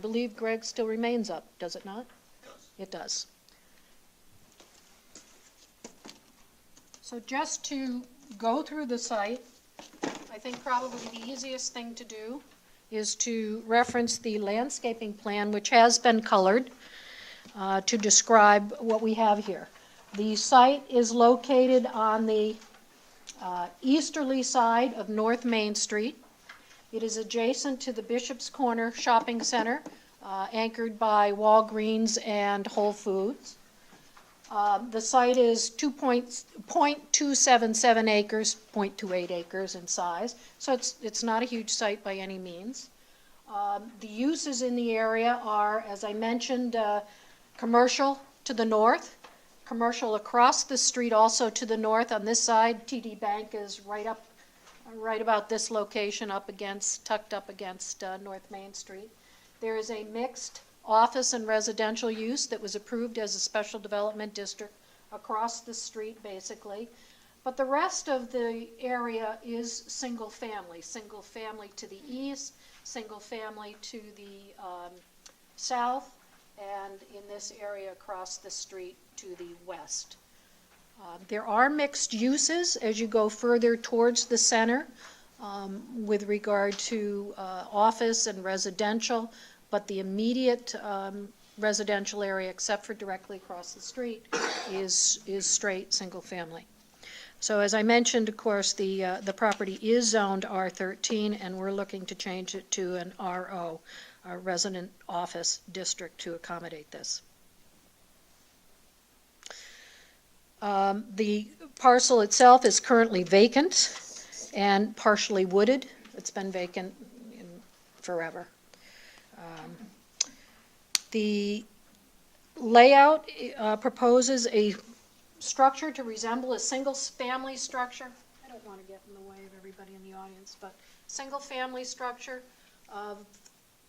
believe, Greg, still remains up, does it not? It does. It does. So just to go through the site, I think probably the easiest thing to do is to reference the landscaping plan, which has been colored, to describe what we have here. The site is located on the easterly side of North Main Street. It is adjacent to the Bishop's Corner Shopping Center, anchored by Walgreens and Whole Foods. The site is 2.277 acres, 0.28 acres in size, so it's not a huge site by any means. The uses in the area are, as I mentioned, commercial to the north, commercial across the street also to the north. On this side, TD Bank is right about this location, tucked up against North Main Street. There is a mixed office and residential use that was approved as a special development district across the street, basically. But the rest of the area is single family to the east, single family to the south, and in this area across the street to the west. There are mixed uses as you go further towards the center with regard to office and residential, but the immediate residential area, except for directly across the street, is straight single family. So as I mentioned, of course, the property is zoned R13, and we're looking to change it to an RO, a resident office district, to accommodate this. The parcel itself is currently vacant and partially wooded. It's been vacant forever. The layout proposes a structure to resemble a single-family structure. I don't want to get in the way of everybody in the audience, but single-family structure of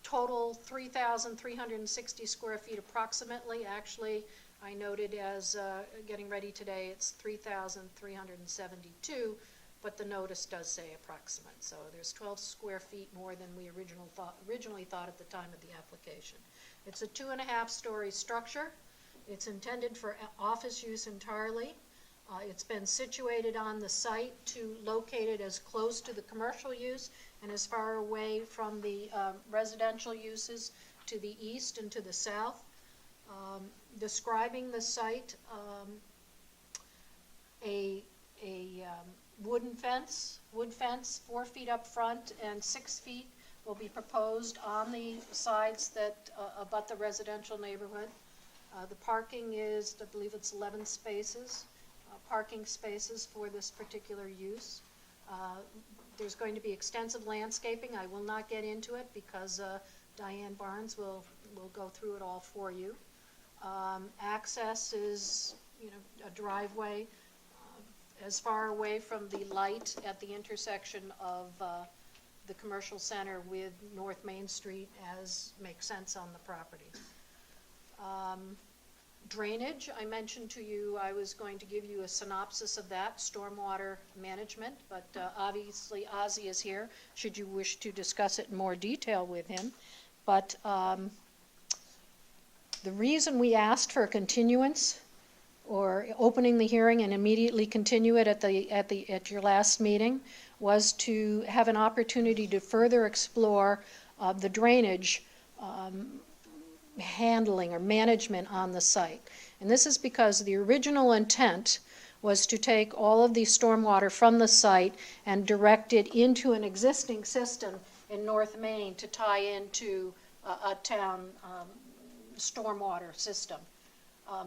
total 3,360 square feet approximately. Actually, I noted as getting ready today, it's 3,372, but the notice does say approximate. So there's 12 square feet more than we originally thought at the time of the application. It's a 2.5-story structure. It's intended for office use entirely. It's been situated on the site to locate it as close to the commercial use and as far away from the residential uses to the east and to the south. Describing the site, a wood fence, 4 feet up front and 6 feet will be proposed on the sides that abut the residential neighborhood. The parking is, I believe it's 11 spaces, parking spaces for this particular use. There's going to be extensive landscaping. I will not get into it because Diane Barnes will go through it all for you. Access is, a driveway as far away from the light at the intersection of the commercial center with North Main Street as makes sense on the property. Drainage, I mentioned to you I was going to give you a synopsis of that, stormwater management, but obviously Ozzie is here should you wish to discuss it in more detail with him. But the reason we asked for a continuance or opening the hearing and immediately continue it at your last meeting was to have an opportunity to further explore the drainage handling or management on the site. And this is because the original intent was to take all of the stormwater from the site and direct it into an existing system in North Main to tie into a town stormwater system.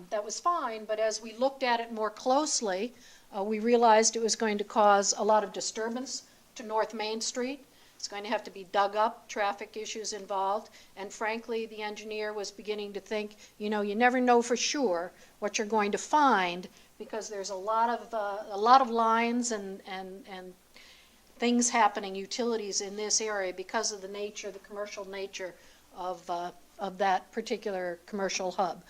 That was fine, but as we looked at it more closely, we realized it was going to cause a lot of disturbance to North Main Street. It's going to have to be dug up, traffic issues involved, and frankly, the engineer was beginning to think, you never know for sure what you're going to find because there's a lot of lines and things happening, utilities in this area because of the commercial nature of that particular commercial hub.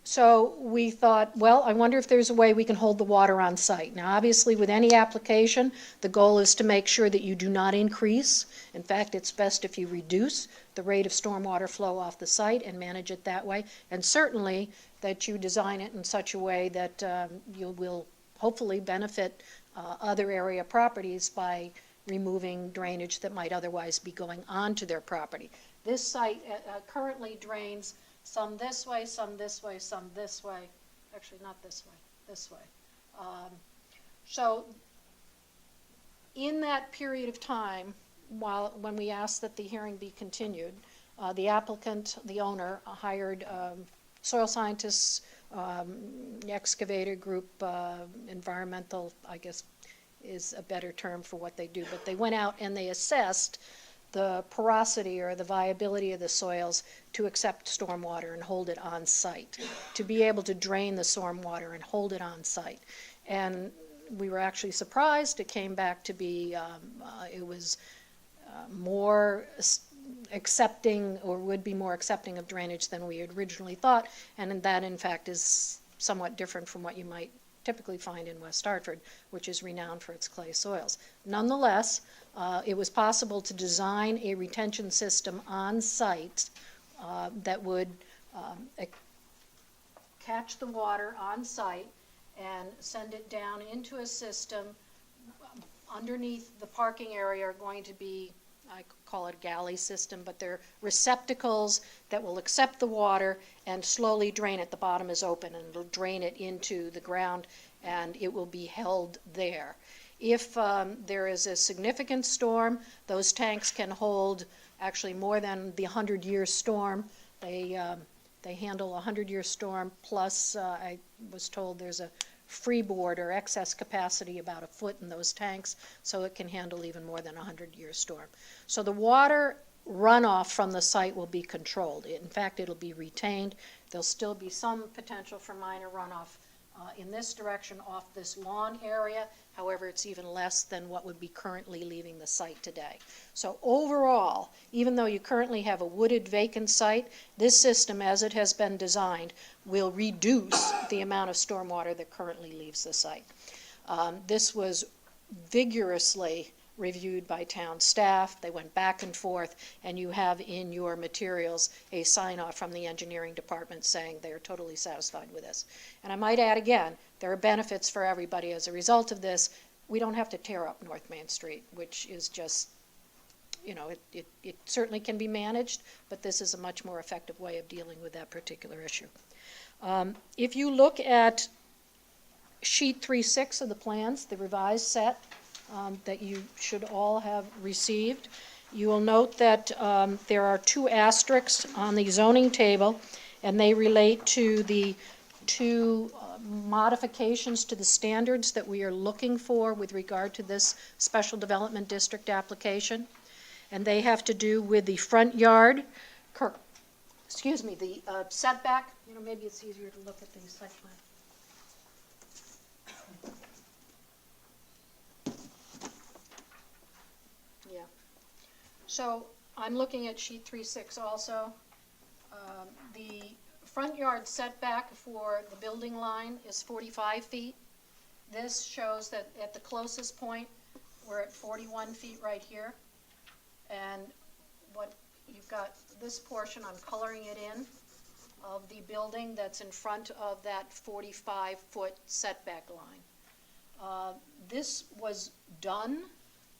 So we thought, well, I wonder if there's a way we can hold the water on site. Now, obviously, with any application, the goal is to make sure that you do not increase. In fact, it's best if you reduce the rate of stormwater flow off the site and manage it that way. And certainly that you design it in such a way that you will hopefully benefit other area properties by removing drainage that might otherwise be going onto their property. This site currently drains some this way, some this way, some this way. Actually, not this way, this way. So in that period of time, when we asked that the hearing be continued, the applicant, the owner, hired soil scientists, excavator group, environmental, I guess is a better term for what they do, but they went out and they assessed the porosity or the viability of the soils to accept stormwater and hold it on site, to be able to drain the stormwater and hold it on site. And we were actually surprised. It came back to be, it was more accepting, or would be more accepting of drainage than we had originally thought, and that in fact is somewhat different from what you might typically find in West Hartford, which is renowned for its clay soils. Nonetheless, it was possible to design a retention system on site that would catch the water on site and send it down into a system. Underneath the parking area are going to be, I call it a galley system, but they're receptacles that will accept the water and slowly drain it. The bottom is open and it'll drain it into the ground and it will be held there. If there is a significant storm, those tanks can hold actually more than the 100-year storm. They handle a 100-year storm, plus I was told there's a freeboard or excess capacity about a foot in those tanks, so it can handle even more than a 100-year storm. So the water runoff from the site will be controlled. In fact, it'll be retained. There'll still be some potential for minor runoff in this direction off this lawn area. However, it's even less than what would be currently leaving the site today. So overall, even though you currently have a wooded vacant site, this system, as it has been designed, will reduce the amount of stormwater that currently leaves the site. This was vigorously reviewed by town staff. They went back and forth, and you have in your materials a sign-off from the engineering department saying they're totally satisfied with this. And I might add again, there are benefits for everybody as a result of this. We don't have to tear up North Main Street, which is just, you know, it certainly can be managed, but this is a much more effective way of dealing with that particular issue. If you look at sheet 3.6 of the plans, the revised set, that you should all have received, you will note that there are two asterisks on the zoning table, and they relate to the two modifications to the standards that we are looking for with regard to this special development district application. And they have to do with the front yard, the setback. You know, maybe it's easier to look at the site plan. Yeah. So I'm looking at sheet 3.6 also. The front yard setback for the building line is 45 feet. This shows that at the closest point, we're at 41 feet right here. And what you've got, this portion, I'm coloring it in, of the building that's in front of that 45-foot setback line. This was done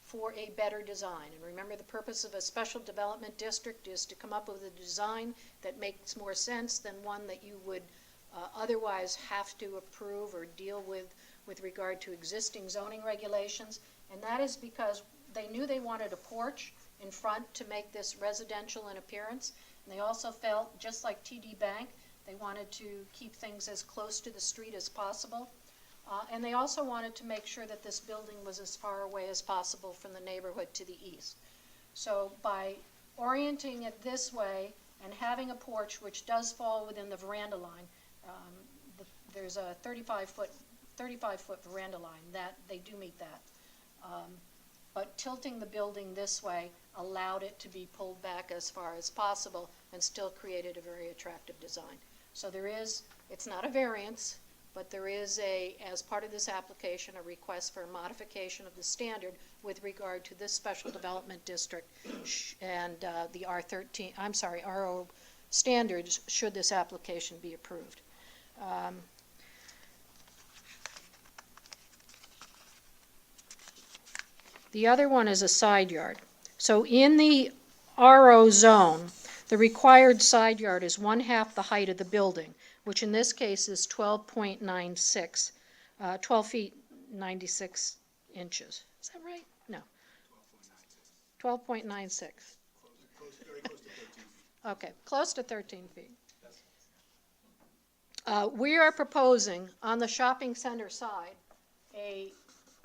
for a better design. And remember, the purpose of a special development district is to come up with a design that makes more sense than one that you would otherwise have to approve or deal with regard to existing zoning regulations. And that is because they knew they wanted a porch in front to make this residential in appearance. And they also felt, just like TD Bank, they wanted to keep things as close to the street as possible. And they also wanted to make sure that this building was as far away as possible from the neighborhood to the east. So by orienting it this way and having a porch which does fall within the veranda line, there's a 35-foot veranda line, that they do meet that. But tilting the building this way allowed it to be pulled back as far as possible and still created a very attractive design. So there is, it's not a variance, but there is as part of this application, a request for a modification of the standard with regard to this special development district and the RO standards, should this application be approved. The other one is a side yard. So in the RO zone, the required side yard is 1/2 the height of the building, which in this case is 12.96, 12 feet 96 inches. Is that right? No. 12.96. Very close to 13 feet. Okay, close to 13 feet. We are proposing on the shopping center side a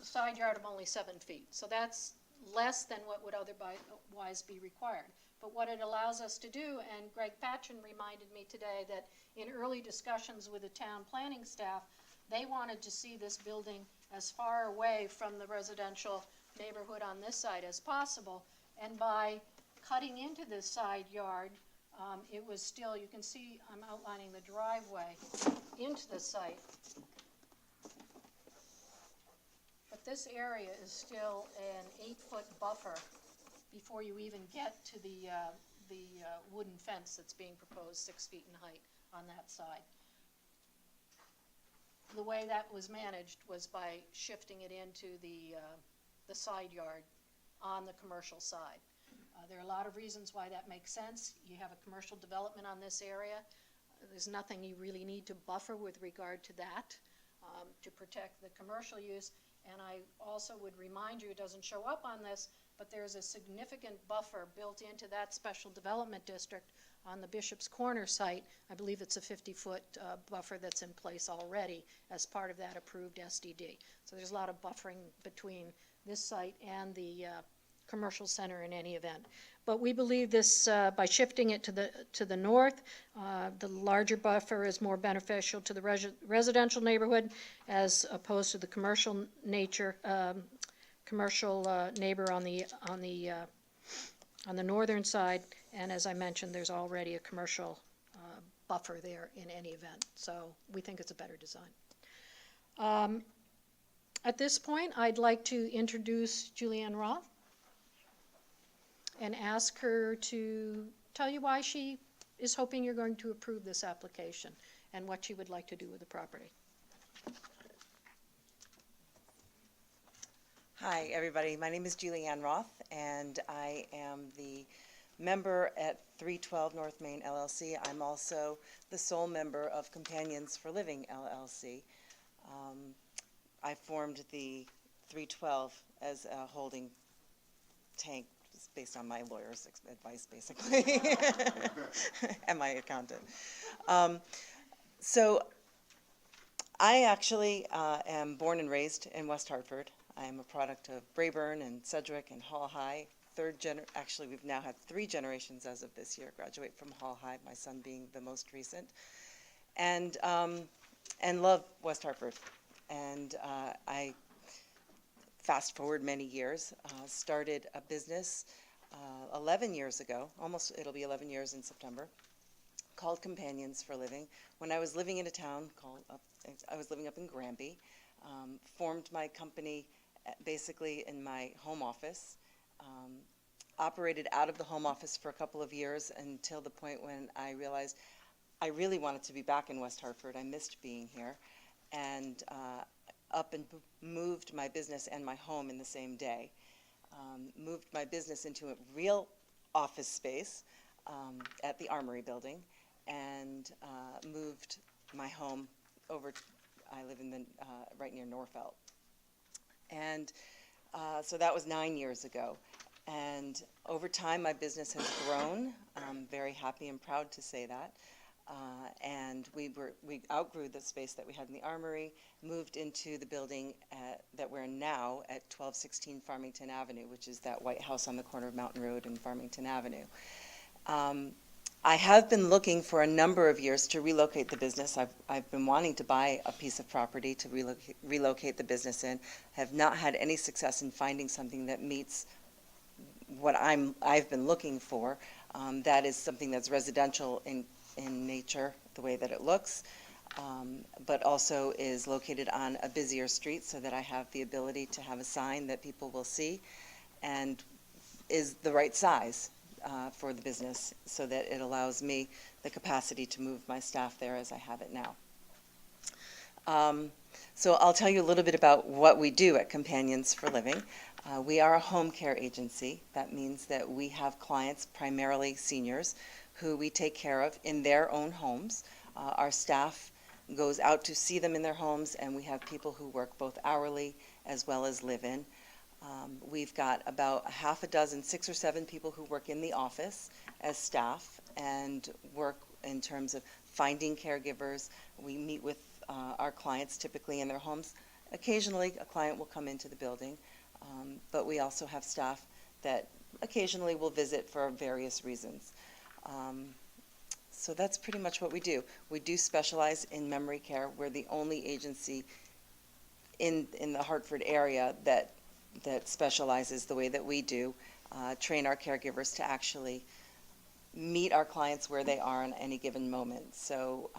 side yard of only 7 feet. So that's less than what would otherwise be required. But what it allows us to do, and Greg Patchen reminded me today that in early discussions with the town planning staff, they wanted to see this building as far away from the residential neighborhood on this side as possible. And by cutting into this side yard, it was still, you can see I'm outlining the driveway into the site. But this area is still an 8-foot buffer before you even get to the wooden fence that's being proposed, 6 feet in height on that side. The way that was managed was by shifting it into the side yard on the commercial side. There are a lot of reasons why that makes sense. You have a commercial development on this area. There's nothing you really need to buffer with regard to that to protect the commercial use. And I also would remind you, it doesn't show up on this, but there's a significant buffer built into that special development district on the Bishop's Corner site. I believe it's a 50-foot buffer that's in place already as part of that approved SDD. So there's a lot of buffering between this site and the commercial center in any event. But we believe this, by shifting it to the north, the larger buffer is more beneficial to the residential neighborhood as opposed to the commercial nature, neighbor on the northern side. And as I mentioned, there's already a commercial buffer there in any event. So we think it's a better design. At this point, I'd like to introduce Julianne Roth and ask her to tell you why she is hoping you're going to approve this application and what she would like to do with the property. Hi, everybody. My name is Julianne Roth, and I am the member at 312 North Main LLC. I'm also the sole member of Companions for Living LLC. I formed the 312 as a holding tank based on my lawyer's advice, basically, and my accountant. So I actually am born and raised in West Hartford. I am a product of Braeburn and Sedgwick and Hall High. Actually, we've now had 3 generations as of this year graduate from Hall High, my son being the most recent, and love West Hartford. And I fast forward many years, started a business 11 years ago, it'll be 11 years in September, called Companions for Living. When I was living in a town I was living up in Granby, formed my company basically in my home office, operated out of the home office for a couple of years until the point when I realized I really wanted to be back in West Hartford. I missed being here, and up and moved my business and my home in the same day. Moved my business into a real office space at the Armory building, and moved my home over. I live in the right near Norfolk, and so that was 9 years ago. And over time, my business has grown. I'm very happy and proud to say that. And we outgrew the space that we had in the Armory, moved into the building that we're in now at 1216 Farmington Avenue, which is that white house on the corner of Mountain Road and Farmington Avenue. I have been looking for a number of years to relocate the business. I've been wanting to buy a piece of property to relocate the business in. Have not had any success in finding something that meets what I've been looking for. That is something that's residential in in nature, the way that it looks, but also is located on a busier street so that I have the ability to have a sign that people will see, and is the right size for the business so that it allows me the capacity to move my staff there as I have it now. So I'll tell you a little bit about what we do at Companions for Living. We are a home care agency. That means that we have clients, primarily seniors, who we take care of in their own homes. Our staff goes out to see them in their homes, and we have people who work both hourly as well as live-in. We've got about a half a dozen, 6 or 7 people who work in the office as staff and work in terms of finding caregivers. We meet with our clients typically in their homes. Occasionally, a client will come into the building, but we also have staff that occasionally will visit for various reasons. So that's pretty much what we do. We do specialize in memory care. We're the only agency in the Hartford area that specializes the way that we do, train our caregivers to actually meet our clients where they are in any given moment. So,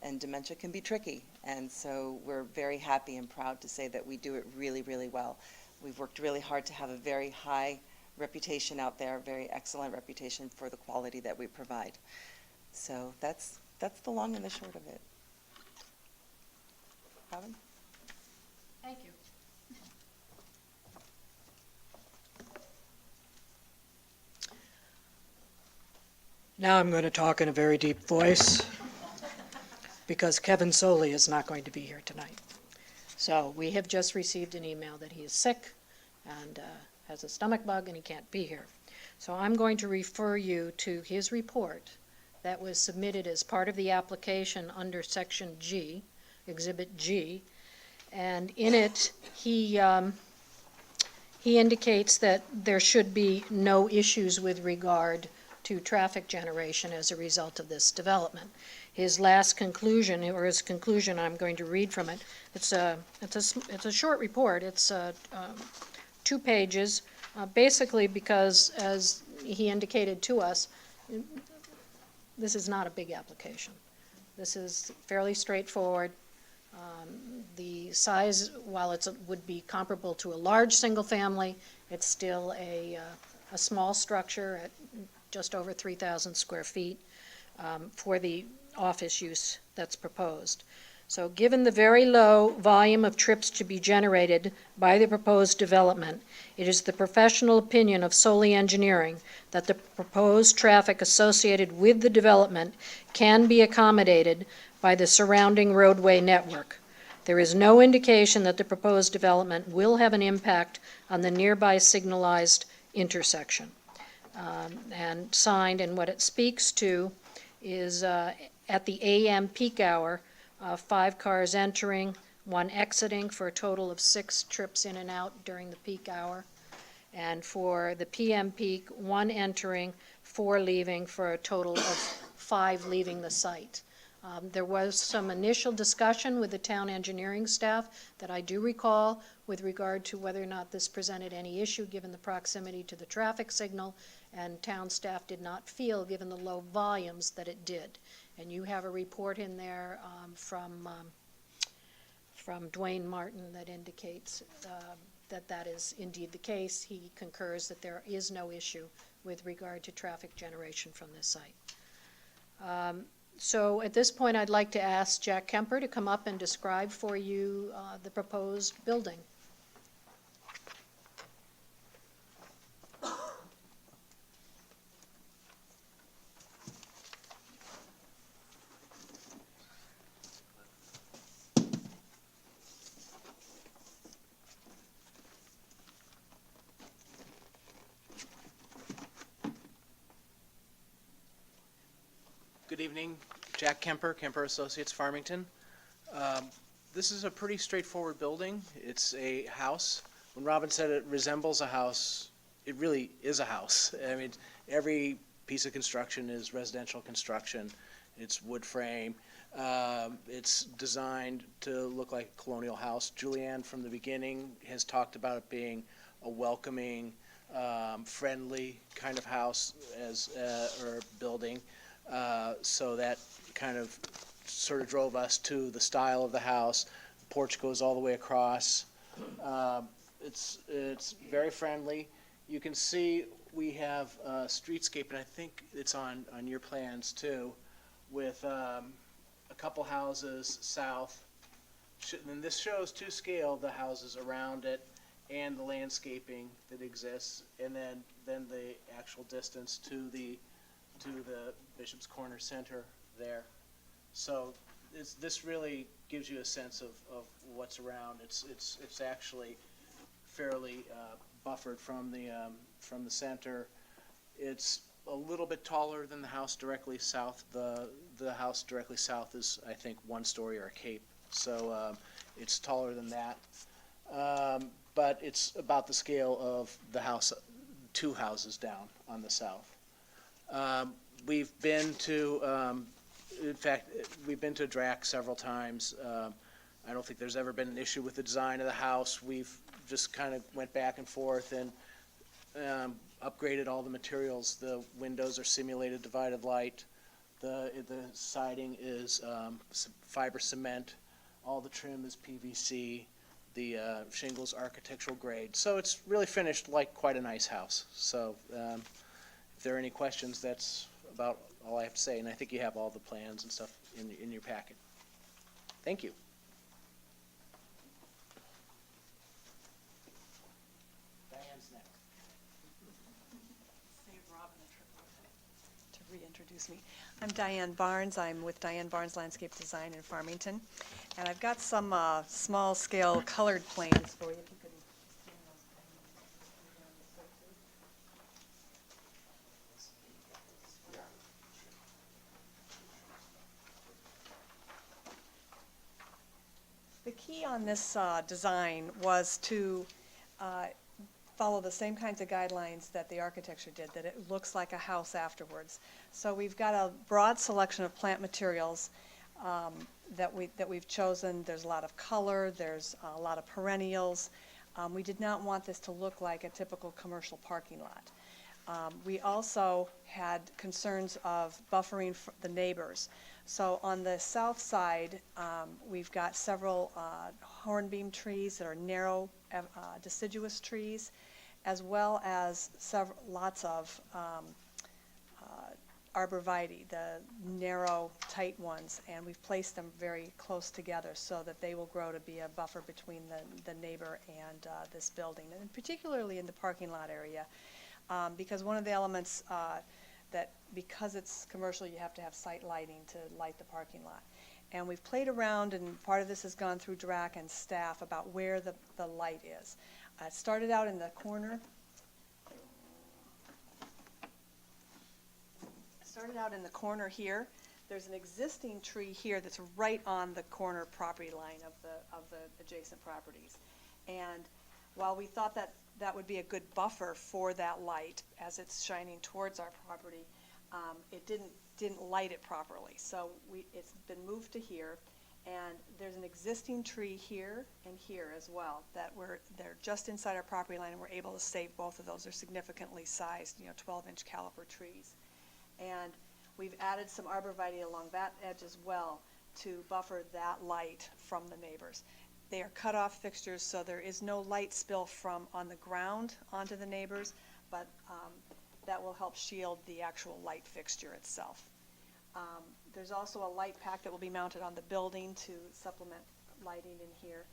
and dementia can be tricky, and so we're very happy and proud to say that we do it really, really well. We've worked really hard to have a very high reputation out there, very excellent reputation for the quality that we provide. So that's the long and the short of it. Robin? Thank you. Now I'm going to talk in a very deep voice because Kevin Soley is not going to be here tonight. So we have just received an email that he is sick and has a stomach bug and he can't be here. So I'm going to refer you to his report that was submitted as part of the application under Section G, Exhibit G, and in it he indicates that there should be no issues with regard to traffic generation as a result of this development. His last conclusion, or his conclusion, I'm going to read from it. It's a short report. It's 2 pages, basically because, as he indicated to us, this is not a big application. This is fairly straightforward. The size, while it would be comparable to a large single family, it's still a small structure at just over 3,000 square feet for the office use that's proposed. So given the very low volume of trips to be generated by the proposed development, it is the professional opinion of Soley Engineering that the proposed traffic associated with the development can be accommodated by the surrounding roadway network. There is no indication that the proposed development will have an impact on the nearby signalized intersection. And signed, and what it speaks to is at the AM peak hour, 5 cars entering, 1 exiting, for a total of 6 trips in and out during the peak hour. And for the PM peak, 1 entering, 4 leaving, for a total of 5 leaving the site. There was some initial discussion with the town engineering staff that I do recall with regard to whether or not this presented any issue given the proximity to the traffic signal, and town staff did not feel, given the low volumes, that it did. And you have a report in there from Dwayne Martin that indicates that is indeed the case. He concurs that there is no issue with regard to traffic generation from this site. So at this point, I'd like to ask Jack Kemper to come up and describe for you the proposed building. Good evening, Jack Kemper, Kemper Associates, Farmington. This is a pretty straightforward building. It's a house. When Robin said it resembles a house, it really is a house. I mean, every piece of construction is residential construction. It's wood frame. It's designed to look like a colonial house. Julianne, from the beginning, has talked about it being a welcoming, friendly kind of house or building. So that kind of sort of drove us to the style of the house. The porch goes all the way across. It's very friendly. You can see we have a streetscape, and I think it's on your plans too, with a couple houses south. And this shows to scale the houses around it and the landscaping that exists, and then the actual distance to the Bishop's Corner Center there. So this really gives you a sense of what's around. It's actually fairly buffered from the center. It's a little bit taller than the house directly south. The house directly south is, I think, 1 story or a cape. So it's taller than that. But it's about the scale of the house, 2 houses down on the south. We've been to, in fact, we've been to DRAC several times. I don't think there's ever been an issue with the design of the house. We've just kind of went back and forth and upgraded all the materials. The windows are simulated divided light. The siding is fiber cement. All the trim is PVC. The shingles architectural grade. So it's really finished like quite a nice house. So if there are any questions, that's about all I have to say. And I think you have all the plans and stuff in your packet. Thank you. Diane's next. Save Robin a trip to reintroduce me. I'm Diane Barnes. I'm with Diane Barnes Landscape Design in Farmington. And I've got some small-scale colored plans for you. If you could stand those plans. The key on this design was to follow the same kinds of guidelines that the architecture did, that it looks like a house afterwards. So we've got a broad selection of plant materials that we've chosen. There's a lot of color, there's a lot of perennials. We did not want this to look like a typical commercial parking lot. We also had concerns of buffering the neighbors. So on the south side, we've got several hornbeam trees that are narrow, deciduous trees, as well as lots of arborvitae, the narrow, tight ones, and we've placed them very close together so that they will grow to be a buffer between the neighbor and this building, and particularly in the parking lot area, because one of the elements that, because it's commercial, you have to have site lighting to light the parking lot. And we've played around, and part of this has gone through DRAC and staff about where the light is. It started out in the corner. Here. There's an existing tree here that's right on the corner property line of the adjacent properties. And while we thought that would be a good buffer for that light as it's shining towards our property, it didn't light it properly. So it's been moved to here, and there's an existing tree here and here as well they're just inside our property line, and we're able to save both of those. They're significantly sized, 12-inch caliper trees. And we've added some arborvitae along that edge as well to buffer that light from the neighbors. They are cut-off fixtures, so there is no light spill from on the ground onto the neighbors, but that will help shield the actual light fixture itself. There's also a light pack that will be mounted on the building to supplement lighting in here.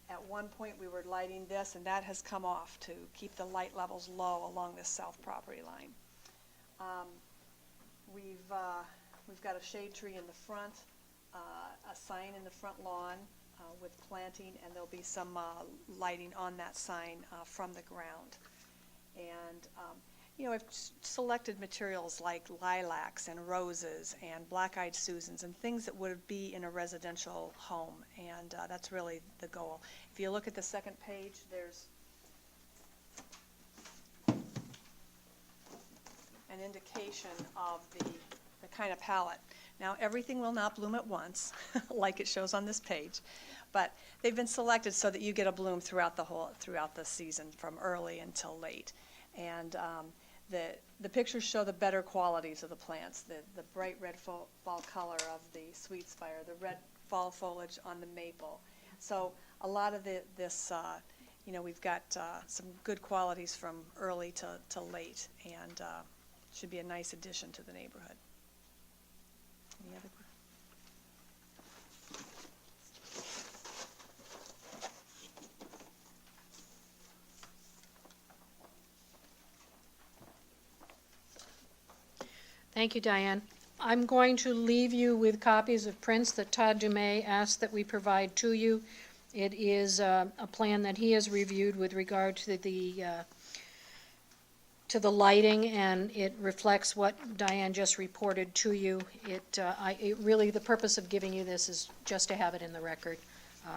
At one point we were lighting this, and that has come off to keep the light levels low along this south property line. We've got a shade tree in the front, a sign in the front lawn with planting, and there'll be some lighting on that sign from the ground. And I've selected materials like lilacs and roses and black-eyed Susans and things that would be in a residential home, and that's really the goal. If you look at the second page, there's an indication of the kind of palette. Now, everything will not bloom at once, like it shows on this page, but they've been selected so that you get a bloom throughout the season, from early until late. And the pictures show the better qualities of the plants, the bright red fall color of the sweet spire, the red fall foliage on the maple. So a lot of this, we've got some good qualities from early to late, and should be a nice addition to the neighborhood. Any other questions? Thank you, Diane. I'm going to leave you with copies of prints that Todd Dumais asked that we provide to you. It is a plan that he has reviewed with regard to the lighting, and it reflects what Diane just reported to you. It really, the purpose of giving you this is just to have it in the record.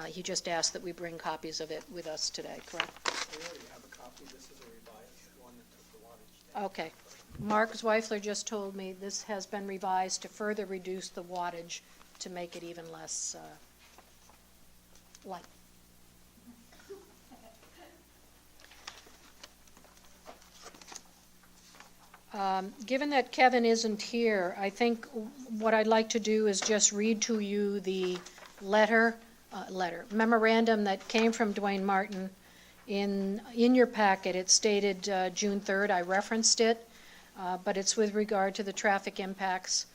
He just asked that we bring copies of it with us today, correct? I already have a copy. This is a revised one that took the wattage down. Okay. Mark Zweifler just told me this has been revised to further reduce the wattage to make it even less light. Given that Kevin isn't here, I think what I'd like to do is just read to you the memorandum that came from Dwayne Martin. In your packet, it's dated June 3rd. I referenced it, but it's with regard to the traffic impacts.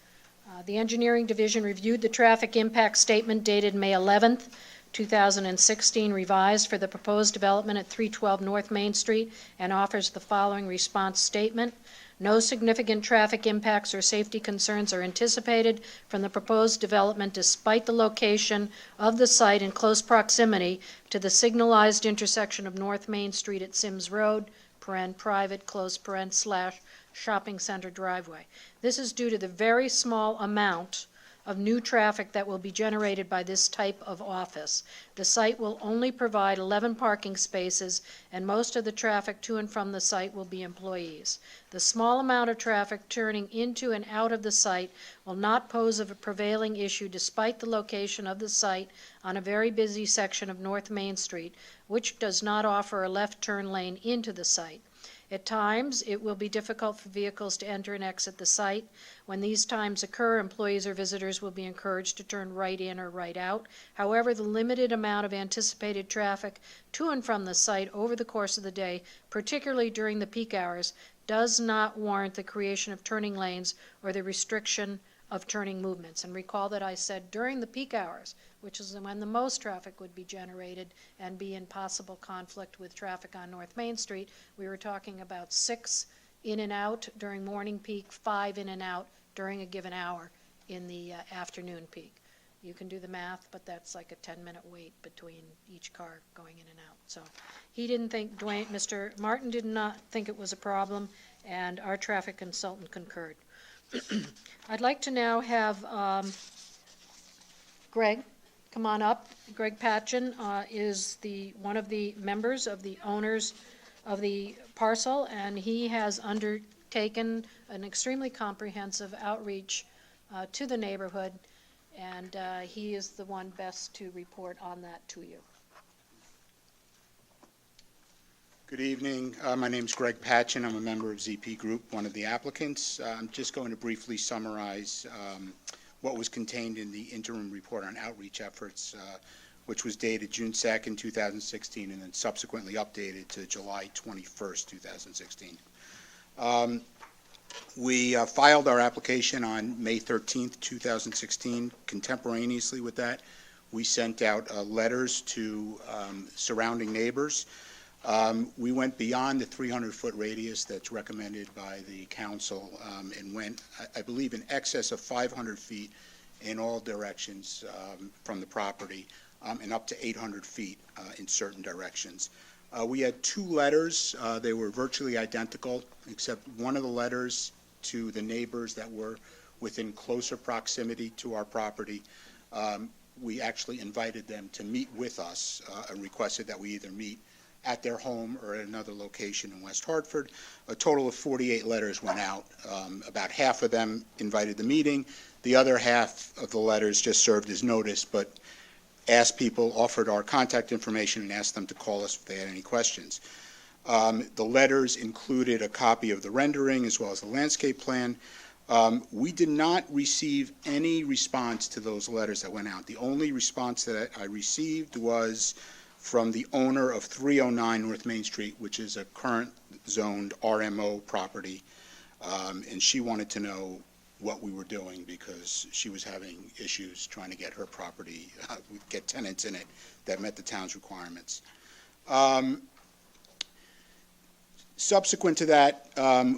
The Engineering Division reviewed the traffic impact statement dated May 11th, 2016, revised for the proposed development at 312 North Main Street, and offers the following response statement. No significant traffic impacts or safety concerns are anticipated from the proposed development despite the location of the site in close proximity to the signalized intersection of North Main Street at Sims Road, private, / shopping center driveway. This is due to the very small amount of new traffic that will be generated by this type of office. The site will only provide 11 parking spaces, and most of the traffic to and from the site will be employees. The small amount of traffic turning into and out of the site will not pose a prevailing issue despite the location of the site on a very busy section of North Main Street, which does not offer a left turn lane into the site. At times, it will be difficult for vehicles to enter and exit the site. When these times occur, employees or visitors will be encouraged to turn right in or right out. However, the limited amount of anticipated traffic to and from the site over the course of the day, particularly during the peak hours, does not warrant the creation of turning lanes or the restriction of turning movements. And recall that I said during the peak hours, which is when the most traffic would be generated and be in possible conflict with traffic on North Main Street. We were talking about 6 in and out during morning peak, 5 in and out during a given hour in the afternoon peak. You can do the math, but that's like a 10-minute wait between each car going in and out. So he didn't think, Mr. Martin did not think it was a problem, and our traffic consultant concurred. I'd like to now have Greg come on up. Greg Patchen is one of the members of the owners of the parcel, and he has undertaken an extremely comprehensive outreach to the neighborhood, and he is the one best to report on that to you. Good evening. My name is Greg Patchen. I'm a member of ZP Group, one of the applicants. I'm just going to briefly summarize what was contained in the interim report on outreach efforts, which was dated June 2nd, 2016, and then subsequently updated to July 21st, 2016. We filed our application on May 13th, 2016. Contemporaneously with that, we sent out letters to surrounding neighbors. We went beyond the 300-foot radius that's recommended by the council and went, I believe, in excess of 500 feet in all directions from the property and up to 800 feet in certain directions. We had 2 letters. They were virtually identical, except one of the letters to the neighbors that were within closer proximity to our property. We actually invited them to meet with us and requested that we either meet at their home or at another location in West Hartford. A total of 48 letters went out. About half of them invited the meeting. The other half of the letters just served as notice, but asked people, offered our contact information, and asked them to call us if they had any questions. The letters included a copy of the rendering as well as the landscape plan. We did not receive any response to those letters that went out. The only response that I received was from the owner of 309 North Main Street, which is a current zoned RMO property, and she wanted to know what we were doing because she was having issues trying to get her property, get tenants in it that met the town's requirements. Subsequent to that,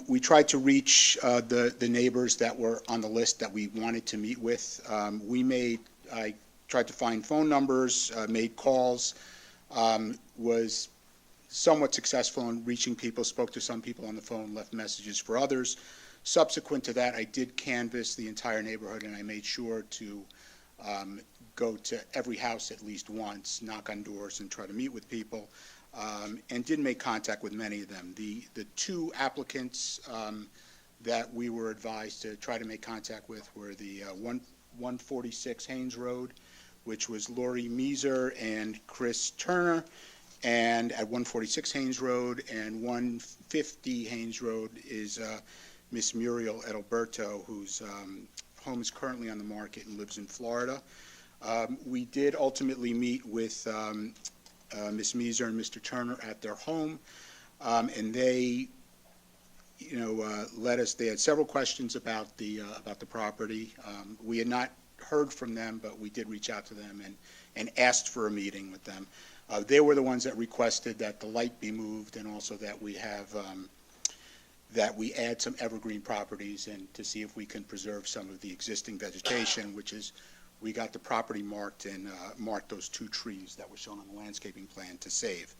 we tried to reach the neighbors that were on the list that we wanted to meet with. I tried to find phone numbers, made calls, was somewhat successful in reaching people, spoke to some people on the phone, left messages for others. Subsequent to that, I did canvass the entire neighborhood, and I made sure to go to every house at least once, knock on doors, and try to meet with people, and did make contact with many of them. The two applicants that we were advised to try to make contact with were the 146 Haynes Road, which was Lori Meeser and Chris Turner, and at 146 Haynes Road and 150 Haynes Road is Miss Muriel Adalberto, whose home is currently on the market and lives in Florida. We did ultimately meet with Miss Meeser and Mr. Turner at their home, and they, they had several questions about the property. We had not heard from them, but we did reach out to them and asked for a meeting with them. They were the ones that requested that the light be moved and also that we have that we add some evergreen properties and to see if we can preserve some of the existing vegetation, which is, we got the property marked and marked those two trees that were shown on the landscaping plan to save.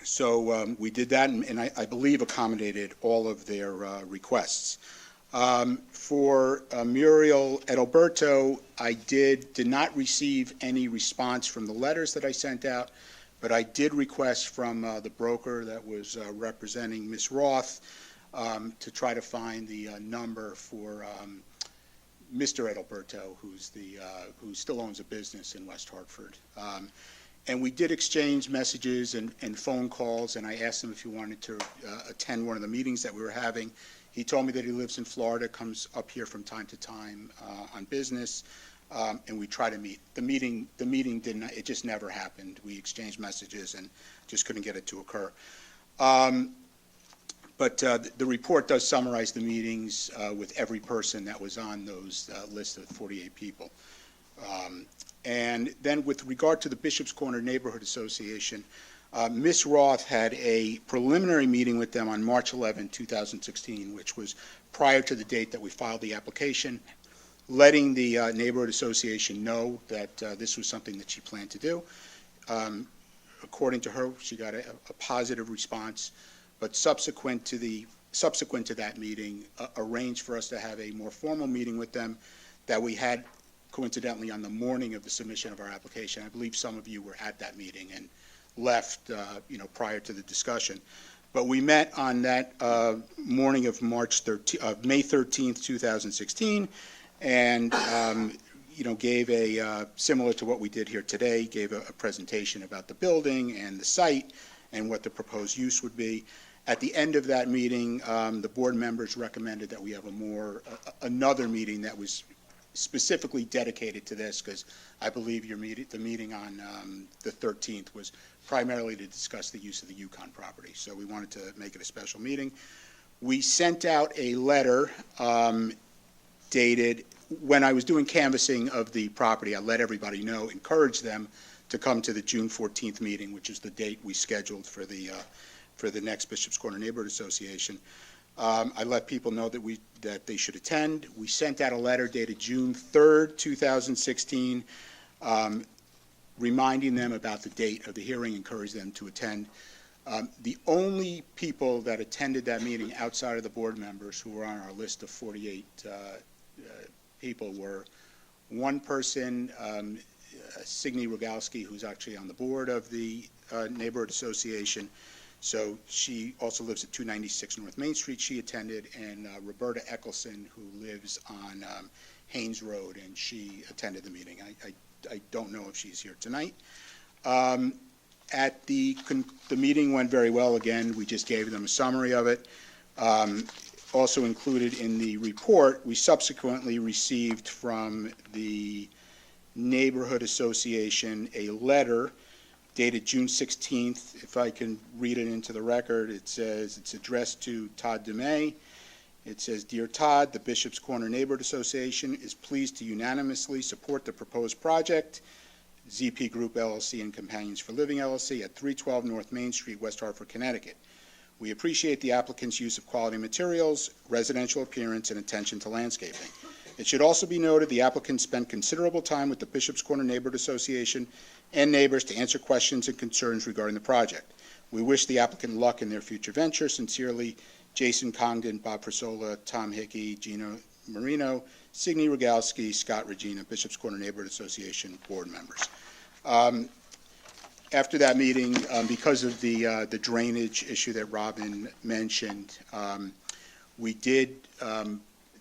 So we did that and I believe accommodated all of their requests. For Muriel Adalberto, I did not receive any response from the letters that I sent out, but I did request from the broker that was representing Ms. Roth to try to find the number for Mr. Adalberto, who still owns a business in West Hartford. And we did exchange messages and phone calls, and I asked him if he wanted to attend one of the meetings that we were having. He told me that he lives in Florida, comes up here from time to time on business, and we try to meet. The meeting didn't, it just never happened. We exchanged messages and just couldn't get it to occur. But the report does summarize the meetings with every person that was on those lists of 48 people. And then with regard to the Bishop's Corner Neighborhood Association, Ms. Roth had a preliminary meeting with them on March 11, 2016, which was prior to the date that we filed the application, letting the neighborhood association know that this was something that she planned to do. According to her, she got a positive response, but subsequent to that meeting, arranged for us to have a more formal meeting with them that we had coincidentally on the morning of the submission of our application. I believe some of you were at that meeting and left, prior to the discussion. But we met on that morning of May 13th, 2016, and gave a similar to what we did here today, gave a presentation about the building and the site and what the proposed use would be. At the end of that meeting, the board members recommended that we have another meeting that was specifically dedicated to this, because I believe the meeting on the 13th was primarily to discuss the use of the Yukon property. So we wanted to make it a special meeting. We sent out a letter dated, when I was doing canvassing of the property, I let everybody know, encouraged them to come to the June 14th meeting, which is the date we scheduled for the next Bishop's Corner Neighborhood Association. I let people know that they should attend. We sent out a letter dated June 3rd, 2016, reminding them about the date of the hearing, encouraged them to attend. The only people that attended that meeting outside of the board members who were on our list of 48 people were one person, Signe Rogalski, who's actually on the board of the Neighborhood Association. So she also lives at 296 North Main Street. She attended, and Roberta Eckelson, who lives on Haynes Road, and she attended the meeting. I don't know if she's here tonight. The meeting went very well. Again, we just gave them a summary of it. Also included in the report, we subsequently received from the Neighborhood Association a letter dated June 16th. If I can read it into the record, it says, it's addressed to Todd DeMay. It says, "Dear Todd, the Bishop's Corner Neighborhood Association is pleased to unanimously support the proposed project, ZP Group LLC and Companions for Living LLC at 312 North Main Street, West Hartford, Connecticut. We appreciate the applicant's use of quality materials, residential appearance, and attention to landscaping. It should also be noted the applicant spent considerable time with the Bishop's Corner Neighborhood Association and neighbors to answer questions and concerns regarding the project. We wish the applicant luck in their future venture. Sincerely, Jason Congdon, Bob Persola, Tom Hickey, Gino Marino, Signe Rogalski, Scott Regina, Bishop's Corner Neighborhood Association board members." After that meeting, because of the drainage issue that Robin mentioned, we did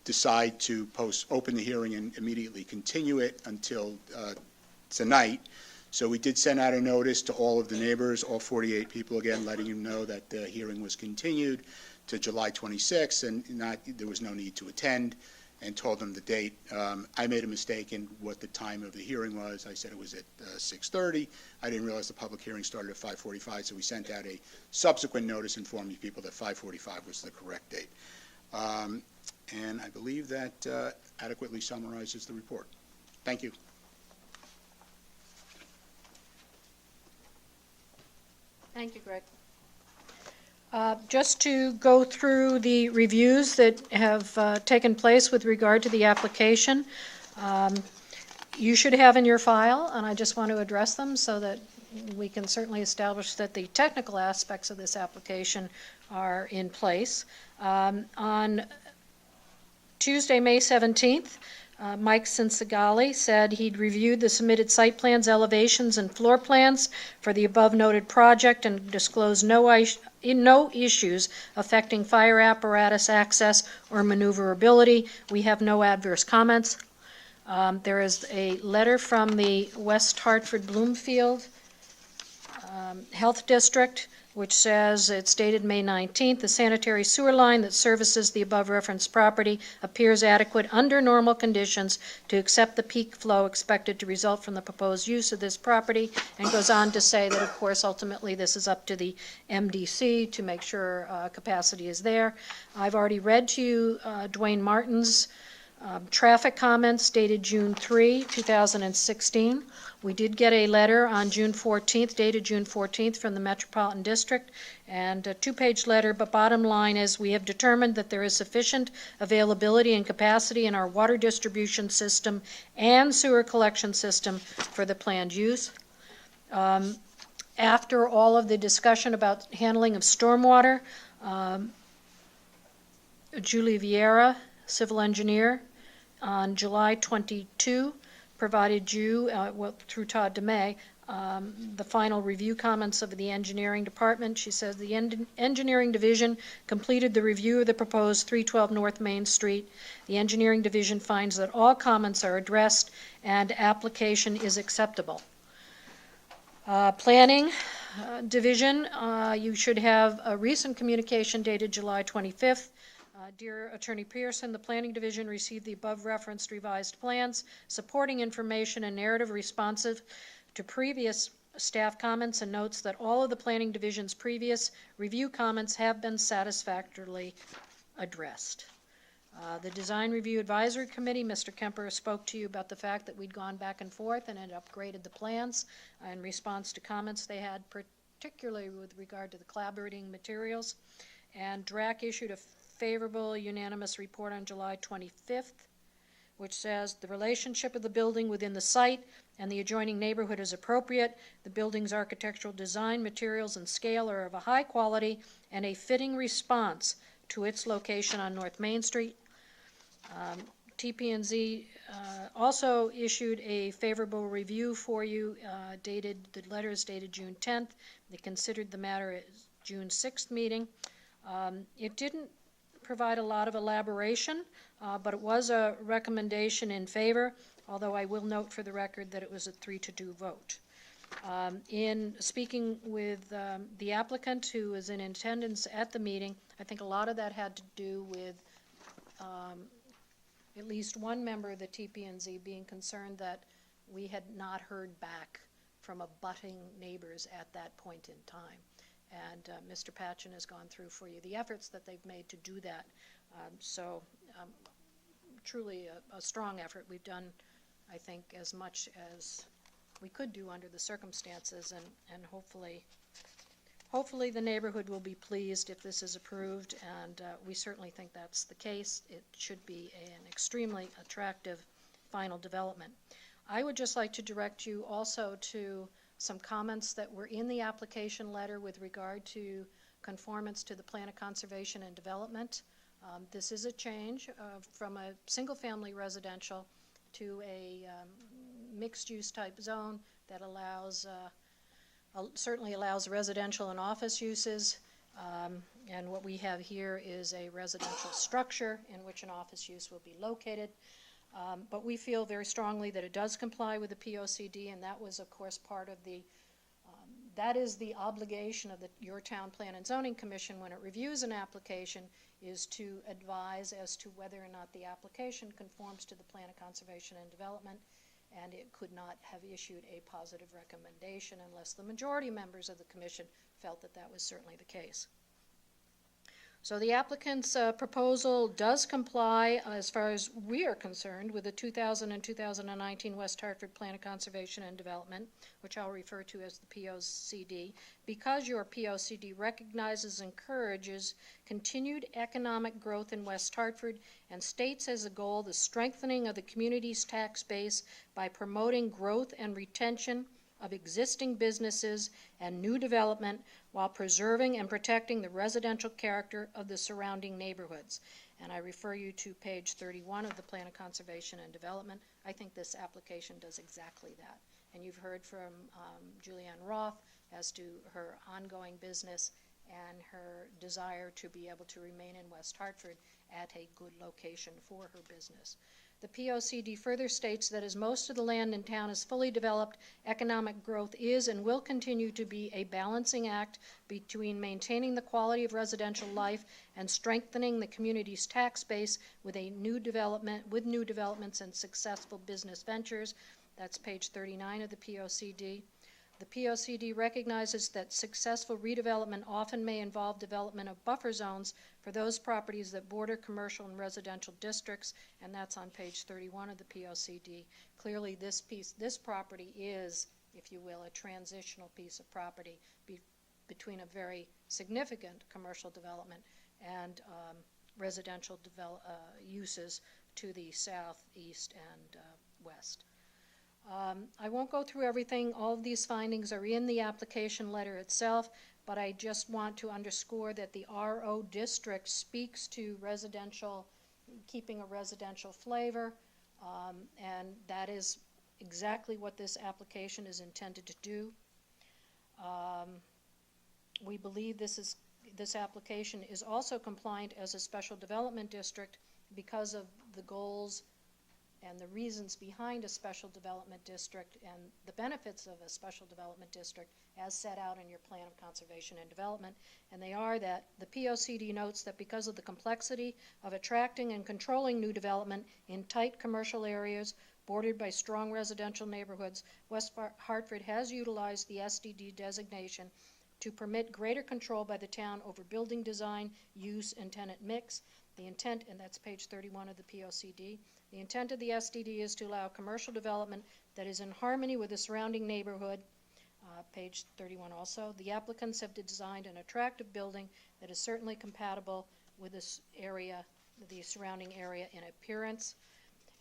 decide to open the hearing and immediately continue it until tonight. So we did send out a notice to all of the neighbors, all 48 people, again, letting them know that the hearing was continued to July 26th, and there was no need to attend, and told them the date. I made a mistake in what the time of the hearing was. I said it was at 6:30. I didn't realize the public hearing started at 5:45, so we sent out a subsequent notice informing people that 5:45 was the correct date. And I believe that adequately summarizes the report. Thank you. Thank you, Greg. Just to go through the reviews that have taken place with regard to the application, you should have in your file, and I just want to address them so that we can certainly establish that the technical aspects of this application are in place. On Tuesday, May 17th, Mike Cinsagali said he'd reviewed the submitted site plans, elevations, and floor plans for the above-noted project and disclosed no issues affecting fire apparatus access or maneuverability. We have no adverse comments. There is a letter from the West Hartford Bloomfield Health District, which says, it's dated May 19th, the sanitary sewer line that services the above-referenced property appears adequate under normal conditions to accept the peak flow expected to result from the proposed use of this property, and goes on to say that, of course, ultimately this is up to the MDC to make sure capacity is there. I've already read to you Dwayne Martin's traffic comments dated June 3, 2016. We did get a letter on June 14th, dated June 14th, from the Metropolitan District, and a two-page letter, but bottom line is we have determined that there is sufficient availability and capacity in our water distribution system and sewer collection system for the planned use. After all of the discussion about handling of stormwater, Julie Vieira, civil engineer, on July 22, provided you, through Todd DeMay, the final review comments of the engineering department. She says the engineering division completed the review of the proposed 312 North Main Street. The engineering division finds that all comments are addressed and application is acceptable. Planning division, you should have a recent communication dated July 25th. Dear Attorney Pearson, the Planning Division received the above-referenced revised plans, supporting information and narrative responsive to previous staff comments, and notes that all of the Planning Division's previous review comments have been satisfactorily addressed. The Design Review Advisory Committee, Mr. Kemper spoke to you about the fact that we'd gone back and forth and had upgraded the plans in response to comments they had, particularly with regard to the collaborating materials. And DRAC issued a favorable unanimous report on July 25th, which says the relationship of the building within the site and the adjoining neighborhood is appropriate. The building's architectural design, materials, and scale are of a high quality and a fitting response to its location on North Main Street. TP&Z also issued a favorable review for you, the letter is dated June 10th. They considered the matter at June 6th meeting. It didn't provide a lot of elaboration, but it was a recommendation in favor, although I will note for the record that it was a 3-2 vote. In speaking with the applicant who was in attendance at the meeting, I think a lot of that had to do with at least one member of the TP&Z being concerned that we had not heard back from abutting neighbors at that point in time. And Mr. Patchen has gone through for you the efforts that they've made to do that. Truly a strong effort. We've done, I think, as much as we could do under the circumstances, and hopefully the neighborhood will be pleased if this is approved, and we certainly think that's the case. It should be an extremely attractive final development. I would just like to direct you also to some comments that were in the application letter with regard to conformance to the Plan of Conservation and Development. This is a change from a single-family residential to a mixed-use type zone that allows, certainly allows residential and office uses. And what we have here is a residential structure in which an office use will be located. But we feel very strongly that it does comply with the POCD, and that was, of course, part of the, that is the obligation of your Town Plan and Zoning Commission when it reviews an application, is to advise as to whether or not the application conforms to the Plan of Conservation and Development, and it could not have issued a positive recommendation unless the majority members of the commission felt that that was certainly the case. So the applicant's proposal does comply, as far as we are concerned, with the 2000 and 2019 West Hartford Plan of Conservation and Development, which I'll refer to as the POCD, because your POCD recognizes and encourages continued economic growth in West Hartford and states as a goal the strengthening of the community's tax base by promoting growth and retention of existing businesses and new development while preserving and protecting the residential character of the surrounding neighborhoods. And I refer you to page 31 of the Plan of Conservation and Development. I think this application does exactly that. And you've heard from Julianne Roth as to her ongoing business and her desire to be able to remain in West Hartford at a good location for her business. The POCD further states that as most of the land in town is fully developed, economic growth is and will continue to be a balancing act between maintaining the quality of residential life and strengthening the community's tax base with new developments and successful business ventures. That's page 39 of the POCD. The POCD recognizes that successful redevelopment often may involve development of buffer zones for those properties that border commercial and residential districts, and that's on page 31 of the POCD. Clearly, this property is, if you will, a transitional piece of property between a very significant commercial development and residential uses to the south, east, and west. I won't go through everything. All of these findings are in the application letter itself, but I just want to underscore that the RO district speaks to residential, keeping a residential flavor, and that is exactly what this application is intended to do. We believe this application is also compliant as a special development district because of the goals and the reasons behind a special development district and the benefits of a special development district as set out in your Plan of Conservation and Development. And they are that the POCD notes that because of the complexity of attracting and controlling new development in tight commercial areas bordered by strong residential neighborhoods, West Hartford has utilized the SDD designation to permit greater control by the town over building design, use, and tenant mix. The intent, and that's page 31 of the POCD, the intent of the SDD is to allow commercial development that is in harmony with the surrounding neighborhood, page 31 also. The applicants have designed an attractive building that is certainly compatible with this area, the surrounding area in appearance.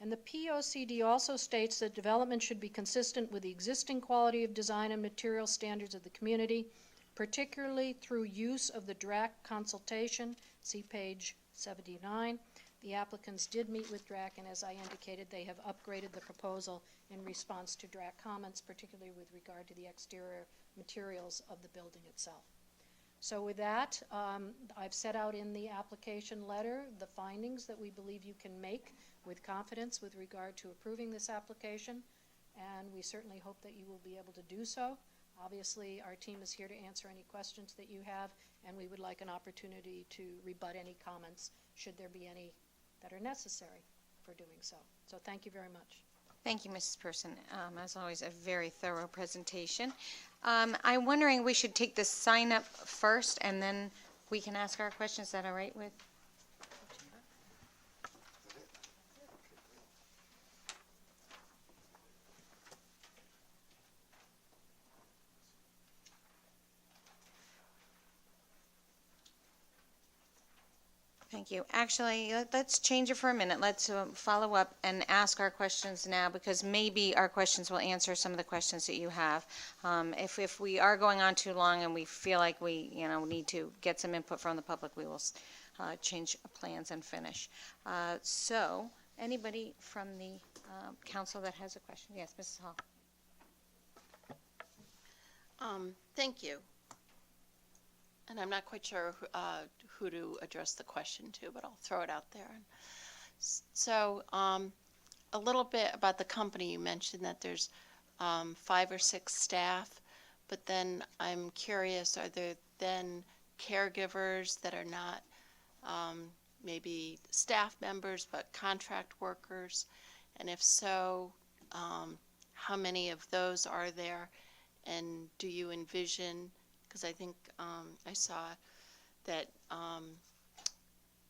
And the POCD also states that development should be consistent with the existing quality of design and material standards of the community, particularly through use of the DRAC consultation, see page 79. The applicants did meet with DRAC, and as I indicated, they have upgraded the proposal in response to DRAC comments, particularly with regard to the exterior materials of the building itself. So with that, I've set out in the application letter the findings that we believe you can make with confidence with regard to approving this application. and we certainly hope that you will be able to do so. Obviously, our team is here to answer any questions that you have, and we would like an opportunity to rebut any comments, should there be any that are necessary for doing so. So thank you very much. Thank you, Mrs. Person. As always, a very thorough presentation. I'm wondering, we should take the sign up first, and then we can ask our questions. Is that all right with? Thank you. Actually, let's change it for a minute. Let's follow up and ask our questions now, because maybe our questions will answer some of the questions that you have. If we are going on too long and we feel like we need to get some input from the public, we will change plans and finish. So, anybody from the council that has a question? Yes, Mrs. Hall. Thank you. And I'm not quite sure who to address the question to, but I'll throw it out there. So, a little bit about the company. You mentioned that there's 5 or 6 staff, but then I'm curious, are there then caregivers that are not maybe staff members, but contract workers? And if so, how many of those are there? And do you envision, because I think I saw that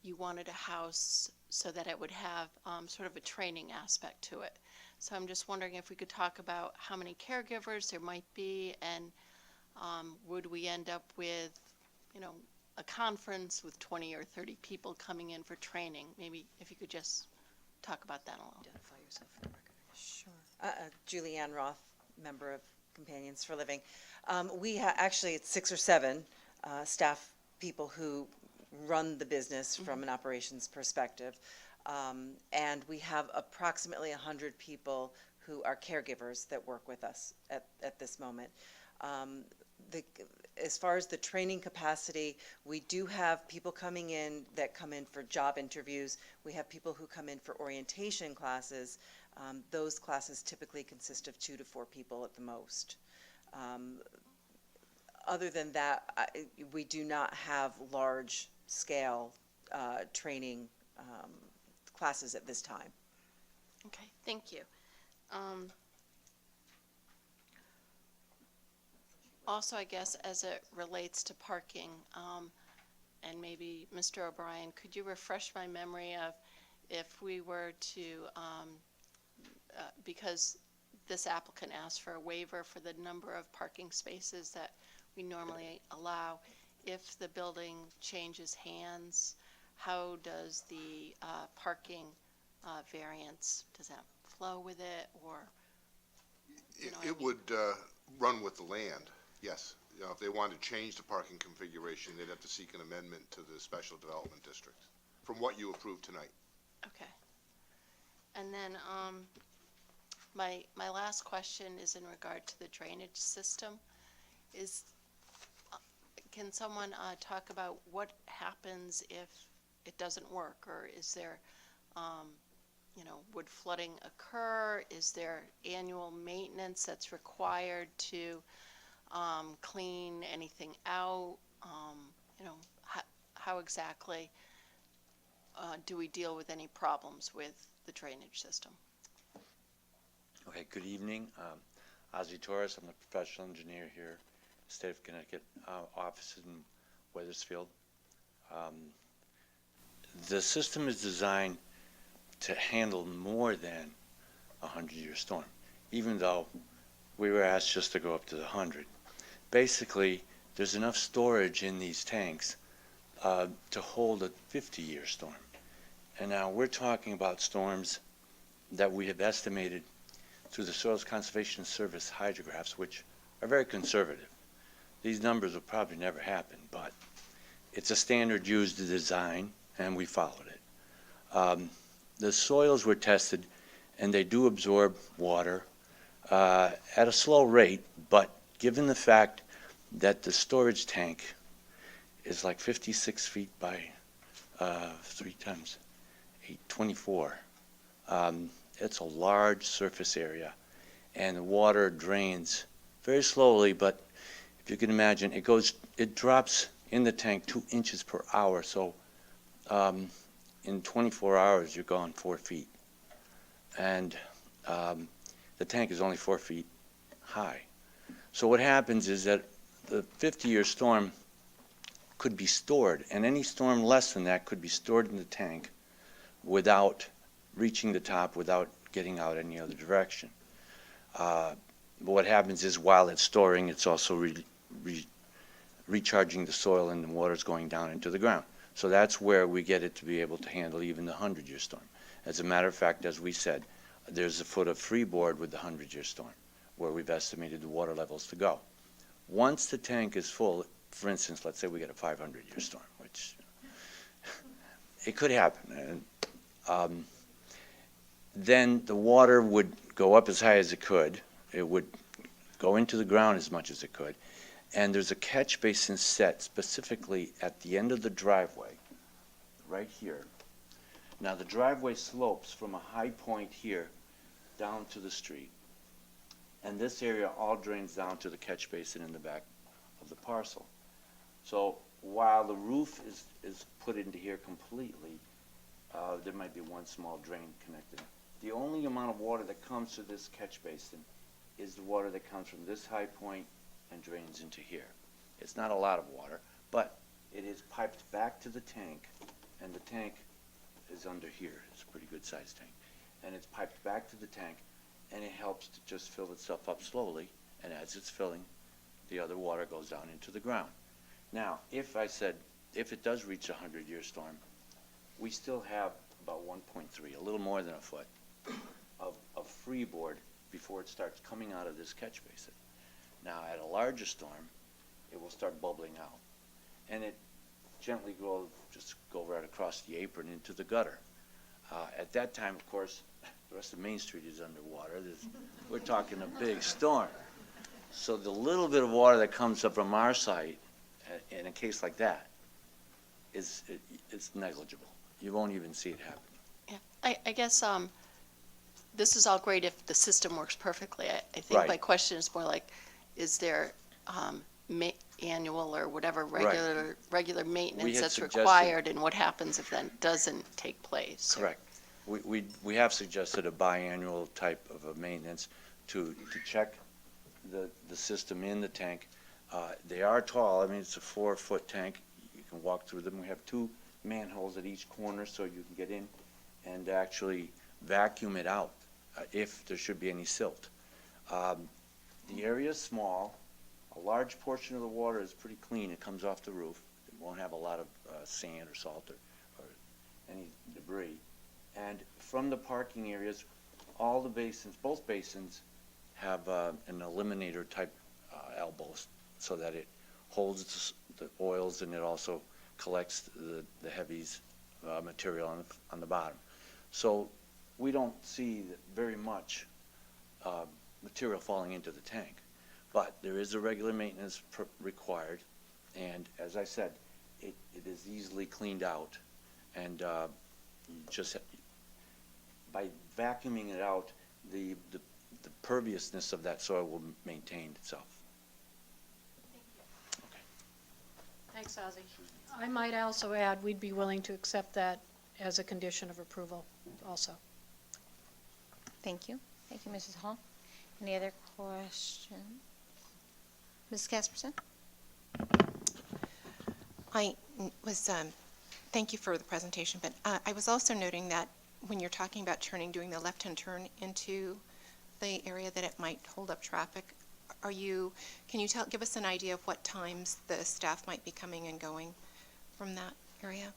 you wanted a house so that it would have sort of a training aspect to it. So I'm just wondering if we could talk about how many caregivers there might be, and would we end up with, a conference with 20 or 30 people coming in for training? Maybe if you could just talk about that a little. Identify yourself for the record. Sure. Julianne Roth, member of Companions for Living. We actually, it's 6 or 7 staff people who run the business from an operations perspective. And we have approximately 100 people who are caregivers that work with us at this moment. As far as the training capacity, we do have people coming in that come in for job interviews. We have people who come in for orientation classes. Those classes typically consist of 2 to 4 people at the most. Other than that, we do not have large-scale training classes at this time. Okay, thank you. Also, I guess as it relates to parking, and maybe Mr. O'Brien, could you refresh my memory of if we were to, because this applicant asked for a waiver for the number of parking spaces that we normally allow, if the building changes hands, how does the parking variance, does that flow with it, or? It would run with the land, yes. If they wanted to change the parking configuration, they'd have to seek an amendment to the special development district from what you approved tonight. Okay. And then my last question is in regard to the drainage system. Can someone talk about what happens if it doesn't work, or is there, would flooding occur? Is there annual maintenance that's required to clean anything out? How exactly do we deal with any problems with the drainage system? Okay, good evening. Ozzie Torres, I'm the professional engineer here, State of Connecticut, office in Wethersfield. The system is designed to handle more than a 100-year storm, even though we were asked just to go up to the 100. Basically, there's enough storage in these tanks to hold a 50-year storm. And now we're talking about storms that we have estimated through the Soils Conservation Service hydrographs, which are very conservative. These numbers will probably never happen, but it's a standard used to design, and we followed it. The soils were tested, and they do absorb water at a slow rate, but given the fact that the storage tank is like 56 feet by 3 times 8, 24, it's a large surface area, and the water drains very slowly, but if you can imagine, it drops in the tank 2 inches per hour, so in 24 hours, you're gone 4 feet. And the tank is only 4 feet high. So what happens is that the 50-year storm could be stored, and any storm less than that could be stored in the tank without reaching the top, without getting out any other direction. But what happens is while it's storing, it's also recharging the soil and the water's going down into the ground. So that's where we get it to be able to handle even the 100-year storm. As a matter of fact, as we said, there's a foot of freeboard with the 100-year storm, where we've estimated the water levels to go. Once the tank is full, for instance, let's say we get a 500-year storm, which it could happen. And, then the water would go up as high as it could. It would go into the ground as much as it could. And there's a catch basin set specifically at the end of the driveway, right here. Now the driveway slopes from a high point here down to the street. And this area all drains down to the catch basin in the back of the parcel. So while the roof is put into here completely, there might be one small drain connected. The only amount of water that comes to this catch basin is the water that comes from this high point and drains into here. It's not a lot of water, but it is piped back to the tank, and the tank is under here. It's a pretty good sized tank. And it's piped back to the tank, and it helps to just fill itself up slowly, and as it's filling, the other water goes down into the ground. Now, if it does reach a 100-year storm, we still have about 1.3, a little more than a foot, of freeboard before it starts coming out of this catch basin. Now, at a larger storm, it will start bubbling out, and it gently just go right across the apron into the gutter. At that time, of course, the rest of Main Street is underwater. We're talking a big storm. So the little bit of water that comes up from our site, in a case like that, it's negligible. You won't even see it happen. Yeah, I guess this is all great if the system works perfectly. I think Right. my question is more like, is there annual or whatever regular maintenance that's suggested- required, and what happens if that doesn't take place? Correct. We have suggested a biannual type of a maintenance to check the system in the tank. They are tall. I mean, it's a 4-foot tank. You can walk through them. We have 2 manholes at each corner so you can get in and actually vacuum it out if there should be any silt. The area is small. A large portion of the water is pretty clean. It comes off the roof. It won't have a lot of sand or salt or any debris. And from the parking areas, all the basins, both basins, have an eliminator type elbows so that it holds the oils, and it also collects the heavies material on the bottom. So we don't see very much material falling into the tank. But there is a regular maintenance required, and as I said, it is easily cleaned out, and just by vacuuming it out, the perviousness of that soil will maintain itself. Thanks, Ozzy. I might also add, we'd be willing to accept that as a condition of approval also. Thank you. Thank you, Mrs. Hall. Any other questions? Mrs. Casperson? Thank you for the presentation, but I was also noting that when you're talking about doing the left-hand turn into the area that it might hold up traffic, can you give us an idea of what times the staff might be coming and going from that area?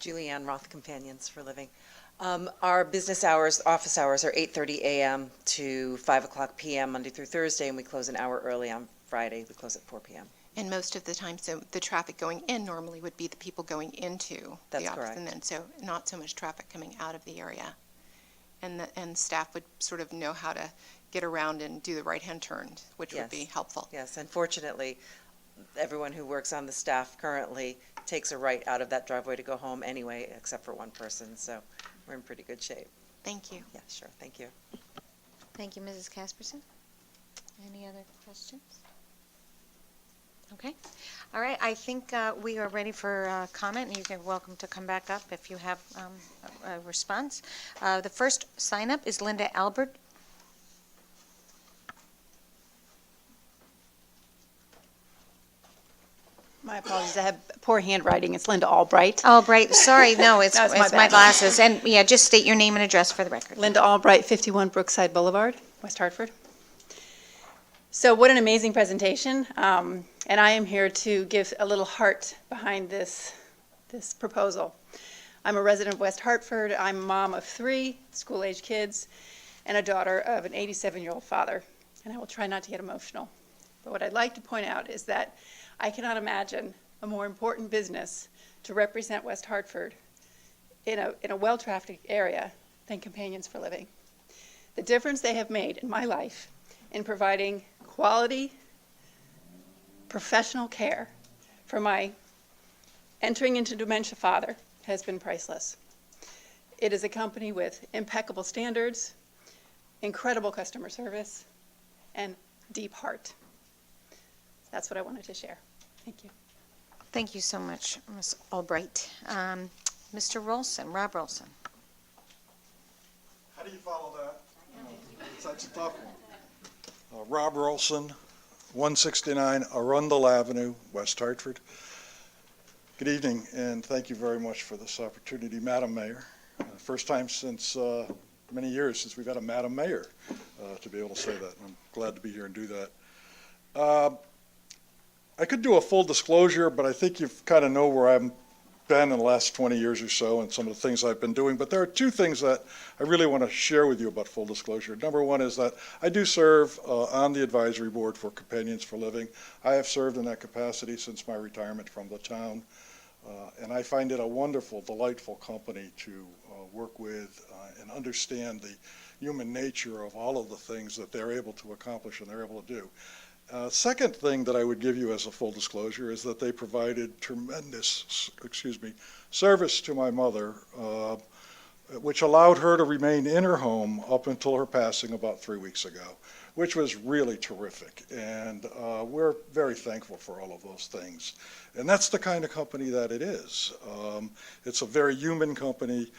Julianne Roth, Companions for Living. Our business hours, office hours, are 8:30 a.m. to 5 o'clock p.m. Monday through Thursday, and we close an hour early on Friday. We close at 4 p.m. And most of the time, so the traffic going in normally would be the people going into That's the office. correct. And then, so not so much traffic coming out of the area. And staff would sort of know how to get around and do the right-hand turn, which would be Yes. helpful. Yes, unfortunately, everyone who works on the staff currently takes a right out of that driveway to go home anyway, except for one person, so we're in pretty good shape. Thank you. Yeah, sure, thank you. Thank you, Mrs. Casperson. Any other questions? Okay. All right, I think we are ready for comment, and you're welcome to come back up if you have a response. The first sign-up is Linda Albert. My apologies, I have poor handwriting. It's Linda Albright. Albright, sorry, no, it's That's my it's my bad. glasses. And, yeah, just state your name and address for the record. Linda Albright, 51 Brookside Boulevard, West Hartford. So what an amazing presentation. And I am here to give a little heart behind this proposal. I'm a resident of West Hartford. I'm a mom of 3 school-age kids and a daughter of an 87-year-old father. And I will try not to get emotional. But what I'd like to point out is that I cannot imagine a more important business to represent West Hartford in a well-trafficked area than Companions for Living. The difference they have made in my life in providing quality, professional care for my entering into dementia father has been priceless. It is a company with impeccable standards, incredible customer service, and deep heart. That's what I wanted to share. Thank you. Thank you so much, Ms. Albright. Mr. Rolson, Rob Rolson. How do you follow that? That's a tough one. Rob Rolson, 169 Arundel Avenue, West Hartford. Good evening, and thank you very much for this opportunity, Madam Mayor. First time since many years since we've had a Madam Mayor to be able to say that. I'm glad to be here and do that. I could do a full disclosure, but I think you kind of know where I've been in the last 20 years or so and some of the things I've been doing. But there are 2 things that I really want to share with you about full disclosure. Number one is that I do serve on the advisory board for Companions for Living. I have served in that capacity since my retirement from the town. And I find it a wonderful, delightful company to work with and understand the human nature of all of the things that they're able to accomplish and they're able to do. Second thing that I would give you as a full disclosure is that they provided tremendous, service to my mother, which allowed her to remain in her home up until her passing about 3 weeks ago, which was really terrific. And we're very thankful for all of those things. And that's the kind of company that it is. It's a very human company.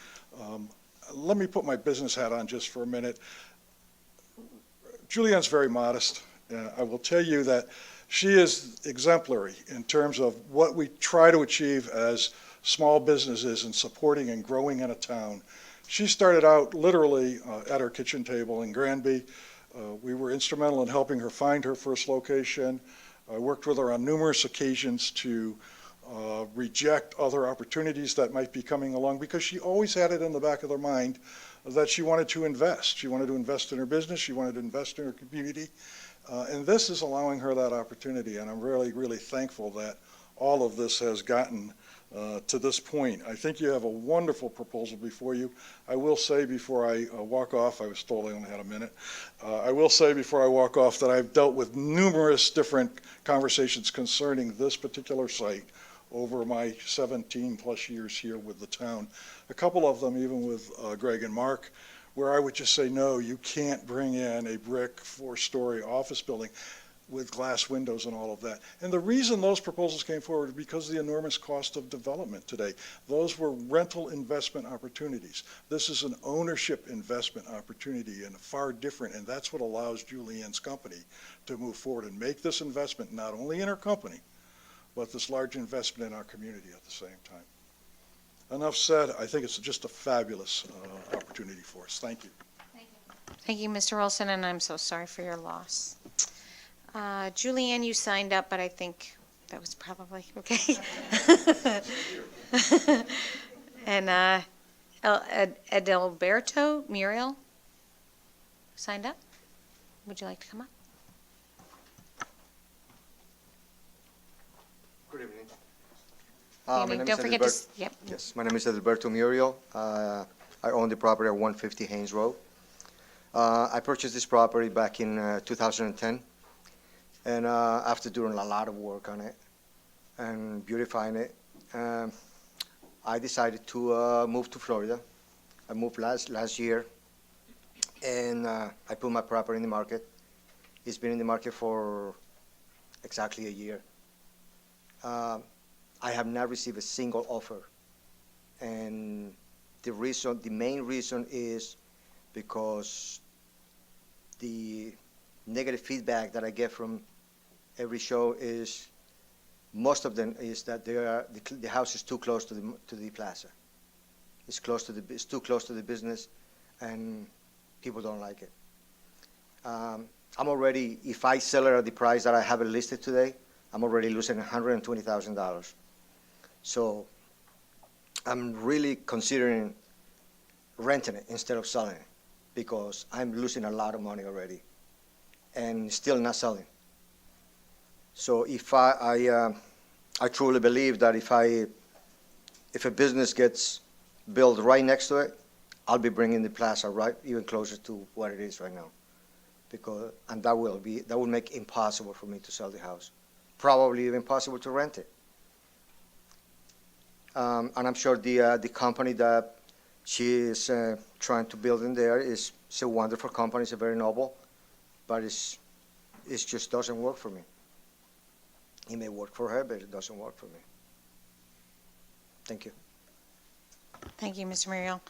Let me put my business hat on just for a minute. Julianne's very modest. I will tell you that she is exemplary in terms of what we try to achieve as small businesses and supporting and growing in a town. She started out literally at her kitchen table in Granby. We were instrumental in helping her find her first location. I worked with her on numerous occasions to reject other opportunities that might be coming along because she always had it in the back of her mind that she wanted to invest. She wanted to invest in her business. She wanted to invest in her community. And this is allowing her that opportunity, and I'm really, really thankful that all of this has gotten to this point. I think you have a wonderful proposal before you. I will say before I walk off, I was told I only had a minute, I will say before I walk off that I've dealt with numerous different conversations concerning this particular site over my 17-plus years here with the town. A couple of them even with Greg and Mark, where I would just say, no, you can't bring in a brick 4-story office building with glass windows and all of that. And the reason those proposals came forward is because of the enormous cost of development today. Those were rental investment opportunities. This is an ownership investment opportunity and far different, and that's what allows Julianne's company to move forward and make this investment not only in her company, but this large investment in our community at the same time. Enough said. I think it's just a fabulous opportunity for us. Thank you. Thank you, Mr. Rolson, and I'm so sorry for your loss. Julianne, you signed up, but I think that was probably okay. And Adalberto Muriel signed up. Would you like to come up? Good evening. My name Don't forget to. Yep. Yes, my name is Adalberto Muriel. I own the property at 150 Haynes Road. I purchased this property back in 2010. And after doing a lot of work on it and beautifying it, I decided to move to Florida. I moved last year, and I put my property in the market. It's been in the market for exactly a year. I have not received a single offer, and the main reason is because the negative feedback that I get from every show is, most of them is that the house is too close to the plaza. It's too close to the business, and people don't like it. I'm already, if I sell it at the price that I have it listed today, I'm already losing $120,000. So I'm really considering renting it instead of selling it, because I'm losing a lot of money already and still not selling. So if I truly believe that if a business gets built right next to it, I'll be bringing the plaza right even closer to what it is right now, and that will make it impossible for me to sell the house, probably even impossible to rent it. And I'm sure the company that she is trying to build in there is a wonderful company. It's a very noble, but it just doesn't work for me. It may work for her, but it doesn't work for me. Thank you. Thank you, Mr. Muriel.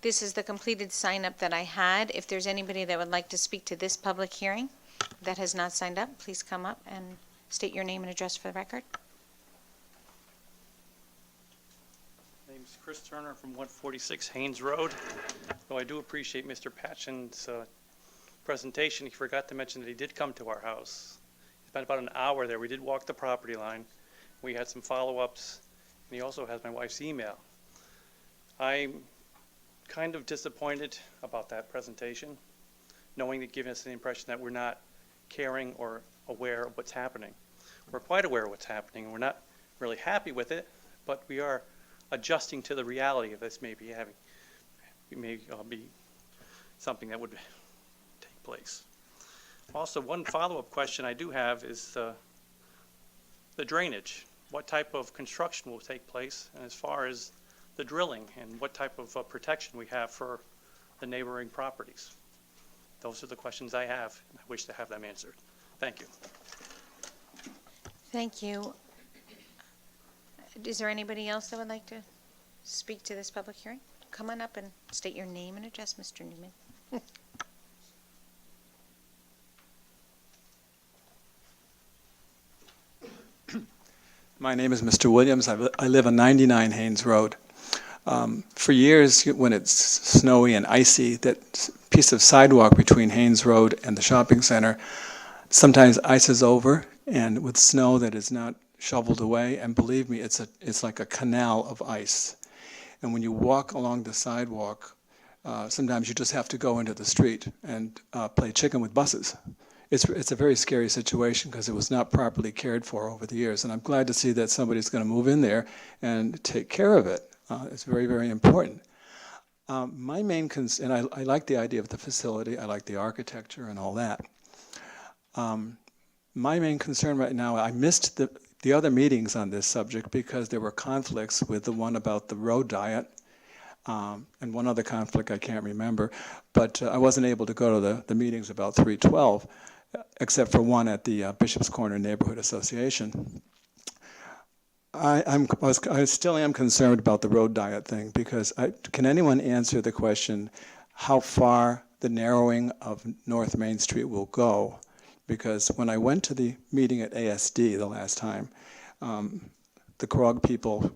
This is the completed sign-up that I had. If there's anybody that would like to speak to this public hearing that has not signed up, please come up and state your name and address for the record. My name's Chris Turner from 146 Haynes Road. Though I do appreciate Mr. Patchen's presentation, he forgot to mention that he did come to our house. He spent about an hour there. We did walk the property line. We had some follow-ups, and he also has my wife's email. I'm kind of disappointed about that presentation, knowing that giving us the impression that we're not caring or aware of what's happening. We're quite aware of what's happening, and we're not really happy with it, but we are adjusting to the reality of this may be something that would take place. Also, one follow-up question I do have is the drainage. What type of construction will take place, and as far as the drilling, and what type of protection we have for the neighboring properties? Those are the questions I have, and I wish to have them answered. Thank you. Thank you. Is there anybody else that would like to speak to this public hearing? Come on up and state your name and address, Mr. Newman. My name is Mr. Williams. I live on 99 Haynes Road. For years, when it's snowy and icy, that piece of sidewalk between Haynes Road and the shopping center sometimes ices over, and with snow that is not shoveled away, and believe me, it's like a canal of ice. And when you walk along the sidewalk, sometimes you just have to go into the street and play chicken with buses. It's a very scary situation because it was not properly cared for over the years, and I'm glad to see that somebody's going to move in there and take care of it. It's very, very important. My main concern, and I like the idea of the facility, I like the architecture and all that. My main concern right now, I missed the other meetings on this subject because there were conflicts with the one about the road diet, and one other conflict I can't remember, but I wasn't able to go to the meetings about 312, except for one at the Bishop's Corner Neighborhood Association. I still am concerned about the road diet thing, because can anyone answer the question how far the narrowing of North Main Street will go? Because when I went to the meeting at ASD the last time, the CROG people,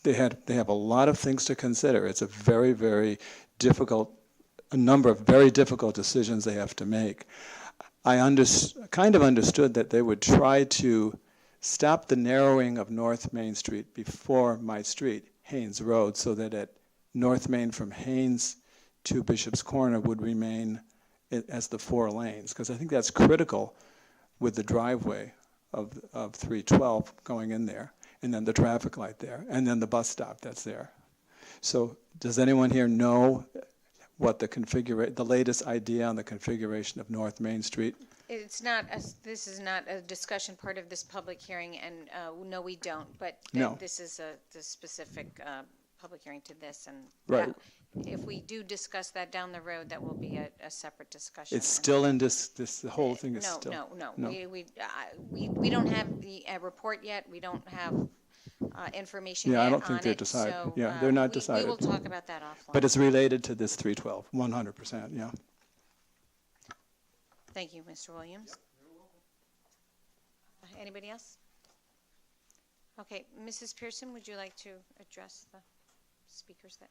they have a lot of things to consider. It's a very, very a number of very difficult decisions they have to make. I kind of understood that they would try to stop the narrowing of North Main Street before my street, Haynes Road, so that at North Main from Haynes to Bishop's Corner would remain as the 4 lanes, because I think that's critical with the driveway of 312 going in there, and then the traffic light there, and then the bus stop that's there. So does anyone here know what the latest idea on the configuration of North Main Street? This is not a discussion part of this public hearing, and no, we don't, but No. this is the specific public hearing to this, and Right. if we do discuss that down the road, that will be a separate discussion. It's still in the whole thing is No, still? no. We don't have the report yet. We don't have information yet Yeah, on I it. don't think they're decided. So, Yeah, they're not we decided. will talk about that offline. But it's related to this 312, 100%, yeah. Thank you, Mr. Williams. Anybody else? Okay, Mrs. Pearson, would you like to address the speakers that?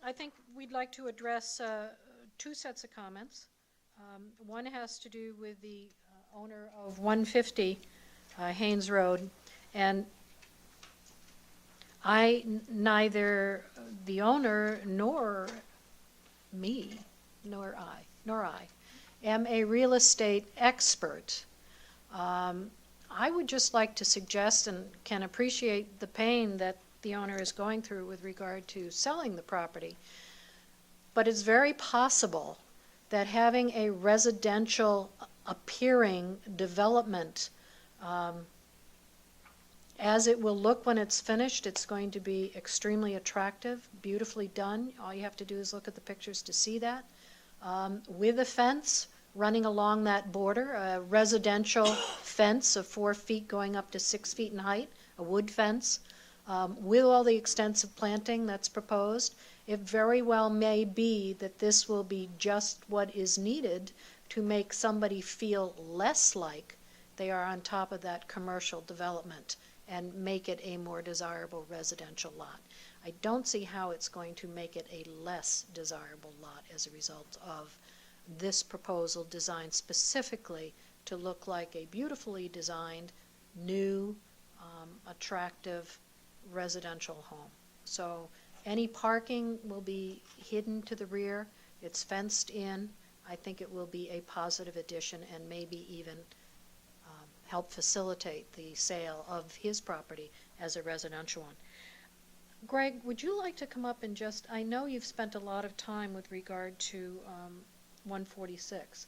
I think we'd like to address two sets of comments. One has to do with the owner of 150 Haynes Road, and neither the owner nor me, nor I, am a real estate expert. I would just like to suggest and can appreciate the pain that the owner is going through with regard to selling the property. But it's very possible that having a residential appearing development, as it will look when it's finished, it's going to be extremely attractive, beautifully done. All you have to do is look at the pictures to see that. With a fence running along that border, a residential fence of 4 feet going up to 6 feet in height, a wood fence, with all the extensive planting that's proposed, it very well may be that this will be just what is needed to make somebody feel less like they are on top of that commercial development and make it a more desirable residential lot. I don't see how it's going to make it a less desirable lot as a result of this proposal designed specifically to look like a beautifully designed, new, attractive residential home. So any parking will be hidden to the rear. It's fenced in. I think it will be a positive addition and maybe even help facilitate the sale of his property as a residential one. Greg, would you like to come up and just, I know you've spent a lot of time with regard to 146,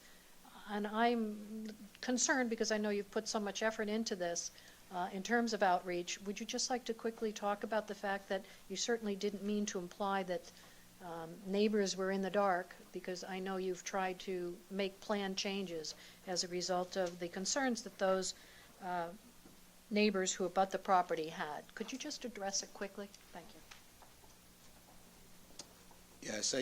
and I'm concerned because I know you've put so much effort into this in terms of outreach. Would you just like to quickly talk about the fact that you certainly didn't mean to imply that neighbors were in the dark, because I know you've tried to make plan changes as a result of the concerns that those neighbors who abut the property had. Could you just address it quickly? Thank you. Yes,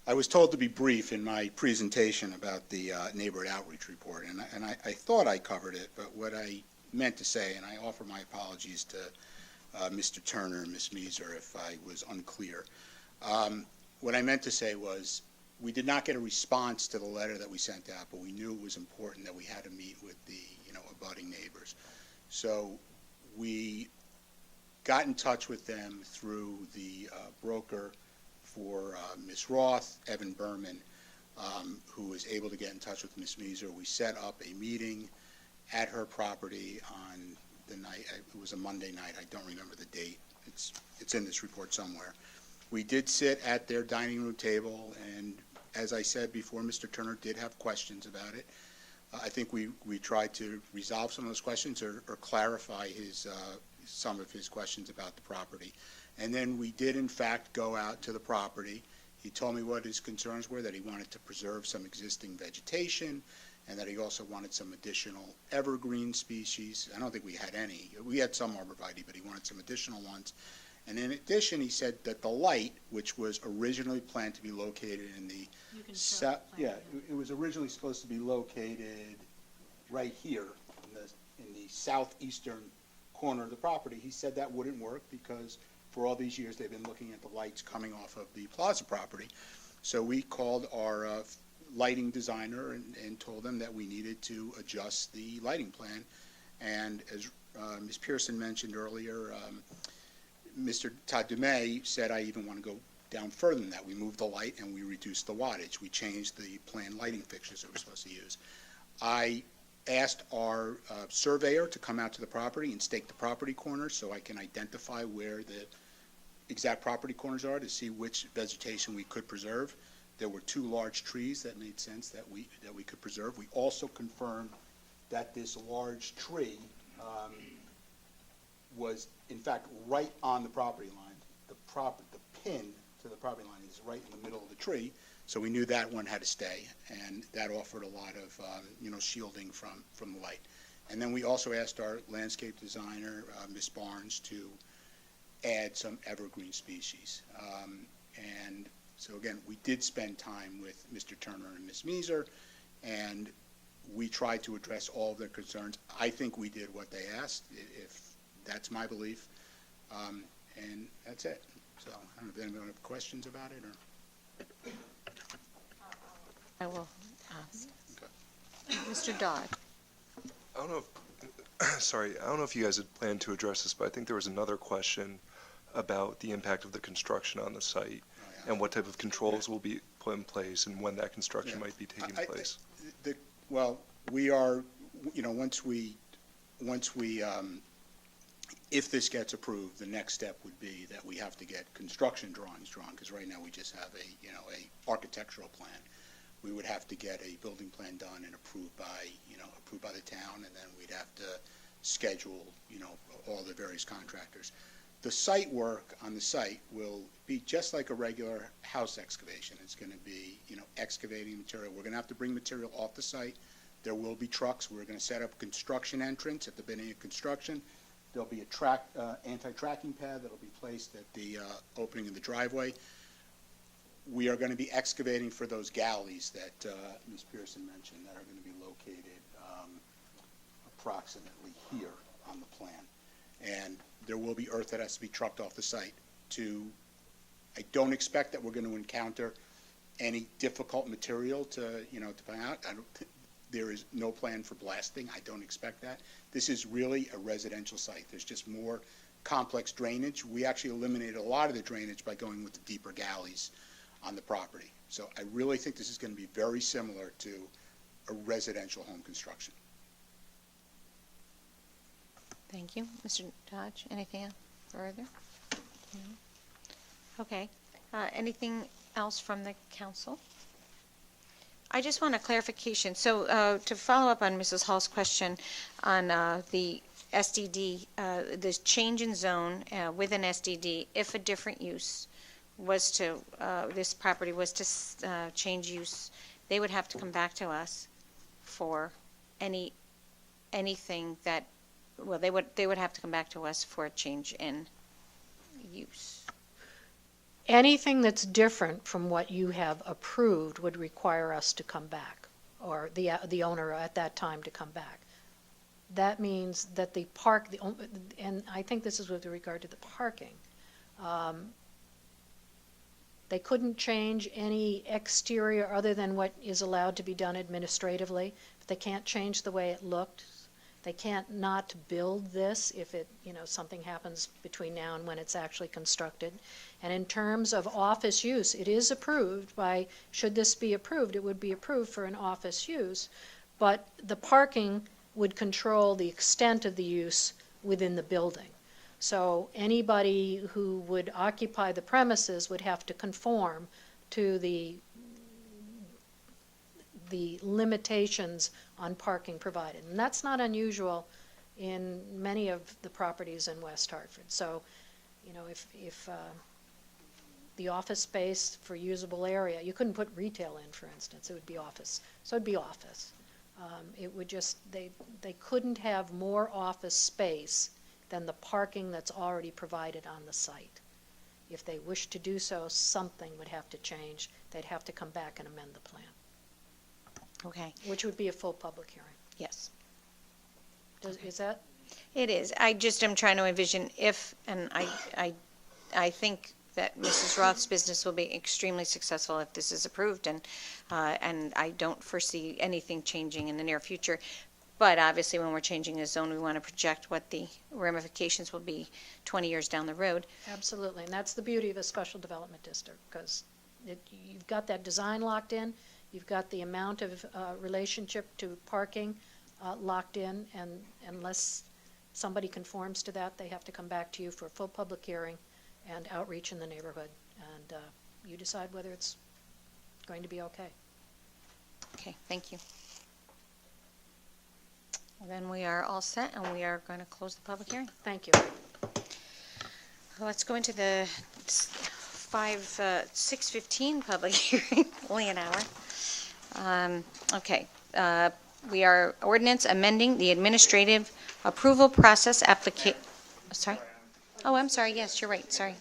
I was told to be brief in my presentation about the neighborhood outreach report, and I thought I covered it, but what I meant to say, and I offer my apologies to Mr. Turner and Ms. Measer if I was unclear. What I meant to say was we did not get a response to the letter that we sent out, but we knew it was important that we had to meet with the abutting neighbors. So we got in touch with them through the broker for Ms. Roth, Evan Berman, who was able to get in touch with Ms. Measer. We set up a meeting at her property on the night, it was a Monday night, I don't remember the date, it's in this report somewhere. We did sit at their dining room table, and as I said before, Mr. Turner did have questions about it. I think we tried to resolve some of those questions or clarify some of his questions about the property. And then we did, in fact, go out to the property. He told me what his concerns were, that he wanted to preserve some existing vegetation, and that he also wanted some additional evergreen species. I don't think we had any. We had some arborvitae, but he wanted some additional ones. And in addition, he said that the light, which was originally planned to be located in the it was originally supposed to be located right here in the southeastern corner of the property. He said that wouldn't work because for all these years they've been looking at the lights coming off of the plaza property. So we called our lighting designer and told them that we needed to adjust the lighting plan. And as Ms. Pearson mentioned earlier, Mr. Todd Dumais said I even want to go down further than that. We moved the light and we reduced the wattage. We changed the planned lighting fixtures that we're supposed to use. I asked our surveyor to come out to the property and stake the property corners so I can identify where the exact property corners are to see which vegetation we could preserve. There were 2 large trees that made sense that we could preserve. We also confirmed that this large tree was in fact right on the property line. The pin to the property line is right in the middle of the tree, so we knew that one had to stay, and that offered a lot of shielding from the light. And then we also asked our landscape designer, Ms. Barnes, to add some evergreen species. And so again, we did spend time with Mr. Turner and Ms. Meeser, and we tried to address all of their concerns. I think we did what they asked, if that's my belief, and that's it. So I don't know if anyone have questions about it, or? I will ask. Mr. Dodd. I don't know if, sorry, I don't know if you guys had planned to address this, but I think there was another question about the impact of the construction on the site and what type of controls will be put in place and when that construction might be taking place. Well, we are, if this gets approved, the next step would be that we have to get construction drawings drawn, because right now we just have a architectural plan. We would have to get a building plan done and approved by the town, and then we'd have to schedule, all the various contractors. The site work on the site will be just like a regular house excavation. It's going to be, excavating material. We're going to have to bring material off the site. There will be trucks. We're going to set up a construction entrance at the beginning of construction. There'll be a anti-tracking pad that'll be placed at the opening of the driveway. We are going to be excavating for those galleys that Ms. Pearson mentioned that are going to be located approximately here on the plan. And there will be earth that has to be trucked off the site. I don't expect that we're going to encounter any difficult material to find out. There is no plan for blasting. I don't expect that. This is really a residential site. There's just more complex drainage. We actually eliminated a lot of the drainage by going with the deeper galleys on the property. So I really think this is going to be very similar to a residential home construction. Thank you. Mr. Dodge, anything else further? No? Okay. Anything else from the council? I just want a clarification. So to follow up on Mrs. Hall's question on the SDD, the change in zone with an SDD, if a different use was to, this property was to change use, they would have to come back to us for anything that, well, they would have to come back to us for a change in use. Anything that's different from what you have approved would require us to come back, or the owner at that time to come back. That means that the park, and I think this is with regard to the parking, they couldn't change any exterior other than what is allowed to be done administratively. If they can't change the way it looked, they can't not build this if something happens between now and when it's actually constructed. And in terms of office use, it is approved by, should this be approved, it would be approved for an office use, but the parking would control the extent of the use within the building. So anybody who would occupy the premises would have to conform to the limitations on parking provided. And that's not unusual in many of the properties in West Hartford. So, if the office space for usable area, you couldn't put retail in, for instance, it would be office. So it'd be office. It would just, they couldn't have more office space than the parking that's already provided on the site. If they wished to do so, something would have to change. They'd have to come back and amend the plan. Okay. Which would be a full public hearing. Yes. Is that? It is. I just am trying to envision if, and I think that Mrs. Roth's business will be extremely successful if this is approved, and I don't foresee anything changing in the near future. But obviously, when we're changing the zone, we want to project what the ramifications will be 20 years down the road. Absolutely, and that's the beauty of a special development district, because you've got that design locked in, you've got the amount of relationship to parking locked in, and unless somebody conforms to that, they have to come back to you for a full public hearing and outreach in the neighborhood, and you decide whether it's going to be okay. Okay, thank you. Well, then we are all set, and we are going to close the public hearing. Thank you. Let's go into the 6:15 public hearing, only an hour. Okay, we are ordinance amending the administrative approval process sorry? Oh, I'm sorry, yes, you're right, sorry.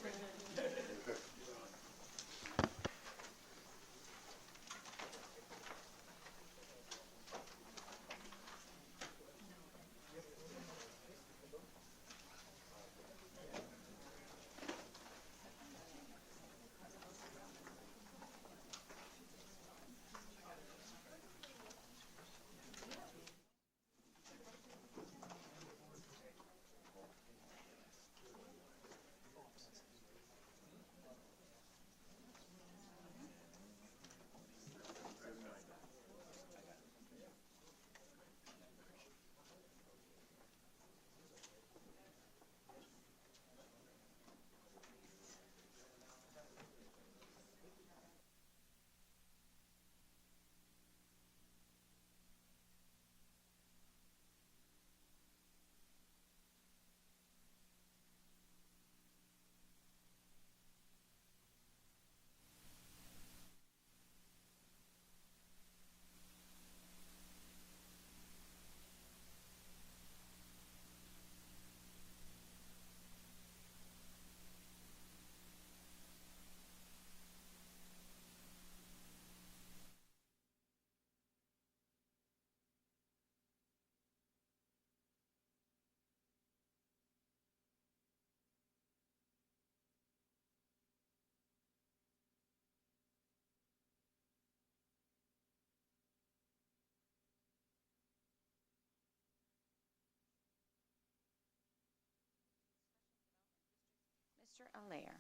Mr. Allaire.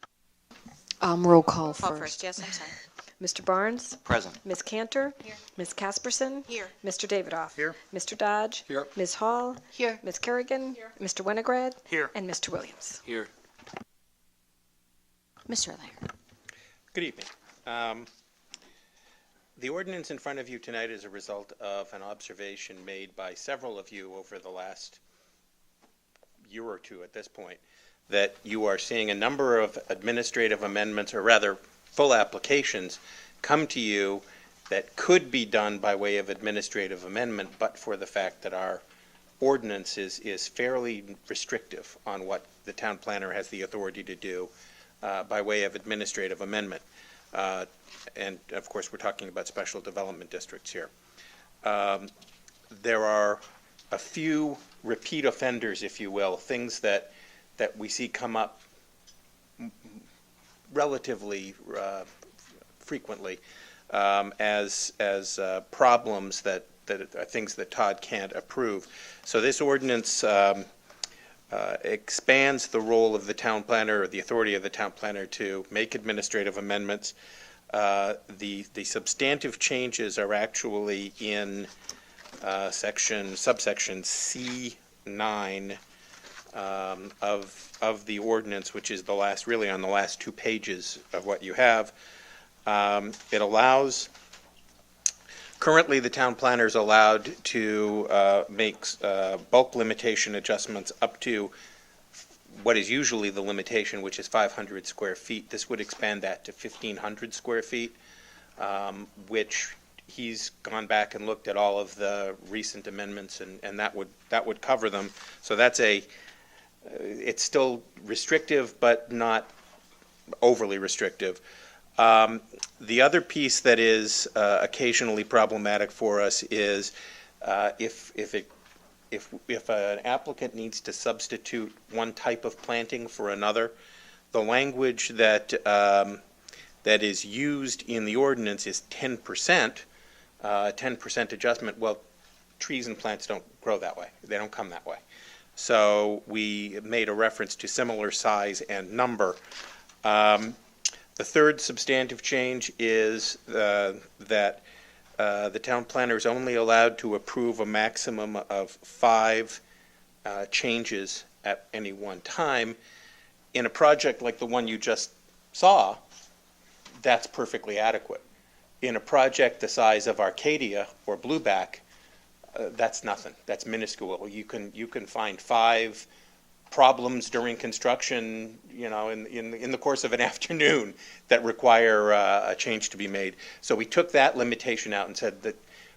Roll call Call first. first, yes, I'm sorry. Mr. Barnes? Present. Ms. Cantor? Here. Ms. Casperson? Here. Mr. Davidoff? Here. Mr. Dodge? Here. Ms. Hall? Here. Ms. Kerrigan? Here. Mr. Winograd? Here. And Mr. Williams? Here. Mr. Allaire. Good evening. The ordinance in front of you tonight is a result of an observation made by several of you over the last year or two at this point, that you are seeing a number of administrative amendments, or rather full applications, come to you that could be done by way of administrative amendment, but for the fact that our ordinance is fairly restrictive on what the town planner has the authority to do by way of administrative amendment. And of course, we're talking about special development districts here. There are a few repeat offenders, if you will, things that we see come up relatively frequently as problems that are things that Todd can't approve. So this ordinance expands the role of the town planner, or the authority of the town planner, to make administrative amendments. The substantive changes are actually in subsection C9 of the ordinance, which is really on the last 2 pages of what you have. It allows, currently the town planner is allowed to make bulk limitation adjustments up to what is usually the limitation, which is 500 square feet. This would expand that to 1,500 square feet, which he's gone back and looked at all of the recent amendments, and that would cover them. So that's it's still restrictive, but not overly restrictive. The other piece that is occasionally problematic for us is if an applicant needs to substitute one type of planting for another, the language that is used in the ordinance is 10%, 10% adjustment. Well, trees and plants don't grow that way. They don't come that way. So we made a reference to similar size and number. The third substantive change is that the town planner is only allowed to approve a maximum of 5 changes at any one time. In a project like the one you just saw, that's perfectly adequate. In a project the size of Arcadia or Blueback, that's nothing. That's minuscule. You can find 5 problems during construction, in the course of an afternoon that require a change to be made. So we took that limitation out and said that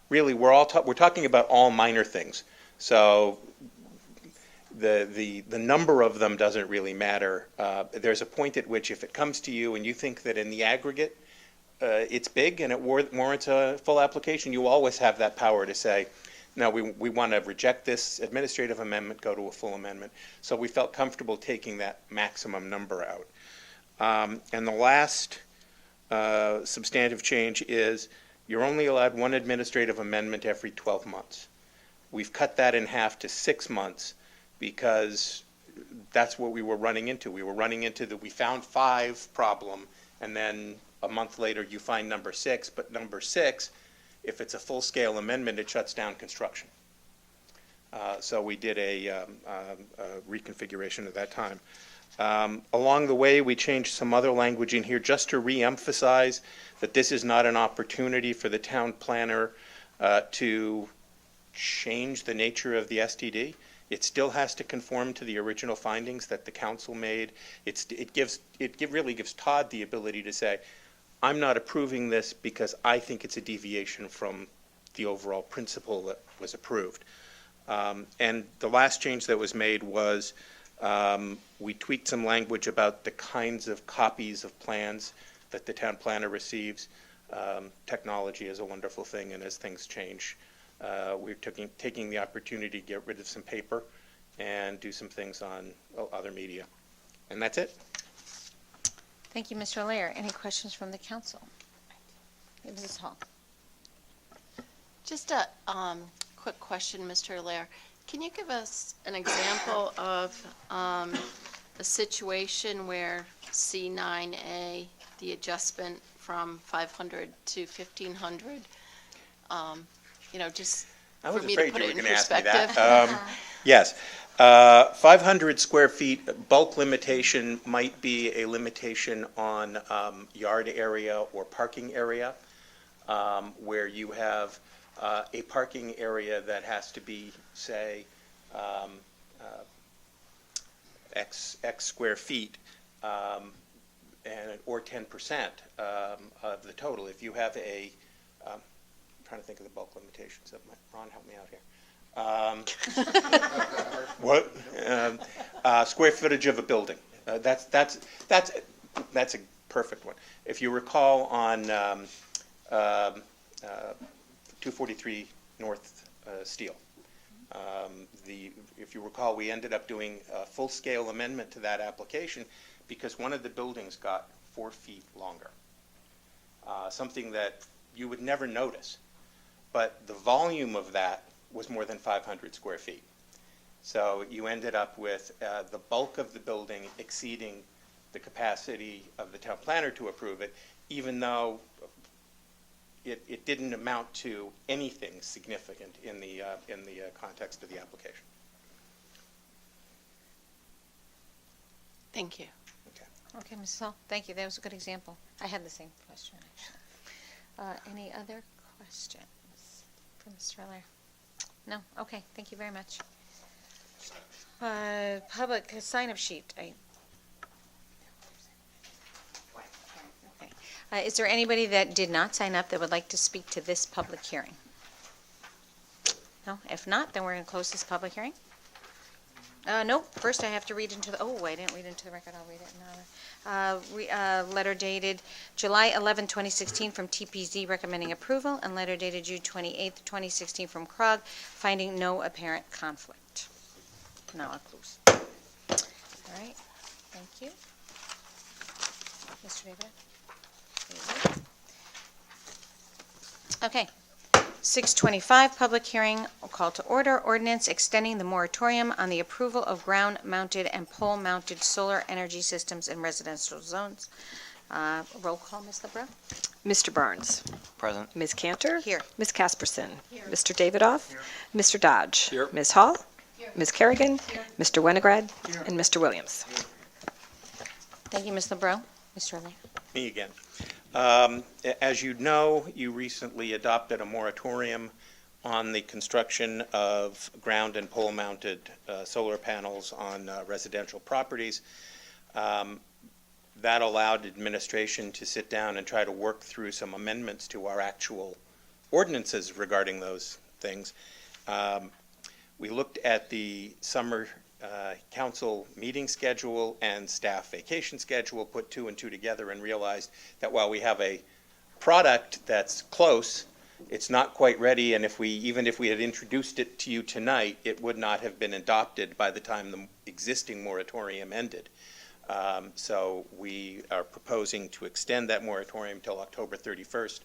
really we're talking about all minor things. So the number of them doesn't really matter. There's a point at which if it comes to you and you think that in the aggregate it's big and it warrants a full application, you always have that power to say, no, we want to reject this administrative amendment, go to a full amendment. So we felt comfortable taking that maximum number out. And the last substantive change is you're only allowed 1 administrative amendment every 12 months. We've cut that in half to 6 months because that's what we were running into. We were running into we found 5 problem, and then a month later you find number 6, but number 6, if it's a full-scale amendment, it shuts down construction. So we did a reconfiguration at that time. Along the way, we changed some other language in here just to re-emphasize that this is not an opportunity for the town planner to change the nature of the STD. It still has to conform to the original findings that the council made. It really gives Todd the ability to say, I'm not approving this because I think it's a deviation from the overall principle that was approved. And the last change that was made was we tweaked some language about the kinds of copies of plans that the town planner receives. Technology is a wonderful thing, and as things change, we're taking the opportunity to get rid of some paper and do some things on other media. And that's it. Thank you, Mr. Allaire. Any questions from the council? Mrs. Hall. Just a quick question, Mr. Allaire. Can you give us an example of a situation where C9A, the adjustment from 500 to 1,500, just for me to put it in perspective? Yes. 500 square feet bulk limitation might be a limitation on yard area or parking area, where you have a parking area that has to be, say, X square feet, or 10% of the total. If you have I'm trying to think of the bulk limitations. Ron, help me out here. Square footage of a building. That's a perfect one. If you recall on 243 North Steel, if you recall, we ended up doing a full-scale amendment to that application because one of the buildings got 4 feet longer. Something that you would never notice, but the volume of that was more than 500 square feet. So you ended up with the bulk of the building exceeding the capacity of the town planner to approve it, even though it didn't amount to anything significant in the context of the application. Thank you. Okay, Mrs. Hall. Thank you. That was a good example. I had the same question, actually. Any other questions for Mr. Allaire? No? Okay, thank you very much. Public sign-up sheet. Okay. Is there anybody that did not sign up that would like to speak to this public hearing? No? If not, then we're going to close this public hearing. Nope. First, I have to read into I didn't read into the record. I'll read it now. Letter dated July 11, 2016 from TPZ recommending approval, and letter dated June 28, 2016 from CROG finding no apparent conflict. Now I'll close. All right. Thank you. Mr. David? Okay. 6:25, public hearing, call to order, ordinance extending the moratorium on the approval of ground-mounted and pole-mounted solar energy systems in residential zones. Roll call, Ms. LeBreau? Mr. Barnes. Present. Ms. Cantor. Here. Ms. Casperson. Mr. Davidoff. Mr. Dodge. Here. Ms. Hall. Ms. Kerrigan. Mr. Winograd. And Mr. Williams. Thank you, Ms. LeBreau. Mr. O'Leary. Me again. As you know, you recently adopted a moratorium on the construction of ground and pole-mounted solar panels on residential properties. That allowed administration to sit down and try to work through some amendments to our actual ordinances regarding those things. We looked at the summer council meeting schedule and staff vacation schedule, put two and two together, and realized that while we have a product that's close, it's not quite ready, and even if we had introduced it to you tonight, it would not have been adopted by the time the existing moratorium ended. So we are proposing to extend that moratorium till October 31st.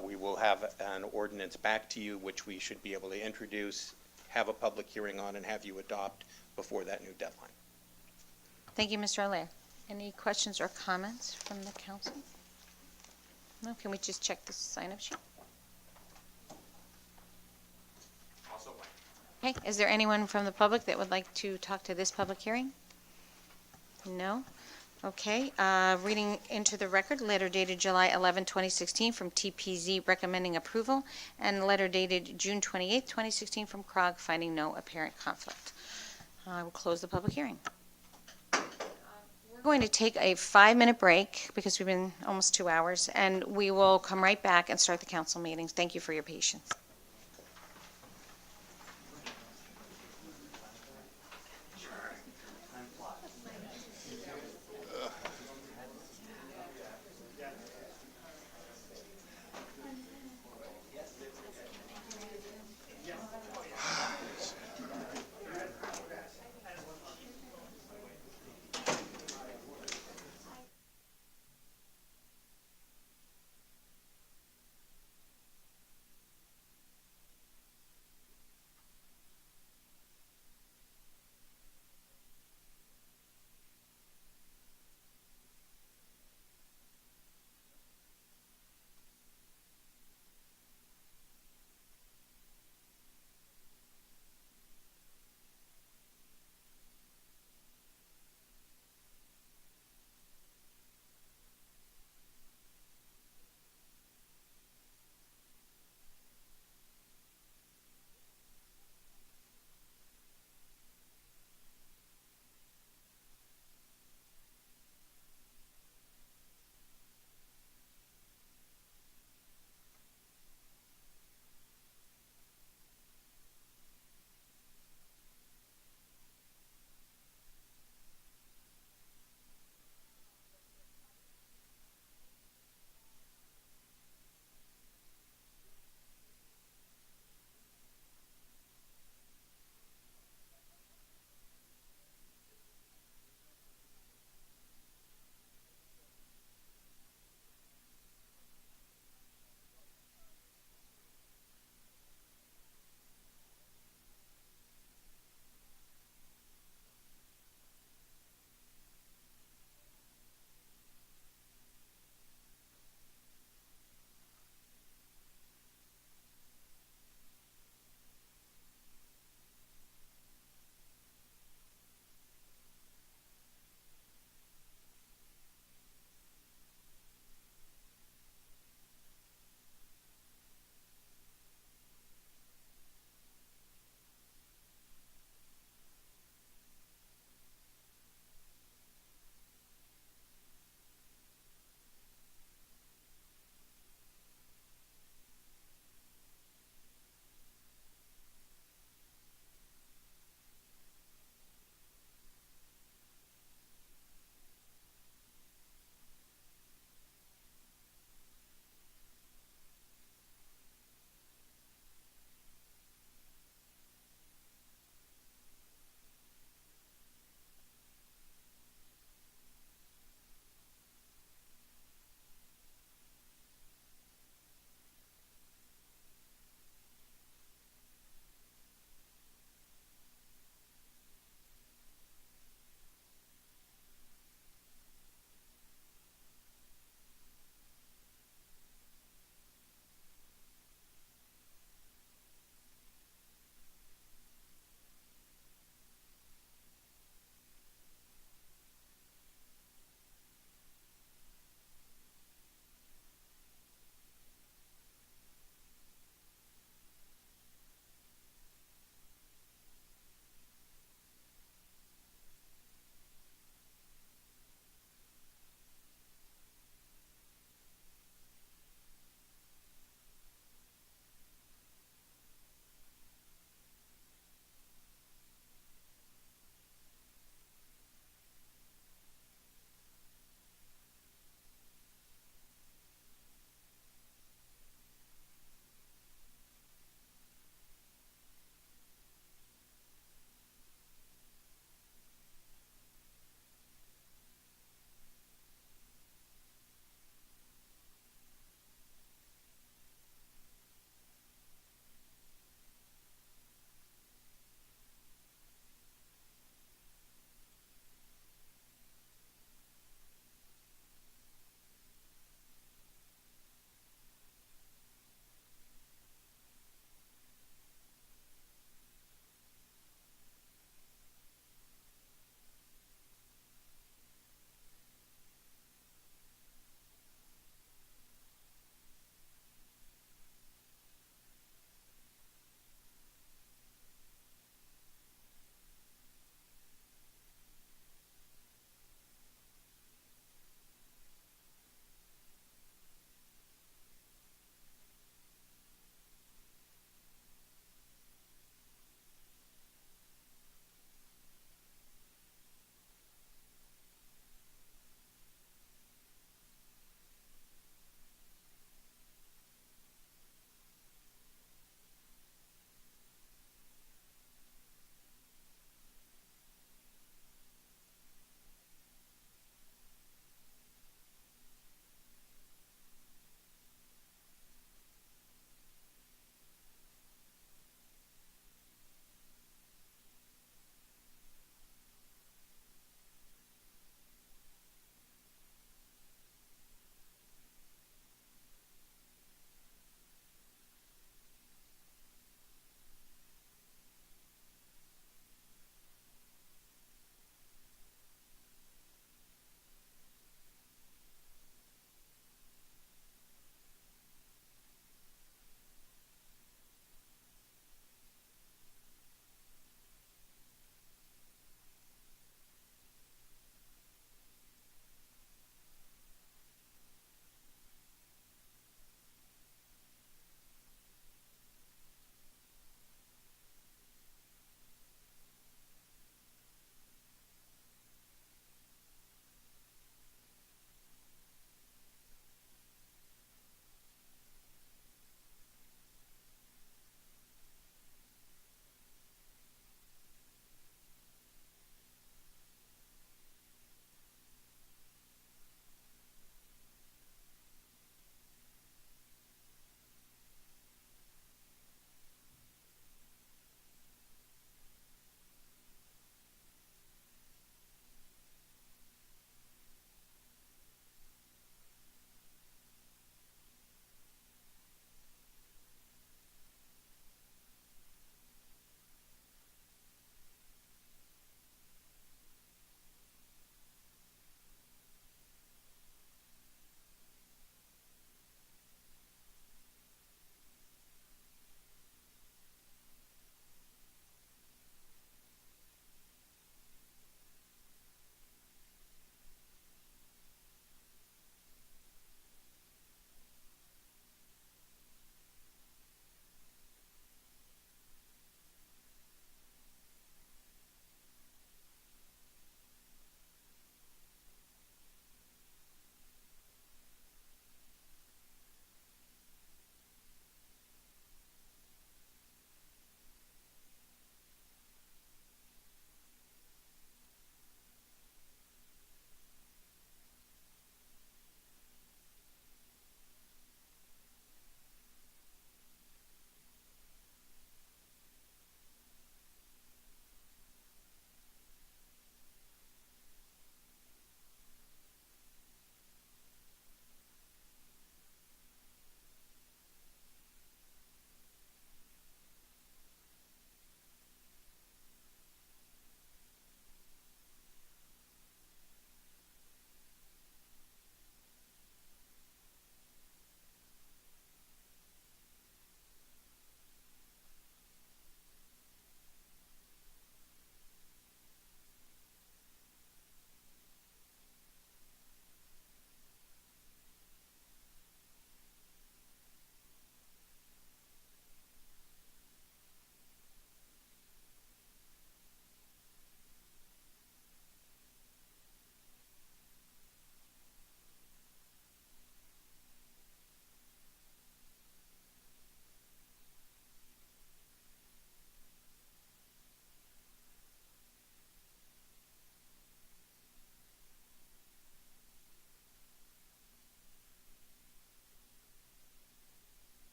We will have an ordinance back to you, which we should be able to introduce, have a public hearing on, and have you adopt before that new deadline. Thank you, Mr. O'Leary. Any questions or comments from the council? No, can we just check the sign-up sheet? Okay, is there anyone from the public that would like to talk to this public hearing? No? Okay, reading into the record, letter dated July 11, 2016 from TPZ recommending approval, and letter dated June 28, 2016 from CROG finding no apparent conflict. I will close the public hearing. We're going to take a 5-minute break because we've been almost 2 hours, and we will come right back and start the council meetings. Thank you for your patience.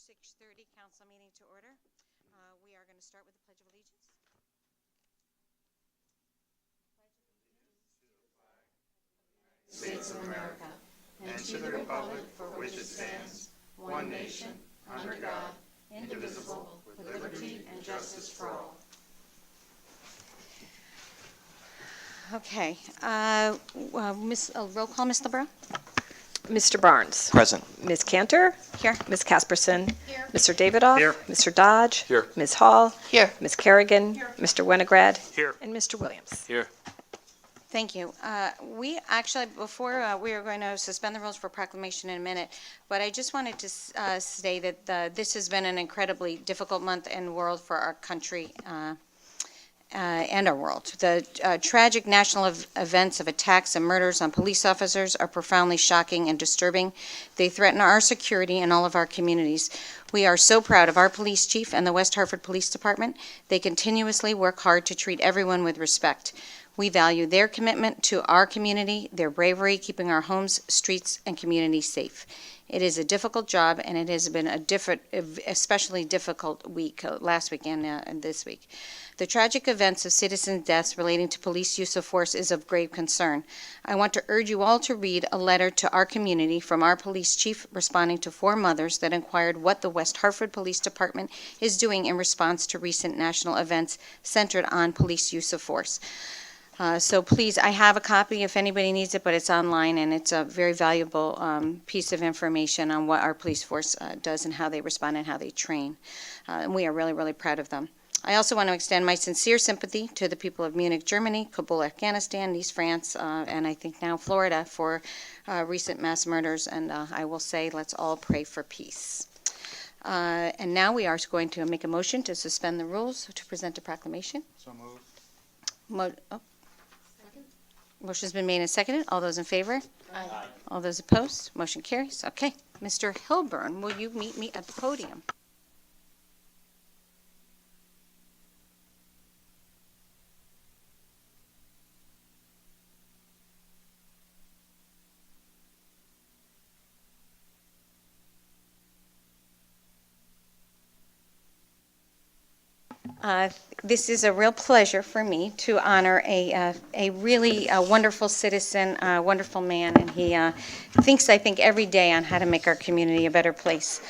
6:30 council meeting to order. We are going to start with the Pledge of Allegiance. States of America, and to the republic for which it stands, one nation, under God, indivisible, with liberty and justice for all. Okay. Roll call, Ms. LeBrun? Mr. Barnes. Present. Ms. Cantor. Here. Ms. Casperson. Here. Mr. Davidoff. Here. Mr. Dodge. Here. Ms. Hall. Here. Ms. Kerrigan. Here. Mr. Winograd. Here. And Mr. Williams. Here. Thank you. We actually, before we are going to suspend the rules for proclamation in a minute, but I just wanted to say that this has been an incredibly difficult month and world for our country and our world. The tragic national events of attacks and murders on police officers are profoundly shocking and disturbing. They threaten our security and all of our communities. We are so proud of our police chief and the West Hartford Police Department. They continuously work hard to treat everyone with respect. We value their commitment to our community, their bravery keeping our homes, streets, and communities safe. It is a difficult job, and it has been especially difficult week, last week and this week. The tragic events of citizen deaths relating to police use of force is of grave concern. I want to urge you all to read a letter to our community from our police chief responding to 4 mothers that inquired what the West Hartford Police Department is doing in response to recent national events centered on police use of force. So please, I have a copy if anybody needs it, but it's online, and it's a very valuable piece of information on what our police force does and how they respond and how they train. And we are really, really proud of them. I also want to extend my sincere sympathy to the people of Munich, Germany, Kabul, Afghanistan, Nice, France, and I think now Florida for recent mass murders. And I will say, let's all pray for peace. And now we are going to make a motion to suspend the rules to present a proclamation. So moved. Motion's been made and seconded. All those in favor? Aye. All those opposed? Motion carries. Okay. Mr. Hilburn, will you meet me at the podium? This is a real pleasure for me to honor a really wonderful citizen, a wonderful man, and he thinks, I think, every day on how to make our community a better place.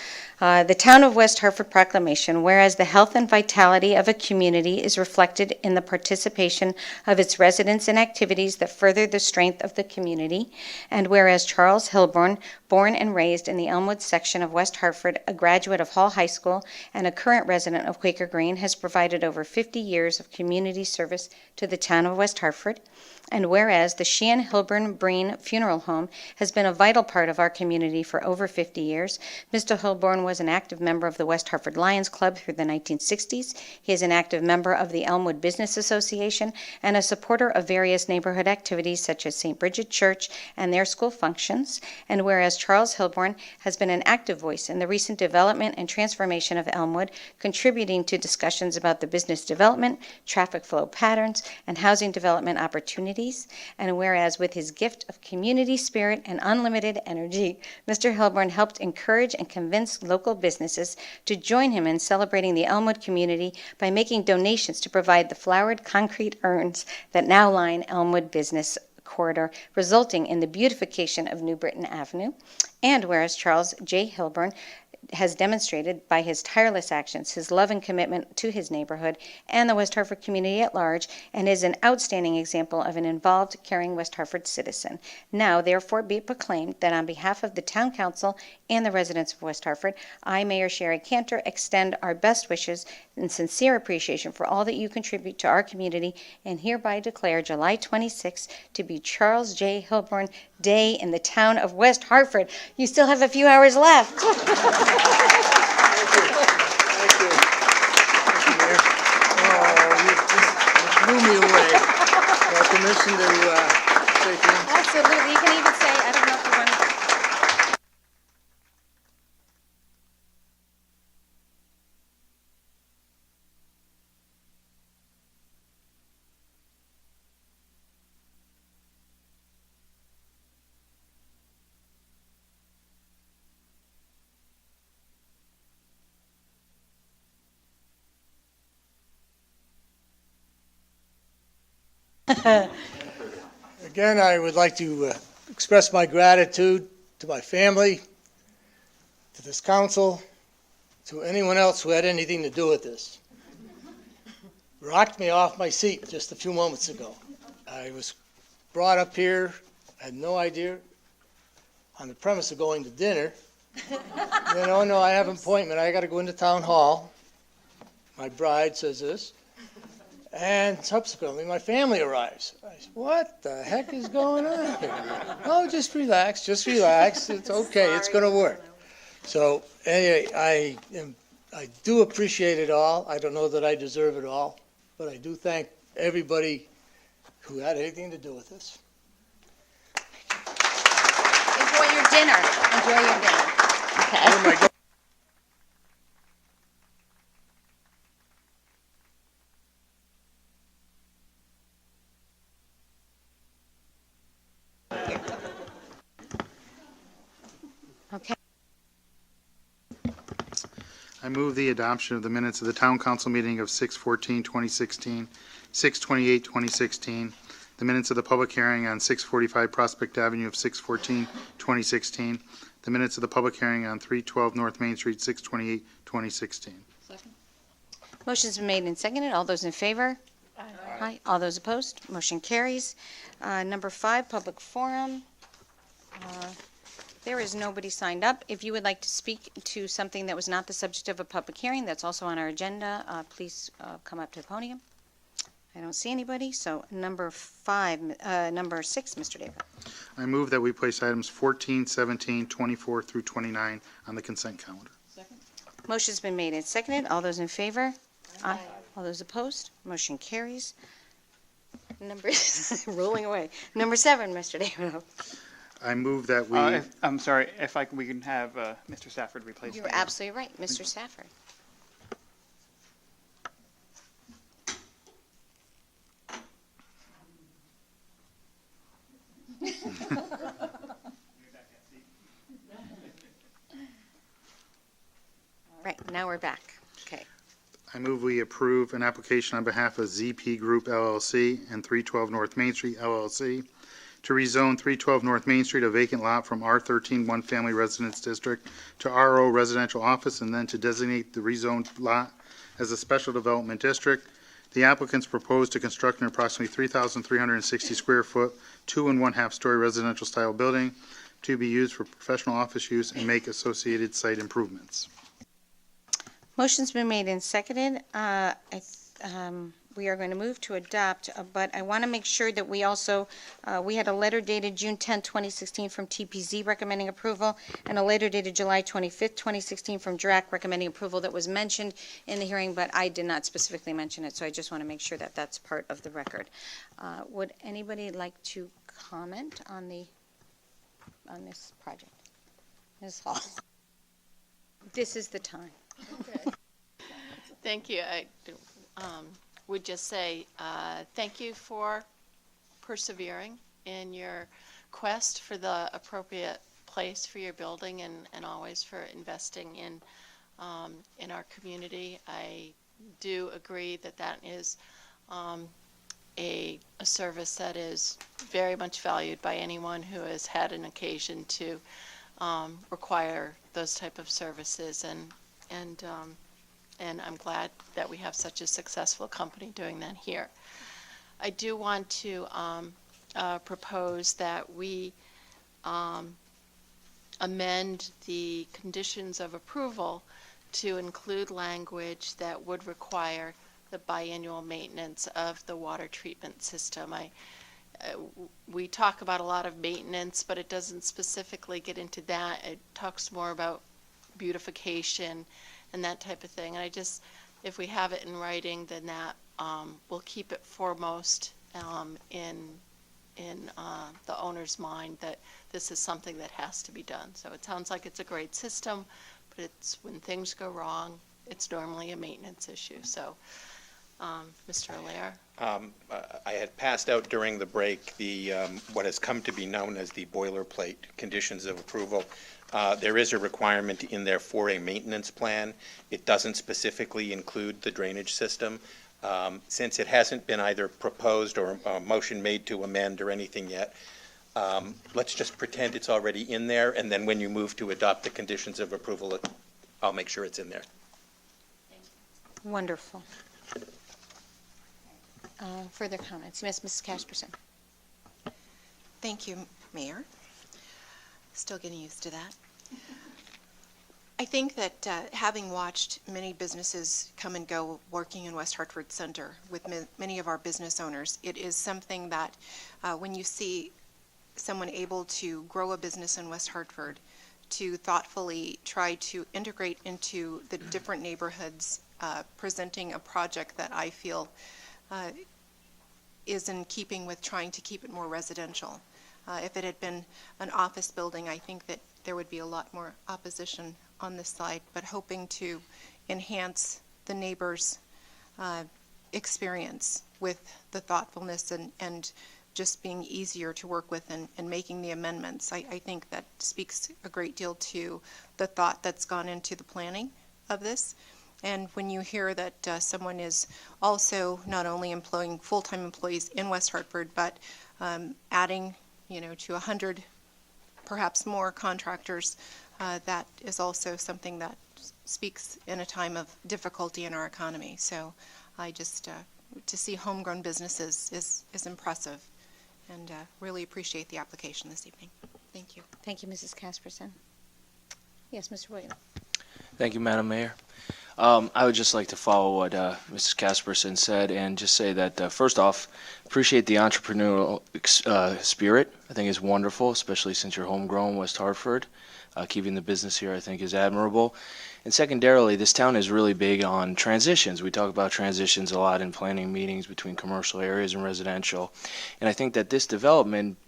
The Town of West Hartford Proclamation, whereas the health and vitality of a community is reflected in the participation of its residents in activities that further the strength of the community, and whereas Charles Hilburn, born and raised in the Elmwood section of West Hartford, a graduate of Hall High School and a current resident of Quaker Green, has provided over 50 years of community service to the Town of West Hartford, and whereas the Sheehan Hilburn Breen Funeral Home has been a vital part of our community for over 50 years, Mr. Hilburn was an active member of the West Hartford Lions Club through the 1960s. He is an active member of the Elmwood Business Association and a supporter of various neighborhood activities such as St. Bridget Church and their school functions. And whereas Charles Hilburn has been an active voice in the recent development and transformation of Elmwood, contributing to discussions about the business development, traffic flow patterns, and housing development opportunities. And whereas with his gift of community spirit and unlimited energy, Mr. Hilburn helped encourage and convince local businesses to join him in celebrating the Elmwood community by making donations to provide the flowered concrete urns that now line Elmwood Business Corridor, resulting in the beautification of New Britain Avenue. And whereas Charles J. Hilburn has demonstrated by his tireless actions his love and commitment to his neighborhood and the West Hartford community at large, and is an outstanding example of an involved, caring West Hartford citizen. Now, therefore, be it proclaimed that on behalf of the Town Council and the residents of West Hartford, I, Mayor Sherry Cantor, extend our best wishes and sincere appreciation for all that you contribute to our community, and hereby declare July 26th to be Charles J. Hilburn Day in the Town of West Hartford. You still have a few hours left. Blew me away. Permission to take in. Absolutely. You can even say, I don't know if you want to. Again, I would like to express my gratitude to my family, to this council, to anyone else who had anything to do with this. Rocked me off my seat just a few moments ago. I was brought up here, I had no idea, on the premise of going to dinner. Then, oh no, I have an appointment, I gotta go into town hall. My bride says this. And subsequently, my family arrives. I said, what the heck is going on here? Oh, just relax, it's okay, it's gonna work. So, anyway, I do appreciate it all. I don't know that I deserve it all, but I do thank everybody who had anything to do with this. Enjoy your dinner. Enjoy your dinner. Oh my God. Okay. I move the adoption of the minutes of the Town Council meeting of 6/14/2016, 6/28/2016, the minutes of the public hearing on 645 Prospect Avenue of 6/14/2016, the minutes of the public hearing on 312 North Main Street, 6/28/2016. Motion's been made and seconded. All those in favor? Aye. All those opposed? Motion carries. Number 5, public forum. There is nobody signed up. If you would like to speak to something that was not the subject of a public hearing, that's also on our agenda, please come up to the podium. I don't see anybody, so number 6, Mr. Davis. I move that we place items 14, 17, 24 through 29 on the consent calendar. Motion's been made and seconded. All those in favor? Aye. All those opposed? Motion carries. Rolling away. Number 7, Mr. Davis. I move that we... I'm sorry, if we can have Mr. Stafford replace You're me. absolutely right, Mr. Stafford. Right, now we're back. Okay. I move we approve an application on behalf of ZP Group LLC and 312 North Main Street LLC to rezone 312 North Main Street, a vacant lot, from R13 One Family Residence District to RO Residential Office, and then to designate the rezoned lot as a special development district. The applicants propose to construct an approximately 3,360 square foot, 2 1/2 story residential style building to be used for professional office use and make associated site improvements. Motion's been made and seconded. We are going to move to adopt, but I want to make sure that we also, we had a letter dated June 10, 2016 from TPZ recommending approval, and a letter dated July 25, 2016 from DRAC recommending approval that was mentioned in the hearing, but I did not specifically mention it, so I just want to make sure that that's part of the record. Would anybody like to comment on this project? Ms. Hall? This is the time. Thank you. I would just say thank you for persevering in your quest for the appropriate place for your building, and always for investing in our community. I do agree that that is a service that is very much valued by anyone who has had an occasion to require those type of services, and I'm glad that we have such a successful company doing that here. I do want to propose that we amend the conditions of approval to include language that would require the biannual maintenance of the water treatment system. We talk about a lot of maintenance, but it doesn't specifically get into that. It talks more about beautification and that type of thing. And I just, if we have it in writing, then that will keep it foremost in the owner's mind that this is something that has to be done. So it sounds like it's a great system, but it's when things go wrong, it's normally a maintenance issue. So, Mr. Allaire? I had passed out during the break the what has come to be known as the boilerplate conditions of approval. There is a requirement in there for a maintenance plan. It doesn't specifically include the drainage system. Since it hasn't been either proposed or a motion made to amend or anything yet, let's just pretend it's already in there, and then when you move to adopt the conditions of approval, I'll make sure it's in there. Wonderful. Further comments? Mrs. Casperson. Thank you, Mayor. Still getting used to that. I think that having watched many businesses come and go working in West Hartford Center with many of our business owners, it is something that when you see someone able to grow a business in West Hartford, to thoughtfully try to integrate into the different neighborhoods, presenting a project that I feel is in keeping with trying to keep it more residential. If it had been an office building, I think that there would be a lot more opposition on this side, but hoping to enhance the neighbors' experience with the thoughtfulness and just being easier to work with and making the amendments. I think that speaks a great deal to the thought that's gone into the planning of this. And when you hear that someone is also not only employing full-time employees in West Hartford, but adding, to 100, perhaps more contractors, that is also something that speaks in a time of difficulty in our economy. So I just, to see homegrown businesses is impressive, and really appreciate the application this evening. Thank you. Thank you, Mrs. Casperson. Yes, Mr. Williams. Thank you, Madam Mayor. I would just like to follow what Mrs. Casperson said and just say that, first off, appreciate the entrepreneurial spirit. I think it's wonderful, especially since you're homegrown, West Hartford. Keeping the business here, I think, is admirable. And secondarily, this town is really big on transitions. We talk about transitions a lot in planning meetings between commercial areas and residential. And I think that this development,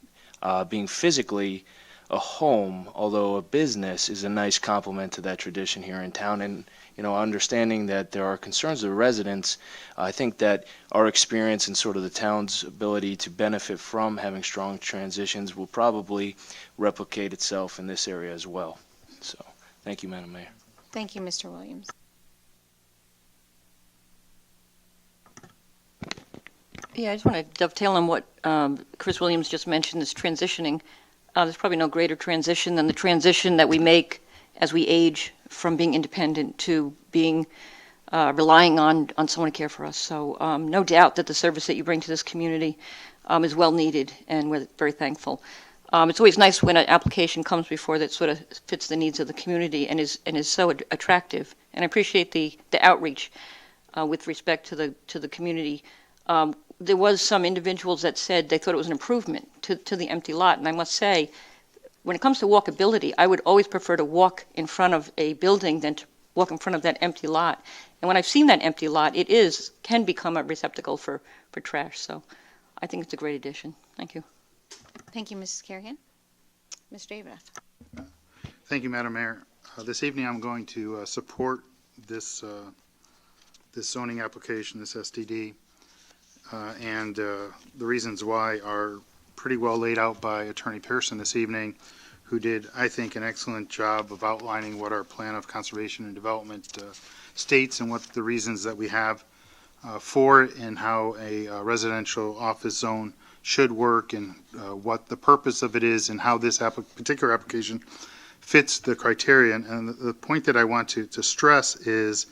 being physically a home, although a business, is a nice complement to that tradition here in town. And understanding that there are concerns of the residents, I think that our experience and sort of the town's ability to benefit from having strong transitions will probably replicate itself in this area as well. So, thank you, Madam Mayor. Thank you, Mr. Williams. Yeah, I just want to dovetail on what Chris Williams just mentioned, this transitioning. There's probably no greater transition than the transition that we make as we age from being independent to being relying on someone to care for us. So no doubt that the service that you bring to this community is well needed, and we're very thankful. It's always nice when an application comes before that sort of fits the needs of the community and is so attractive. And I appreciate the outreach with respect to the community. There was some individuals that said they thought it was an improvement to the empty lot, and I must say, when it comes to walkability, I would always prefer to walk in front of a building than to walk in front of that empty lot. And when I've seen that empty lot, can become a receptacle for trash. So I think it's a great addition. Thank you. Thank you, Mrs. Kerrigan. Mr. David. Thank you, Madam Mayor. This evening, I'm going to support this zoning application, this SDD, and the reasons why are pretty well laid out by Attorney Pearson this evening, who did, I think, an excellent job of outlining what our plan of conservation and development states and what the reasons that we have for it, and how a residential office zone should work, and what the purpose of it is, and how this particular application fits the criterion. And the point that I want to stress is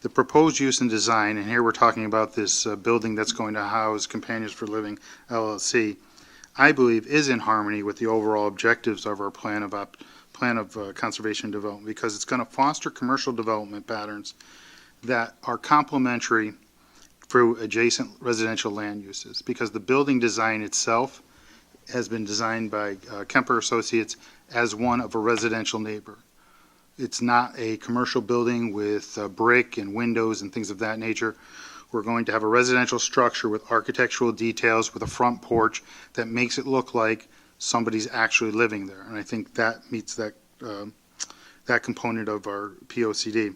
the proposed use and design, and here we're talking about this building that's going to house Companions for Living LLC, I believe is in harmony with the overall objectives of our plan of conservation and development, because it's going to foster commercial development patterns that are complementary through adjacent residential land uses, because the building design itself has been designed by Kemper Associates as one of a residential neighbor. It's not a commercial building with brick and windows and things of that nature. We're going to have a residential structure with architectural details with a front porch that makes it look like somebody's actually living there. And I think that meets that component of our POCD.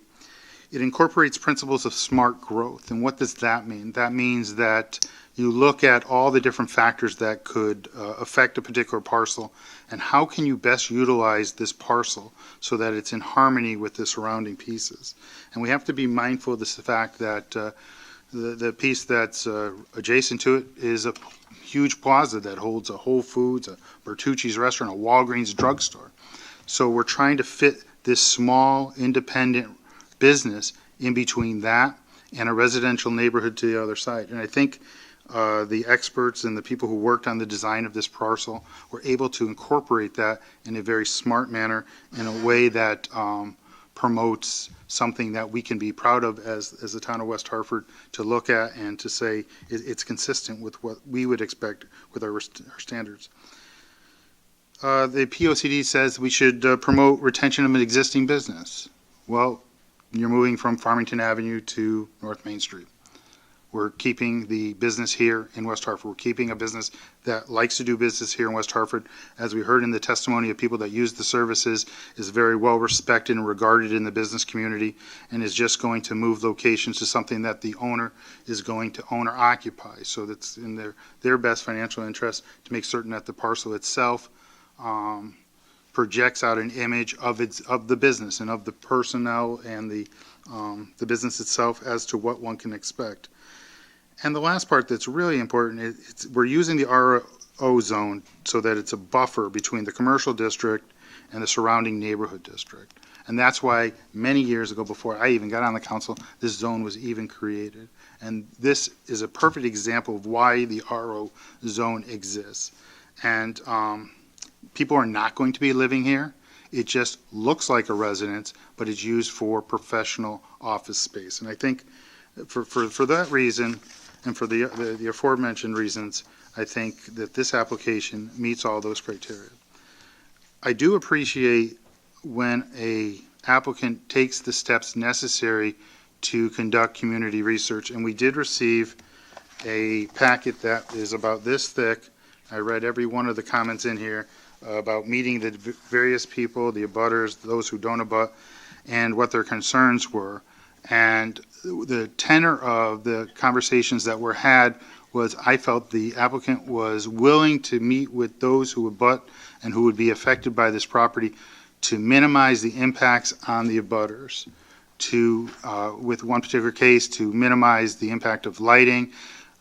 It incorporates principles of smart growth. And what does that mean? That means that you look at all the different factors that could affect a particular parcel, and how can you best utilize this parcel so that it's in harmony with the surrounding pieces. And we have to be mindful of this fact that The piece that's adjacent to it is a huge plaza that holds a Whole Foods, a Bertucci's restaurant, a Walgreens drugstore. So we're trying to fit this small, independent business in between that and a residential neighborhood to the other side. And I think the experts and the people who worked on the design of this parcel were able to incorporate that in a very smart manner, in a way that promotes something that we can be proud of as the town of West Hartford to look at and to say it's consistent with what we would expect with our standards. The POCD says we should promote retention of an existing business. Well, you're moving from Farmington Avenue to North Main Street. We're keeping the business here in West Hartford. We're keeping a business that likes to do business here in West Hartford. As we heard in the testimony of people that use the services, is very well respected and regarded in the business community, and is just going to move locations to something that the owner is going to own or occupy. So that's in their best financial interest to make certain that the parcel itself projects out an image of the business and of the personnel and the business itself as to what one can expect. And the last part that's really important is we're using the RO zone so that it's a buffer between the commercial district and the surrounding neighborhood district. And that's why many years ago, before I even got on the council, this zone was even created. And this is a perfect example of why the RO zone exists. And people are not going to be living here. It just looks like a residence, but it's used for professional office space. And I think for that reason, and for the aforementioned reasons, I think that this application meets all those criteria. I do appreciate when a applicant takes the steps necessary to conduct community research, and we did receive a packet that is about this thick. I read every one of the comments in here about meeting the various people, the abutters, those who don't abut, and what their concerns were. And the tenor of the conversations that were had was I felt the applicant was willing to meet with those who abut and who would be affected by this property to minimize the impacts on the abutters, to, with one particular case, to minimize the impact of lighting,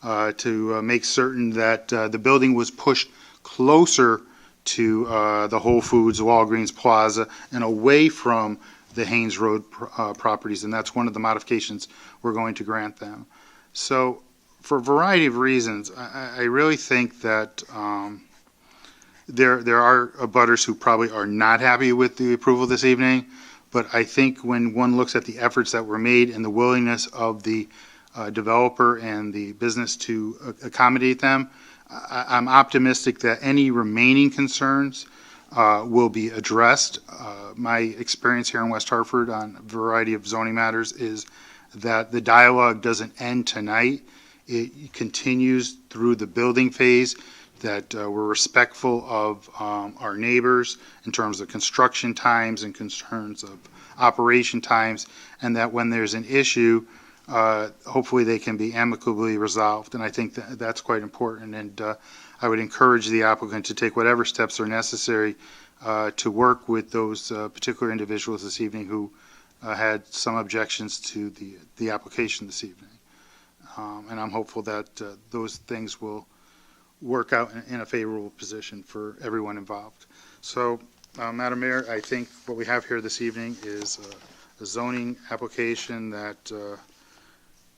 to make certain that the building was pushed closer to the Whole Foods, Walgreens Plaza, and away from the Haynes Road properties, and that's one of the modifications we're going to grant them. So for a variety of reasons, I really think that there are abutters who probably are not happy with the approval this evening, but I think when one looks at the efforts that were made and the willingness of the developer and the business to accommodate them, I'm optimistic that any remaining concerns will be addressed. My experience here in West Hartford on a variety of zoning matters is that the dialogue doesn't end tonight. It continues through the building phase, that we're respectful of our neighbors in terms of construction times and concerns of operation times, and that when there's an issue, hopefully they can be amicably resolved. And I think that's quite important. And I would encourage the applicant to take whatever steps are necessary to work with those particular individuals this evening who had some objections to the application this evening. And I'm hopeful that those things will work out in a favorable position for everyone involved. So, Madam Mayor, I think what we have here this evening is a zoning application that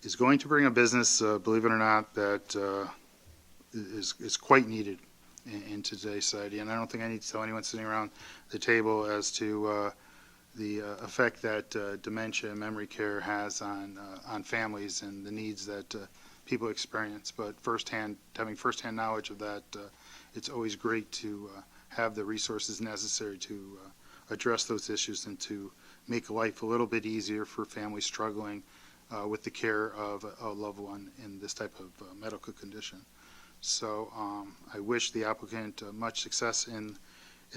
is going to bring a business, believe it or not, that is quite needed in today's society. And I don't think I need to tell anyone sitting around the table as to the effect that dementia and memory care has on families and the needs that people experience. But having firsthand knowledge of that, it's always great to have the resources necessary to address those issues and to make life a little bit easier for families struggling with the care of a loved one in this type of medical condition. So I wish the applicant much success in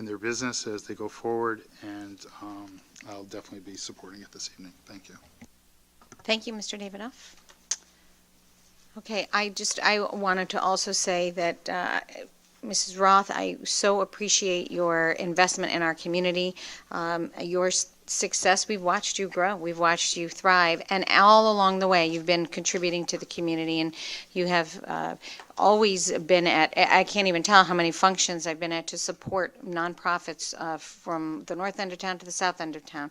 their business as they go forward, and I'll definitely be supporting it this evening. Thank you. Thank you, Mr. Davidoff. Okay, I wanted to also say that Mrs. Roth, I so appreciate your investment in our community. success. We've watched you grow. We've watched you thrive. And all along the way, you've been contributing to the community, and you have always been I can't even tell how many functions I've been at to support nonprofits from the north end of town to the south end of town.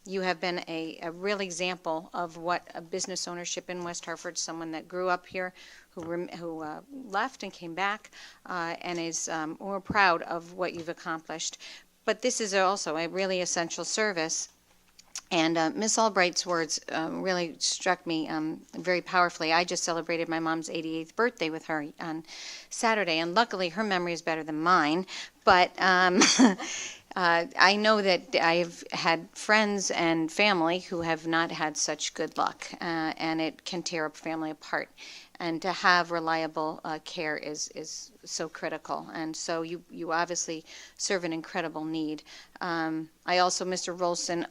You have been a real example of what a business ownership in West Hartford, someone that grew up here, who left and came back, and is we're proud of what you've accomplished. But this is also a really essential service. And Miss Albright's words really struck me very powerfully. I just celebrated my mom's 88th birthday with her on Saturday, and luckily her memory is better than mine. But I know that I've had friends and family who have not had such good luck, and it can tear a family apart. And to have reliable care is so critical. And so you obviously serve an incredible need. I also, Mr. Rolson,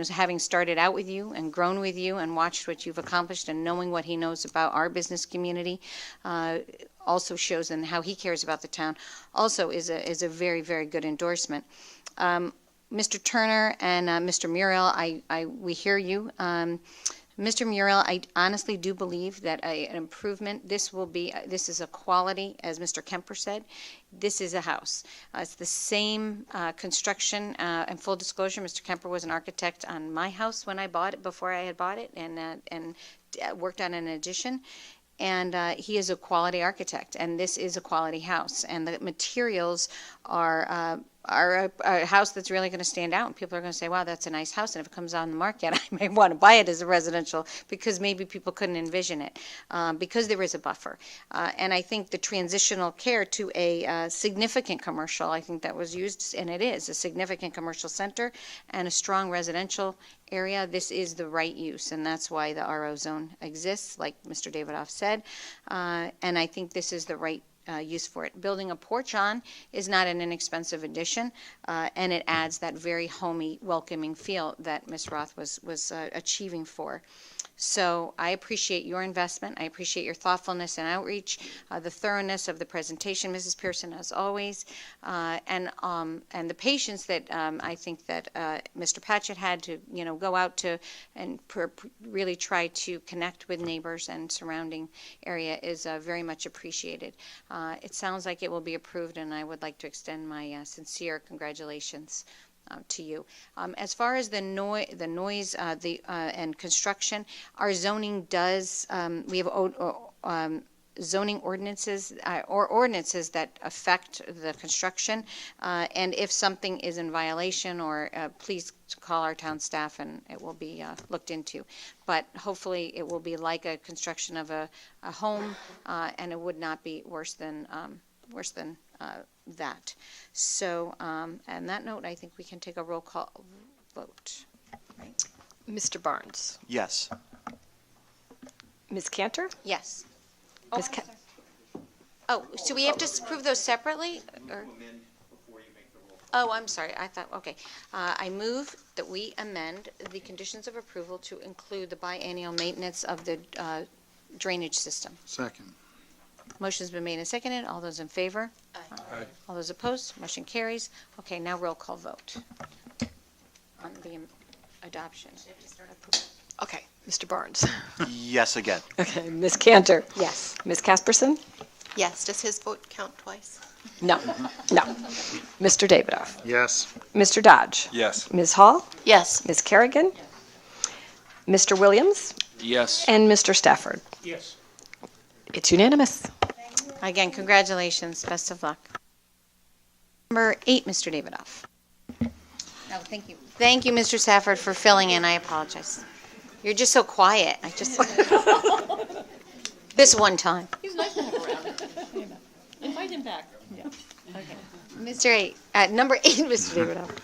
having started out with you and grown with you and watched what you've accomplished and knowing what he knows about our business community, also shows in how he cares about the town, also is a very, very good endorsement. Mr. Turner and Mr. Muriel, we hear you. Mr. Muriel, I honestly do believe that an improvement, this is a quality, as Mr. Kemper said. This is a house. It's the same construction, and full disclosure, Mr. Kemper was an architect on my house when I bought it, before I had bought it, and worked on an addition. And he is a quality architect, and this is a quality house. And the materials are a house that's really going to stand out, and people are going to say, wow, that's a nice house, and if it comes on the market, I may want to buy it as a residential, because maybe people couldn't envision it, because there is a buffer. And I think the transitional care to a significant commercial, I think that was used, and it is, a significant commercial center and a strong residential area, this is the right use, and that's why the RO zone exists, like Mr. Davidoff said, and I think this is the right use for it. Building a porch on is not an inexpensive addition, and it adds that very homey, welcoming feel that Ms. Roth was achieving for. So I appreciate your investment. I appreciate your thoughtfulness and outreach, the thoroughness of the presentation, Mrs. Pearson, as always, and the patience that I think that Mr. Patchett had to, go out to and really try to connect with neighbors and surrounding area is very much appreciated. It sounds like it will be approved, and I would like to extend my sincere congratulations to you. As far as the noise and construction, our zoning does, we have zoning ordinances or ordinances that affect the construction, and if something is in violation, or please call our town staff and it will be looked into. But hopefully it will be like a construction of a home, and it would not be worse than that. So, on that note, I think we can take a roll call vote. Right? Mr. Barnes? Yes. Ms. Cantor? Yes. Ms. So we have to approve those separately? Or? Oh, I'm sorry. I thought, okay. I move that we amend the conditions of approval to include the biennial maintenance of the drainage system. Second. Motion's been made and seconded. All those in favor? Aye. All those opposed? Motion carries. Okay, now roll call vote on the adoption. Okay, Mr. Barnes? Yes again. Okay, Ms. Cantor? Yes. Ms. Casperson? Yes, does his vote count twice? No. Mr. Davidoff? Yes. Mr. Dodge? Yes. Ms. Hall? Yes. Ms. Kerrigan? Mr. Williams? Yes. And Mr. Stafford? Yes. It's unanimous. Again, congratulations. Best of luck. Number 8, Mr. Davidoff. No, thank you. Thank you, Mr. Stafford, for filling in. I apologize. You're just so quiet. This one time. He's nice to have around. Invite him back. Yeah. Okay. Number 8, Mr. Davidoff.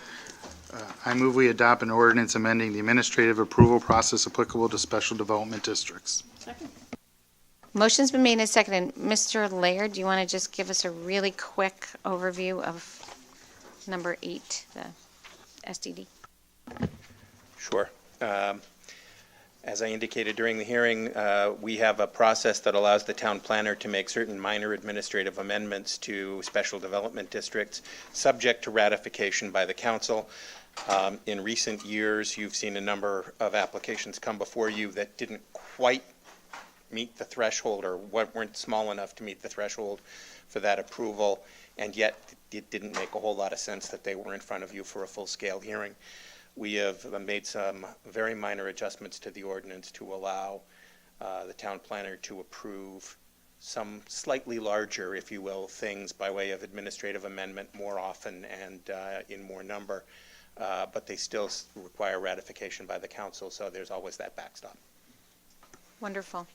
I move we adopt an ordinance amending the administrative approval process applicable to special development districts. Second. Motion's been made and seconded. Mr. Laird, do you want to just give us a really quick overview of number 8, the SDD? Sure. As I indicated during the hearing, we have a process that allows the town planner to make certain minor administrative amendments to special development districts, subject to ratification by the council. In recent years, you've seen a number of applications come before you that didn't quite meet the threshold or weren't small enough to meet the threshold for that approval, and yet it didn't make a whole lot of sense that they were in front of you for a full-scale hearing. We have made some very minor adjustments to the ordinance to allow the town planner to approve some slightly larger, if you will, things by way of administrative amendment more often and in more number, but they still require ratification by the council, so there's always that backstop. Wonderful.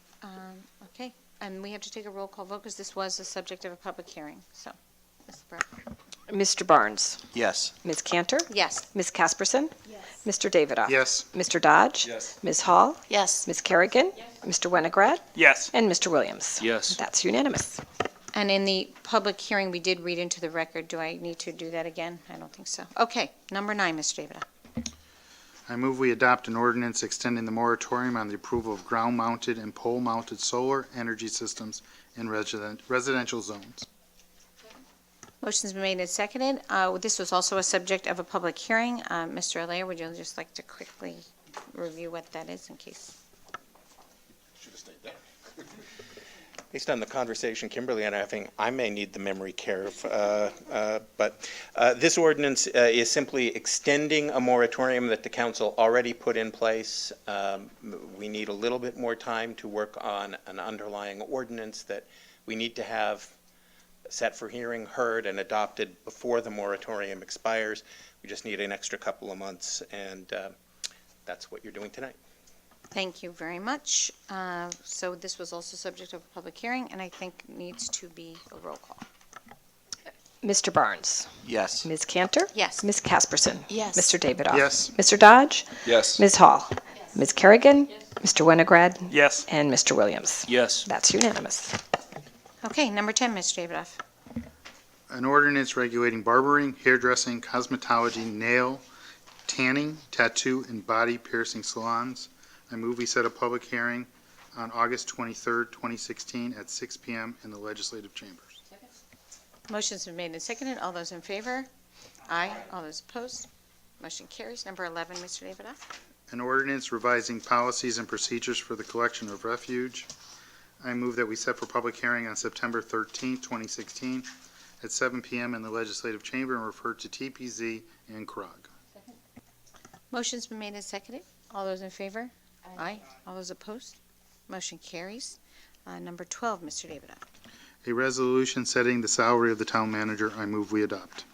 Okay, and we have to take a roll call vote because this was the subject of a public hearing, so. Ms. Brown. Mr. Barnes? Yes. Ms. Cantor? Yes. Ms. Casperson? Mr. Davidoff? Yes. Mr. Dodge? Yes. Ms. Hall? Yes. Ms. Kerrigan? Mr. Winograd? Yes. And Mr. Williams? Yes. That's unanimous. And in the public hearing, we did read into the record. Do I need to do that again? I don't think so. Okay, number 9, Mr. Davidoff. I move we adopt an ordinance extending the moratorium on the approval of ground-mounted and pole-mounted solar energy systems in residential zones. Motion's been made and seconded. This was also a subject of a public hearing. Mr. Allaire, would you just like to quickly review what that is in case? Should have stayed there. Based on the conversation Kimberly and I are having, I may need the memory care, but this ordinance is simply extending a moratorium that the council already put in place. We need a little bit more time to work on an underlying ordinance that we need to have set for hearing, heard, and adopted before the moratorium expires. We just need an extra couple of months, and that's what you're doing tonight. Thank you very much. So this was also subject of a public hearing, and I think needs to be a roll call. Mr. Barnes? Yes. Ms. Cantor? Yes. Ms. Casperson? Yes. Mr. Davidoff? Yes. Mr. Dodge? Yes. Ms. Hall? Ms. Kerrigan? Mr. Winograd? Yes. And Mr. Williams? Yes. That's unanimous. Okay, number 10, Mr. Davidoff. An ordinance regulating barbering, hairdressing, cosmetology, nail, tanning, tattoo, and body piercing salons. I move we set a public hearing on August 23rd, 2016 at 6 p.m. in the legislative chambers. Motion's been made and seconded. All those in favor? Aye. All those opposed? Motion carries. Number 11, Mr. Davidoff. An ordinance revising policies and procedures for the collection of refuge. I move that we set for public hearing on September 13th, 2016 at 7 p.m. in the legislative chamber and refer to TPZ and CROG. Motion's been made and seconded. All those in favor? Aye. All those opposed? Motion carries. Number 12, Mr. Davidoff. A resolution setting the salary of the town manager. I move we adopt.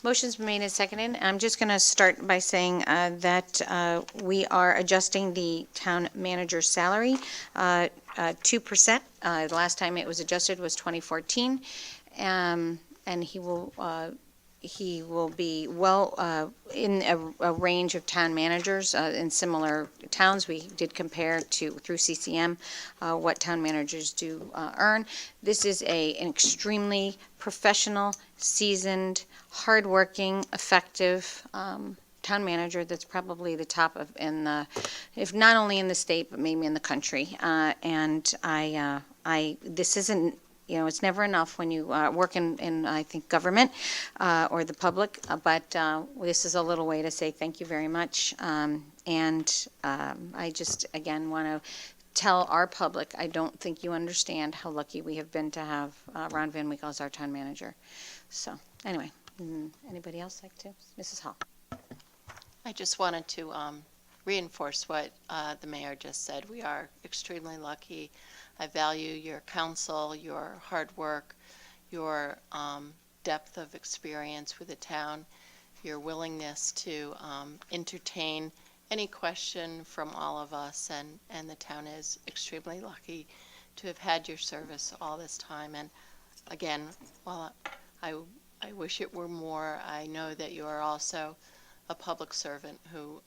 Motion's been made and seconded. I'm just going to start by saying that we are adjusting the town manager's salary 2%. The last time it was adjusted was 2014. And he will be well in a range of town managers in similar towns. We did compare through CCM what town managers do earn. This is an extremely professional, seasoned, hardworking, effective town manager that's probably the top of if not only in the state but maybe in the country. And this isn't. It's never enough when you work in I think, government or the public, but this is a little way to say thank you very much. And I just, again, want to tell our public, I don't think you understand how lucky we have been to have Ron Van Winkle as our town manager. So, anyway, anybody else like to? Mrs. Hall. I just wanted to reinforce what the mayor just said. We are extremely lucky. I value your counsel, your hard work, your depth of experience with the town, your willingness to entertain any question from all of us, and the town is extremely lucky to have had your service all this time. And again, while I wish it were more, I know that you are also a public servant who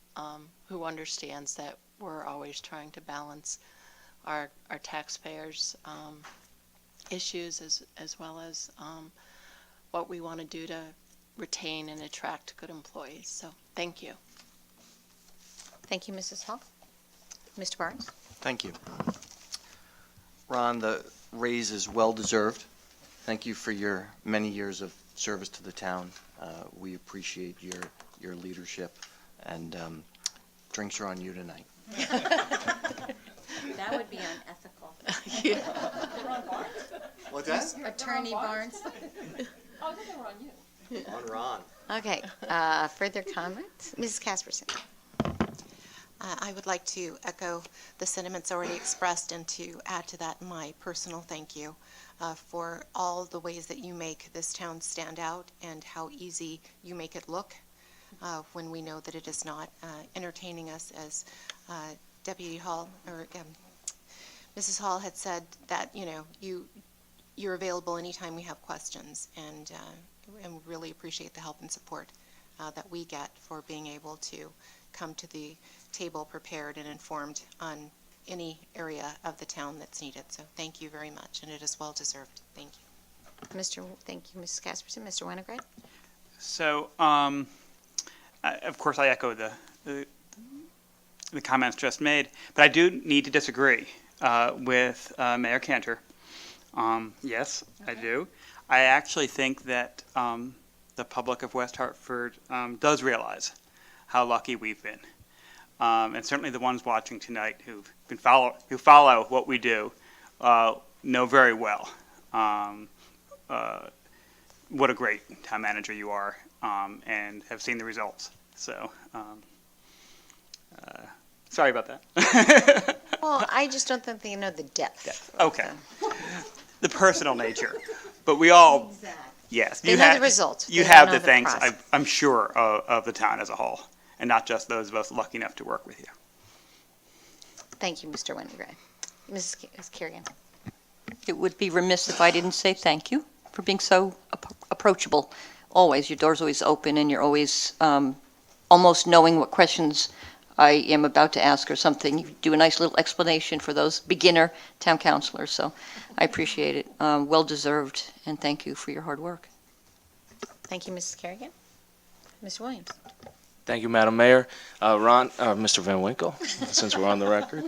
understands that we're always trying to balance our taxpayers' issues as well as what we want to do to retain and attract good employees. So thank you. Thank you, Mrs. Hall. Mr. Barnes. Thank you. Ron, the raise is well-deserved. Thank you for your many years of service to the town. We appreciate your your leadership, and drinks are on you tonight. That would be unethical. What's that? Attorney Barnes. Oh, I thought they were on you. On Ron. Okay, further comments? Mrs. Casperson. I would like to echo the sentiments already expressed and to add to that my personal thank you for all the ways that you make this town stand out and how easy you make it look when we know that it is not. Entertaining us, as Deputy Hall or Mrs. Hall had said, that you're available anytime we have questions, and really appreciate the help and support that we get for being able to come to the table prepared and informed on any area of the town that's needed. So thank you very much, and it is well deserved. Thank you. Thank you, Mrs. Casperson. Mr. Winograd? So, of course, I echo the comments just made, but I do need to disagree with Mayor Cantor. Yes, I do. I actually think that the public of West Hartford does realize how lucky we've been. And certainly the ones watching tonight who follow what we do know very well what a great town manager you are, and have seen the results. So, sorry about that. Well, I just don't think they know the depth. Okay. The personal nature. But we all, yes. They know the results. You They have don't the know the thanks, process. I'm sure, of the town as a whole, and not just those of us lucky enough to work with you. Thank you, Mr. Winograd. Mrs. Kerrigan? It would be remiss if I didn't say thank you for being so approachable. Always, your door's always open, and you're always almost knowing what questions I am about to ask or something. You do a nice little explanation for those beginner town councilors, so I appreciate it. Well-deserved, and thank you for your hard work. Thank you, Mrs. Kerrigan. Mr. Williams? Thank you, Madam Mayor. Mr. Van Winkle, since we're on the record.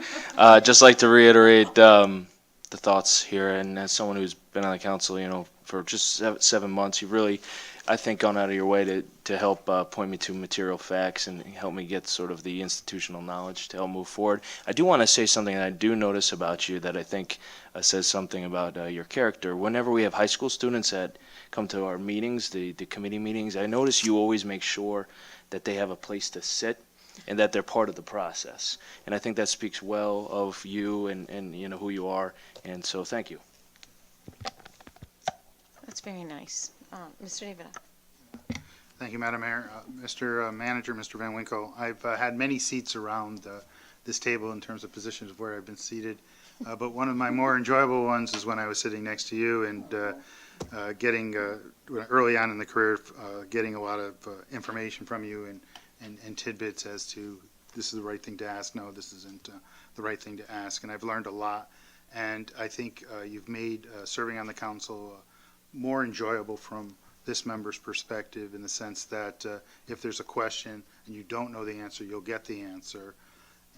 Just like to reiterate the thoughts here, and as someone who's been on the council, for just 7 months, you've really, I think, gone out of your way to help point me to material facts and help me get sort of the institutional knowledge to help move forward. I do want to say something that I do notice about you that I think says something about your character. Whenever we have high school students that come to our meetings, the committee meetings, I notice you always make sure that they have a place to sit and that they're part of the process. And I think that speaks well of you and who you are. And so thank you. That's very nice. Mr. David? Thank you, Madam Mayor. Mr. Manager, Mr. Van Winkle, I've had many seats around this table in terms of positions of where I've been seated, but one of my more enjoyable ones is when I was sitting next to you and getting, early on in the career, getting a lot of information from you and tidbits as to this is the right thing to ask, no, this isn't the right thing to ask, and I've learned a lot. And I think you've made serving on the council more enjoyable from this member's perspective, in the sense that if there's a question and you don't know the answer, you'll get the answer.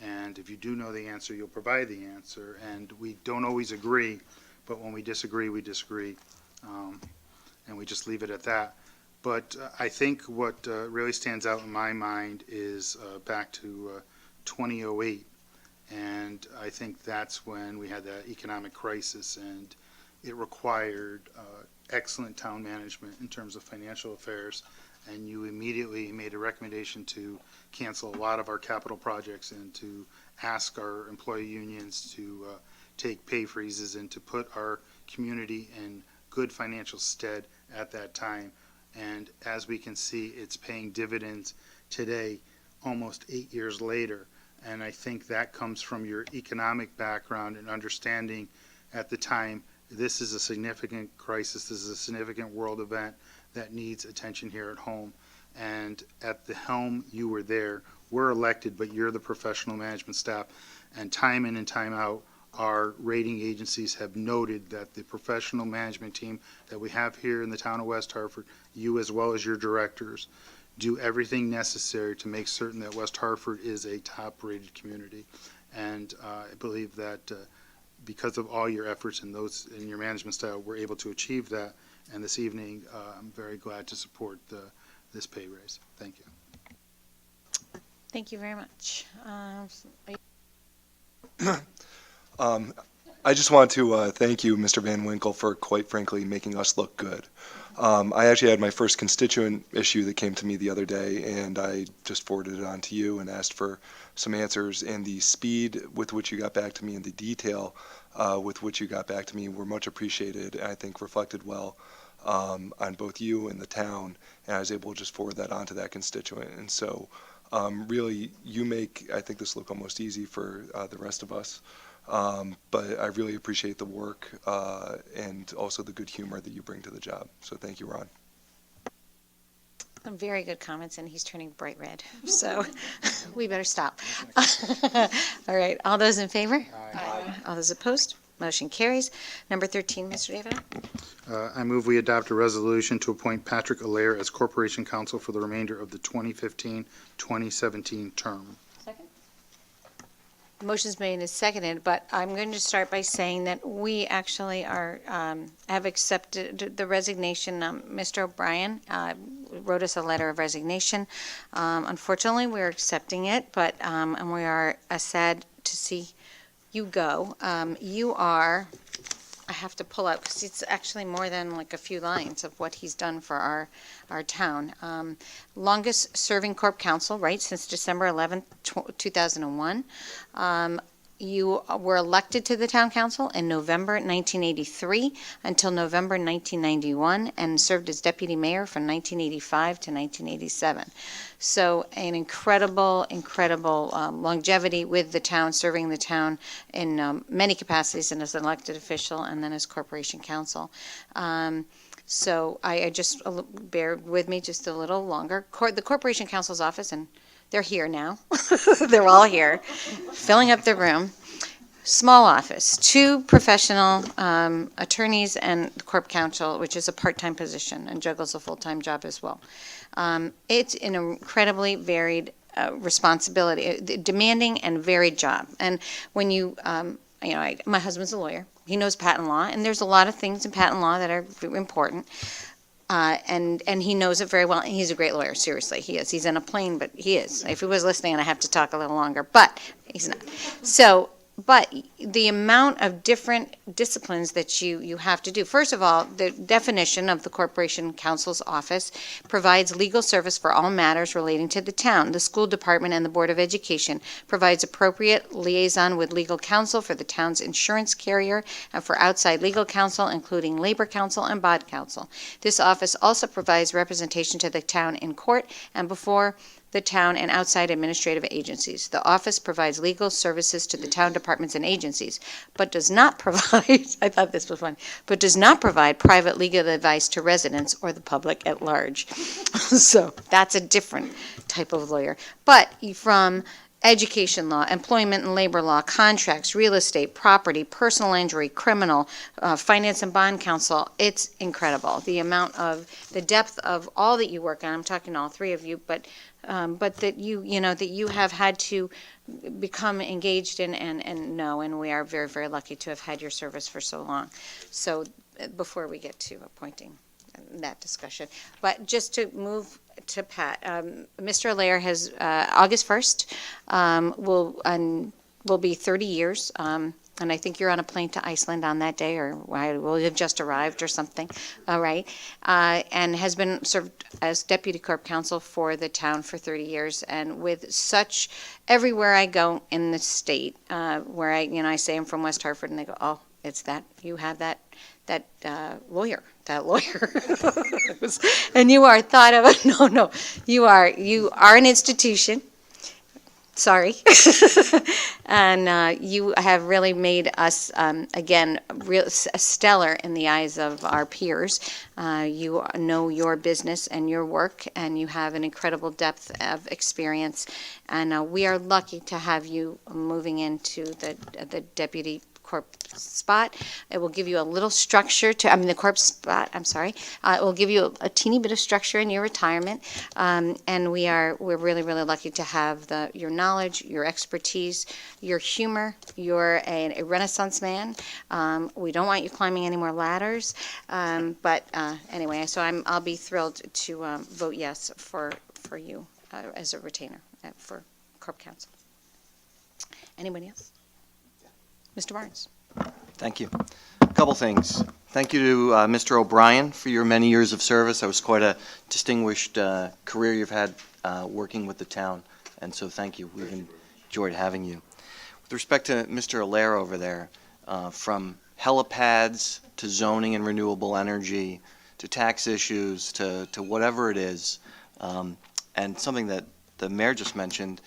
And if you do know the answer, you'll provide the answer. And we don't always agree, but when we disagree, we disagree. And we just leave it at that. But I think what really stands out in my mind is back to 2008. And I think that's when we had that economic crisis, and it required excellent town management in terms of financial affairs. And you immediately made a recommendation to cancel a lot of our capital projects and to ask our employee unions to take pay freezes and to put our community in good financial stead at that time. And as we can see, it's paying dividends today, almost 8 years later. And I think that comes from your economic background and understanding at the time this is a significant crisis, this is a significant world event that needs attention here at home. And at the helm, you were there. We're elected, but you're the professional management staff. And time in and time out, our rating agencies have noted that the professional management team that we have here in the town of West Hartford, you as well as your directors, do everything necessary to make certain that West Hartford is a top-rated community. And I believe that because of all your efforts and those in your management style, we're able to achieve that. And this evening, I'm very glad to support this pay raise. Thank you. Thank you very much. I just want to thank you, Mr. Van Winkle, for quite frankly making us look good. I actually had my first constituent issue that came to me the other day, and I just forwarded it on to you and asked for some answers. And the speed with which you got back to me and the detail with which you got back to me were much appreciated, and I think reflected well on both you and the town. And I was able to just forward that on to that constituent. And so really, you make, I think, this look almost easy for the rest of us. But I really appreciate the work and also the good humor that you bring to the job. So thank you, Ron. Some very good comments, and he's turning bright red, so we better stop. All right, all those in favor? Aye. All those opposed? Motion carries. Number 13, Mr. David. I move we adopt a resolution to appoint Patrick Allaire as Corporation Counsel for the remainder of the 2015-2017 term. Motion's made and seconded, but I'm going to start by saying that we actually have accepted the resignation. Mr. O'Brien wrote us a letter of resignation. Unfortunately, we're accepting it, but and we are sad to see you go. You are, I have to pull up, because it's actually more than like a few lines of what he's done for our town. Longest serving corp counsel, right, since December 11th, 2001. You were elected to the town council in November 1983 until November 1991, and served as deputy mayor from 1985 to 1987. So an incredible longevity with the town, serving the town in many capacities, and as an elected official and then as corporation counsel. So I just, bear with me just a little longer. The Corporation Counsel's office, and they're here now. They're all here, filling up the room. Small office, 2 professional attorneys and the corp counsel, which is a part-time position and juggles a full-time job as well. It's an incredibly varied responsibility, demanding and varied job. And when my husband's a lawyer. He knows patent law, and there's a lot of things in patent law that are important. And he knows it very well. And he's a great lawyer, seriously. He is. He's in a plane, but he is. If he was listening, I'd have to talk a little longer, but he's not. So, but the amount of different disciplines that you have to do. First of all, the definition of the Corporation Counsel's office provides legal service for all matters relating to the town. The school department and the Board of Education provides appropriate liaison with legal counsel for the town's insurance carrier and for outside legal counsel, including labor counsel and bond counsel. This office also provides representation to the town in court and before the town and outside administrative agencies. The office provides legal services to the town departments and agencies, but does not provide, I thought this was fun, but does not provide private legal advice to residents or the public at large. So that's a different type of lawyer. But from education law, employment and labor law, contracts, real estate, property, personal injury, criminal, finance and bond counsel, it's incredible. The amount of, the depth of all that you work on, I'm talking to all 3 of you, but that that you have had to become engaged in and know, and we are very, very lucky to have had your service for so long. So before we get to appointing that discussion, but just to move to Pat, Mr. Allaire has August 1st will be 30 years. And I think you're on a plane to Iceland on that day, or will have just arrived or something. All right. And has been served as deputy corp counsel for the town for 30 years. And with such, everywhere I go in the state, where I say I'm from West Hartford, and they go, oh, it's that, you have that lawyer. And you are thought of, no, you are an institution. Sorry. And you have really made us, again, stellar in the eyes of our peers. You know your business and your work, and you have an incredible depth of experience. And we are lucky to have you moving into the deputy corp spot. It will give you a little structure the corp spot, I'm sorry. It will give you a teeny bit of structure in your retirement. And we're really, really lucky to have your knowledge, your expertise, your humor. You're a Renaissance man. We don't want you climbing any more ladders. But anyway, so I'll be thrilled to vote yes for you as a retainer for Corp Counsel. Anybody else? Mr. Barnes? Thank you. A couple things. Thank you to Mr. O'Brien for your many years of service. That was quite a distinguished career you've had working with the town, and so thank you. We've enjoyed having you. With respect to Mr. Allaire over there, from helipads to zoning and renewable energy to tax issues to whatever it is, and something that the mayor just mentioned,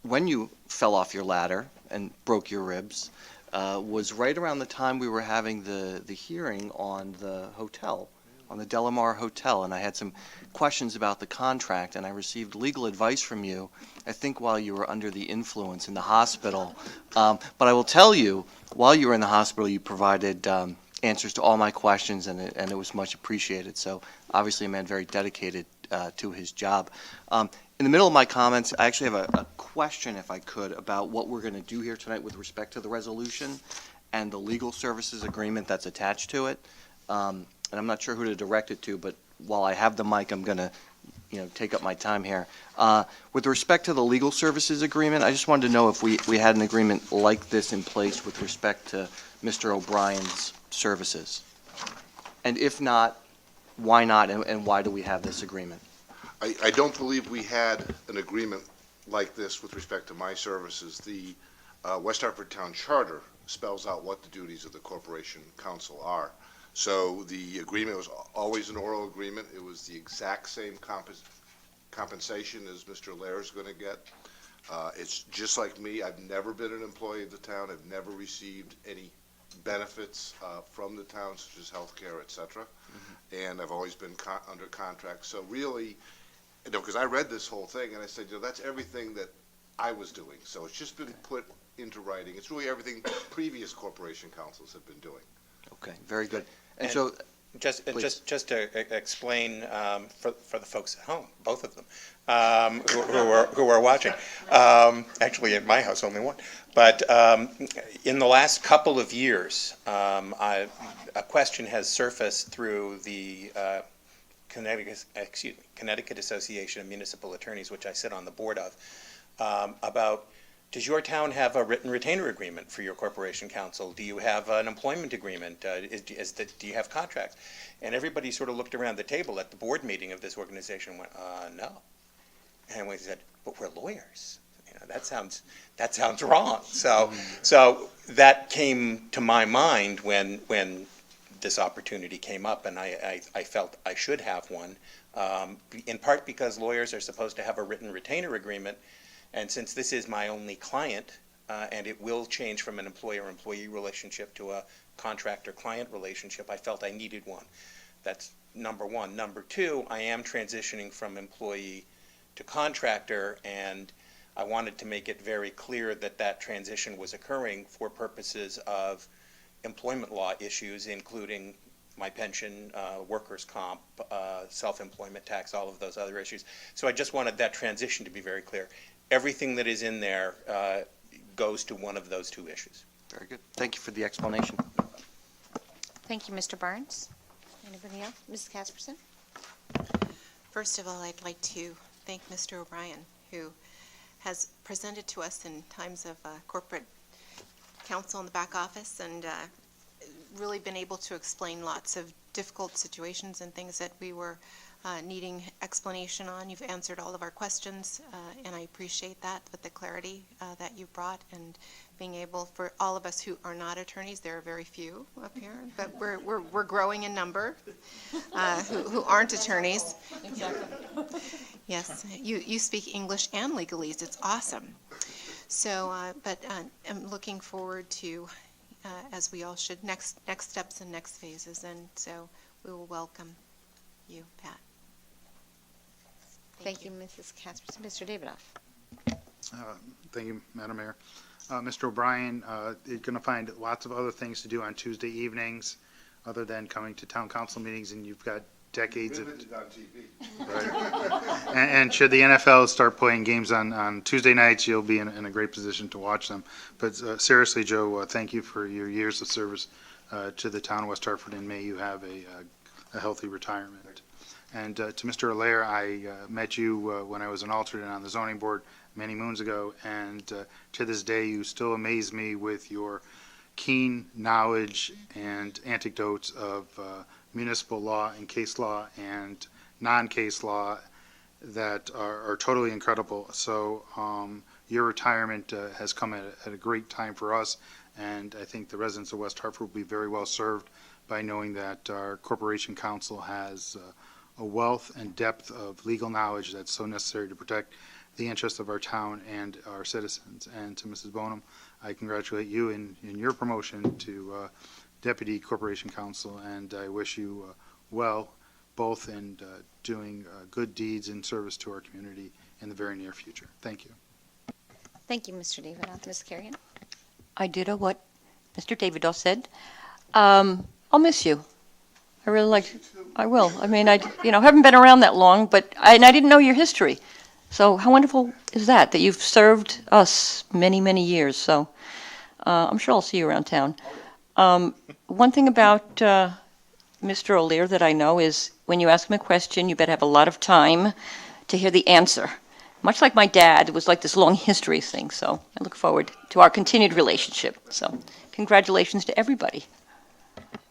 when you fell off your ladder and broke your ribs, was right around the time we were having the hearing on the hotel, on the Delamar Hotel, and I had some questions about the contract, and I received legal advice from you, I think while you were under the influence in the hospital. But I will tell you, while you were in the hospital, you provided answers to all my questions, and it was much appreciated. So obviously a man very dedicated to his job. In the middle of my comments, I actually have a question, if I could, about what we're going to do here tonight with respect to the resolution and the legal services agreement that's attached to it. And I'm not sure who to direct it to, but while I have the mic, I'm going to take up my time here. With respect to the legal services agreement, I just wanted to know if we had an agreement like this in place with respect to Mr. O'Brien's services. And if not, why not, and why do we have this agreement? I don't believe we had an agreement like this with respect to my services. The West Hartford Town Charter spells out what the duties of the Corporation Council are. So the agreement was always an oral agreement. It was the exact same compensation as Mr. Allaire is going to get. It's just like me. I've never been an employee of the town. I've never received any benefits from the town, such as health care, et cetera. Mm-hmm. And I've always been under contract. So really, because I read this whole thing and I said, that's everything that I was doing. So it's just been put into writing. It's really everything previous corporation councils have been doing. Okay, very good. And so, just to explain for the folks at home, both of them, who are watching. Actually, in my house, only one. But in the last couple of years, a question has surfaced through the Connecticut Association of Municipal Attorneys, which I sit on the board of, about, does your town have a written retainer agreement for your corporation council? Do you have an employment agreement? Do you have contracts? And everybody sort of looked around the table at the board meeting of this organization and went, no. And we said, but we're lawyers. That sounds wrong. So that came to my mind when this opportunity came up, and I felt I should have one, in part because lawyers are supposed to have a written retainer agreement, and since this is my only client, and it will change from an employer-employee relationship to a contractor-client relationship, I felt I needed one. That's number one. Number two, I am transitioning from employee to contractor, and I wanted to make it very clear that that transition was occurring for purposes of employment law issues, including my pension, workers' comp, self-employment tax, all of those other issues. So I just wanted that transition to be very clear. Everything that is in there goes to one of those two issues. Very good. Thank you for the explanation. Thank you, Mr. Barnes. Anybody else? Mrs. Casperson? First of all, I'd like to thank Mr. O'Brien, who has presented to us in times of corporate counsel in the back office and really been able to explain lots of difficult situations and things that we were needing explanation on. You've answered all of our questions, and I appreciate that with the clarity that you brought, and being able, for all of us who are not attorneys, there are very few up here, but we're growing in number, who aren't attorneys. Yes, you speak English and legalese. It's awesome. So, but I'm looking forward to, as we all should, next steps and next phases, and so we will welcome you, Pat. Thank you, Mrs. Casperson. Mr. Davidoff. Thank you, Madam Mayor. Mr. O'Brien, you're going to find lots of other things to do on Tuesday evenings other than coming to town council meetings, and you've got decades of... On TV. Right. And should the NFL start playing games on Tuesday nights, you'll be in a great position to watch them. But seriously, Joe, thank you for your years of service to the town of West Hartford, and may you have a healthy retirement. And to Mr. Allaire, I met you when I was an alternate on the zoning board many moons ago, and to this day, you still amaze me with your keen knowledge and anecdotes of municipal law and case law and non-case law that are totally incredible. So your retirement has come at a great time for us, and I think the residents of West Hartford will be very well served by knowing that our Corporation Council has a wealth and depth of legal knowledge that's so necessary to protect the interests of our town and our citizens. And to Mrs. Bonham, I congratulate you in your promotion to Deputy Corporation Counsel, and I wish you well, both in doing good deeds in service to our community in the very near future. Thank you. Thank you, Mr. Davidoff. Ms. Kerrigan? I ditto what Mr. Davidoff said. I'll miss you. I really like. I will. I mean, I haven't been around that long, but I didn't know your history. So how wonderful is that you've served us many, many years. So I'm sure I'll see you around town. One thing about Mr. O'Leary that I know is when you ask him a question, you better have a lot of time to hear the answer. Much like my dad, it was like this long history thing. So I look forward to our continued relationship. So congratulations to everybody.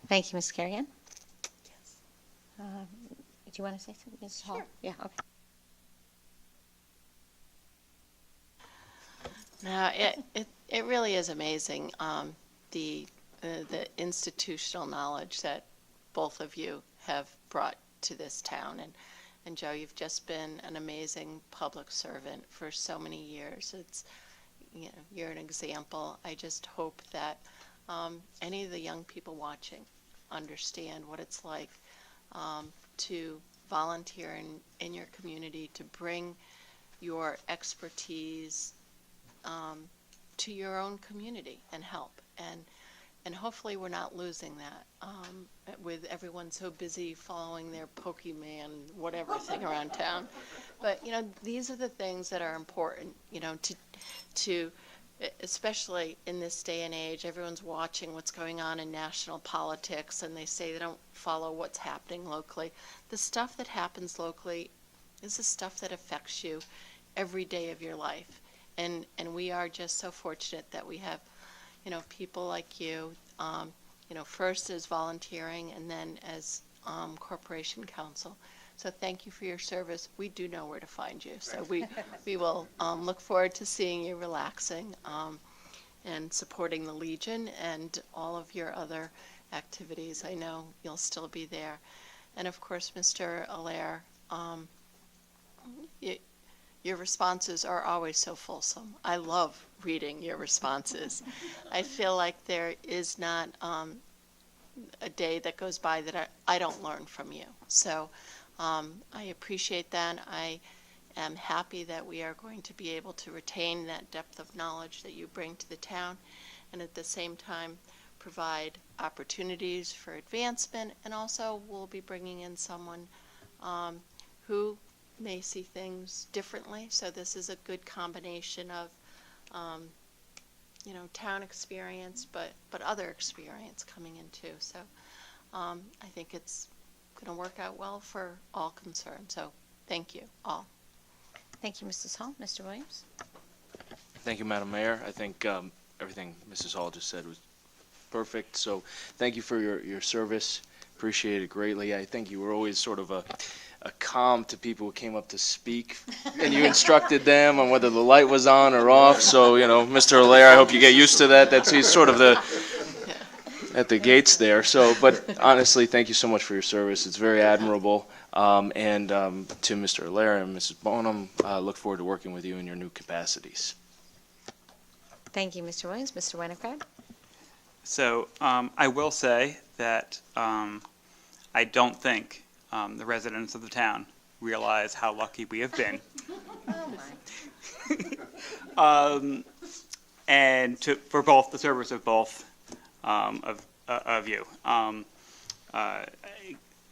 Thank you, Ms. Kerrigan. Do you want to say something, Mrs. Hall? Sure. Yeah, okay. No, it really is amazing, the institutional knowledge that both of you have brought to this town. And Joe, you've just been an amazing public servant for so many years. You're an example. I just hope that any of the young people watching understand what it's like to volunteer in your community, to bring your expertise to your own community and help. And hopefully we're not losing that with everyone so busy following their Pokemon whatever thing around town. But, these are the things that are important, to especially in this day and age. Everyone's watching what's going on in national politics, and they say they don't follow what's happening locally. The stuff that happens locally is the stuff that affects you every day of your life. And we are just so fortunate that we have, people like you, first as volunteering and then as Corporation Counsel. So thank you for your service. We do know where to find you. So we will look forward to seeing you relaxing and supporting the Legion and all of your other activities. I know you'll still be there. And of course, Mr. Allaire, your responses are always so fulsome. I love reading your responses. I feel like there is not a day that goes by that I don't learn from you. So I appreciate that. I am happy that we are going to be able to retain that depth of knowledge that you bring to the town, and at the same time provide opportunities for advancement, and also we'll be bringing in someone who may see things differently. So this is a good combination of town experience, but other experience coming in too. So I think it's going to work out well for all concerned. So thank you all. Thank you, Mrs. Hall. Mr. Williams? Thank you, Madam Mayor. I think everything Mrs. Hall just said was perfect. So thank you for your service. Appreciate it greatly. I think you were always sort of a calm to people who came up to speak, and you instructed them on whether the light was on or off. So, Mr. Allaire, I hope you get used to that. He's sort of at the gates there. So, but honestly, thank you so much for your service. It's very admirable. And to Mr. Allaire and Mrs. Bonham, look forward to working with you in your new capacities. Thank you, Mr. Williams. Mr. Winograd? So I will say that I don't think the residents of the town realize how lucky we have been. And for both the service of both of you.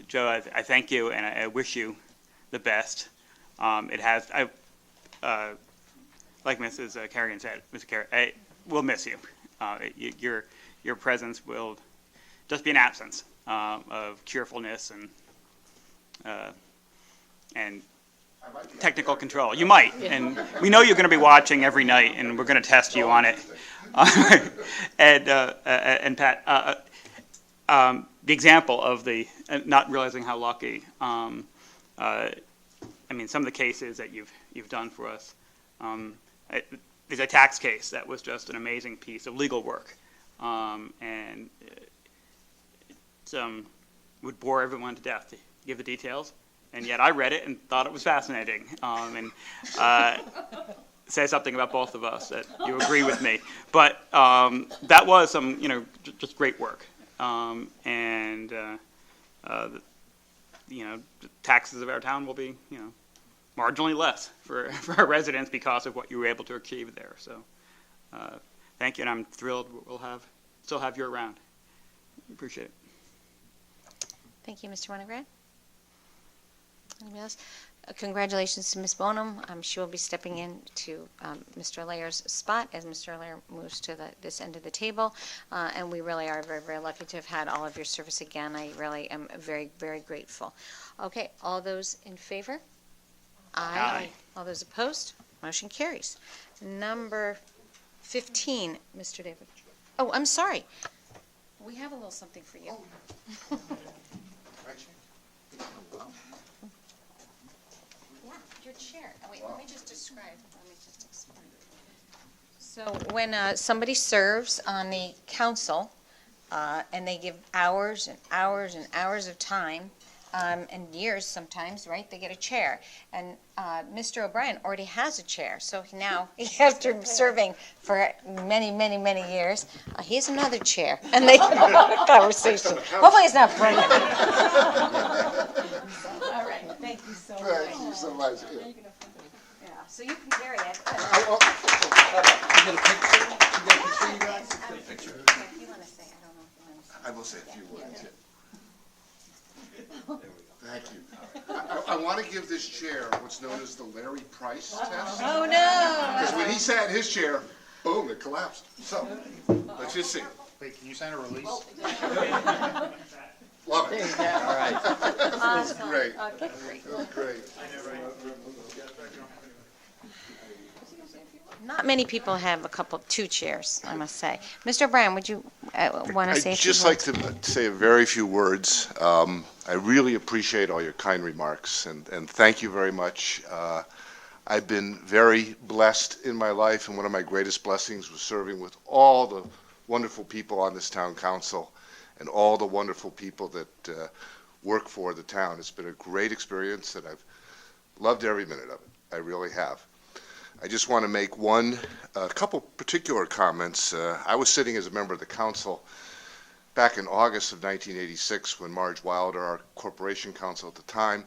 Joe, I thank you and I wish you the best. Like Mrs. Kerrigan said, Mr. Kerrigan, we'll miss you. Your presence will just be an absence of cheerfulness and and technical control. You might, and we know you're going to be watching every night, and we're going to test you on it. And Pat, the example of the not realizing how lucky. I mean, some of the cases that you've done for us. There's a tax case that was just an amazing piece of legal work, and it would bore everyone to death to give the details. And yet I read it and thought it was fascinating, and say something about both of us that you agree with me. But that was some, just great work, and the taxes of our town will be, marginally less for our residents because of what you were able to achieve there. So, thank you, and I'm thrilled we'll still have you around. Appreciate it. Thank you, Mr. Winograd. Anybody else? Congratulations to Ms. Bonham. She will be stepping in to Mr. Layer's spot as Mr. Layer moves to this end of the table. And we really are very, very lucky to have had all of your service again. I really am very, very grateful. Okay, all those in favor? Aye. All those opposed? Motion carries. Number 15, Mr. David. Oh, I'm sorry. We have a little something for you. Your chair. Oh, wait, let me just describe. So when somebody serves on the council, and they give hours and hours and hours of time, and years sometimes, right, they get a chair. And Mr. O'Brien already has a chair, so now, after serving for many, many, many years, he has another chair, and they can have a conversation. Hopefully it's not pregnant. All right, thank you so much. Thank you so much. Yeah, so you can carry it. You get a picture? You get a picture, you guys? Get a picture. If you want to say, I don't know if you want to say. I will say a few words. Thank you. I want to give this chair what's known as the Larry Price test. Oh, no. Because when he sat in his chair, boom, it collapsed. So, let's just see. Wait, can you sign a release? Love it. All right. That's Awesome. great. Okay, great. That's great. Not many people have two chairs, I must say. Mr. O'Brien, would you want to say a I'd few just words? like to say a very few words. I really appreciate all your kind remarks, and thank you very much. I've been very blessed in my life, and one of my greatest blessings was serving with all the wonderful people on this town council and all the wonderful people that work for the town. It's been a great experience, and I've loved every minute of it. I really have. I just want to make a couple particular comments. I was sitting as a member of the council back in August of 1986 when Marge Wilder, our corporation counsel at the time,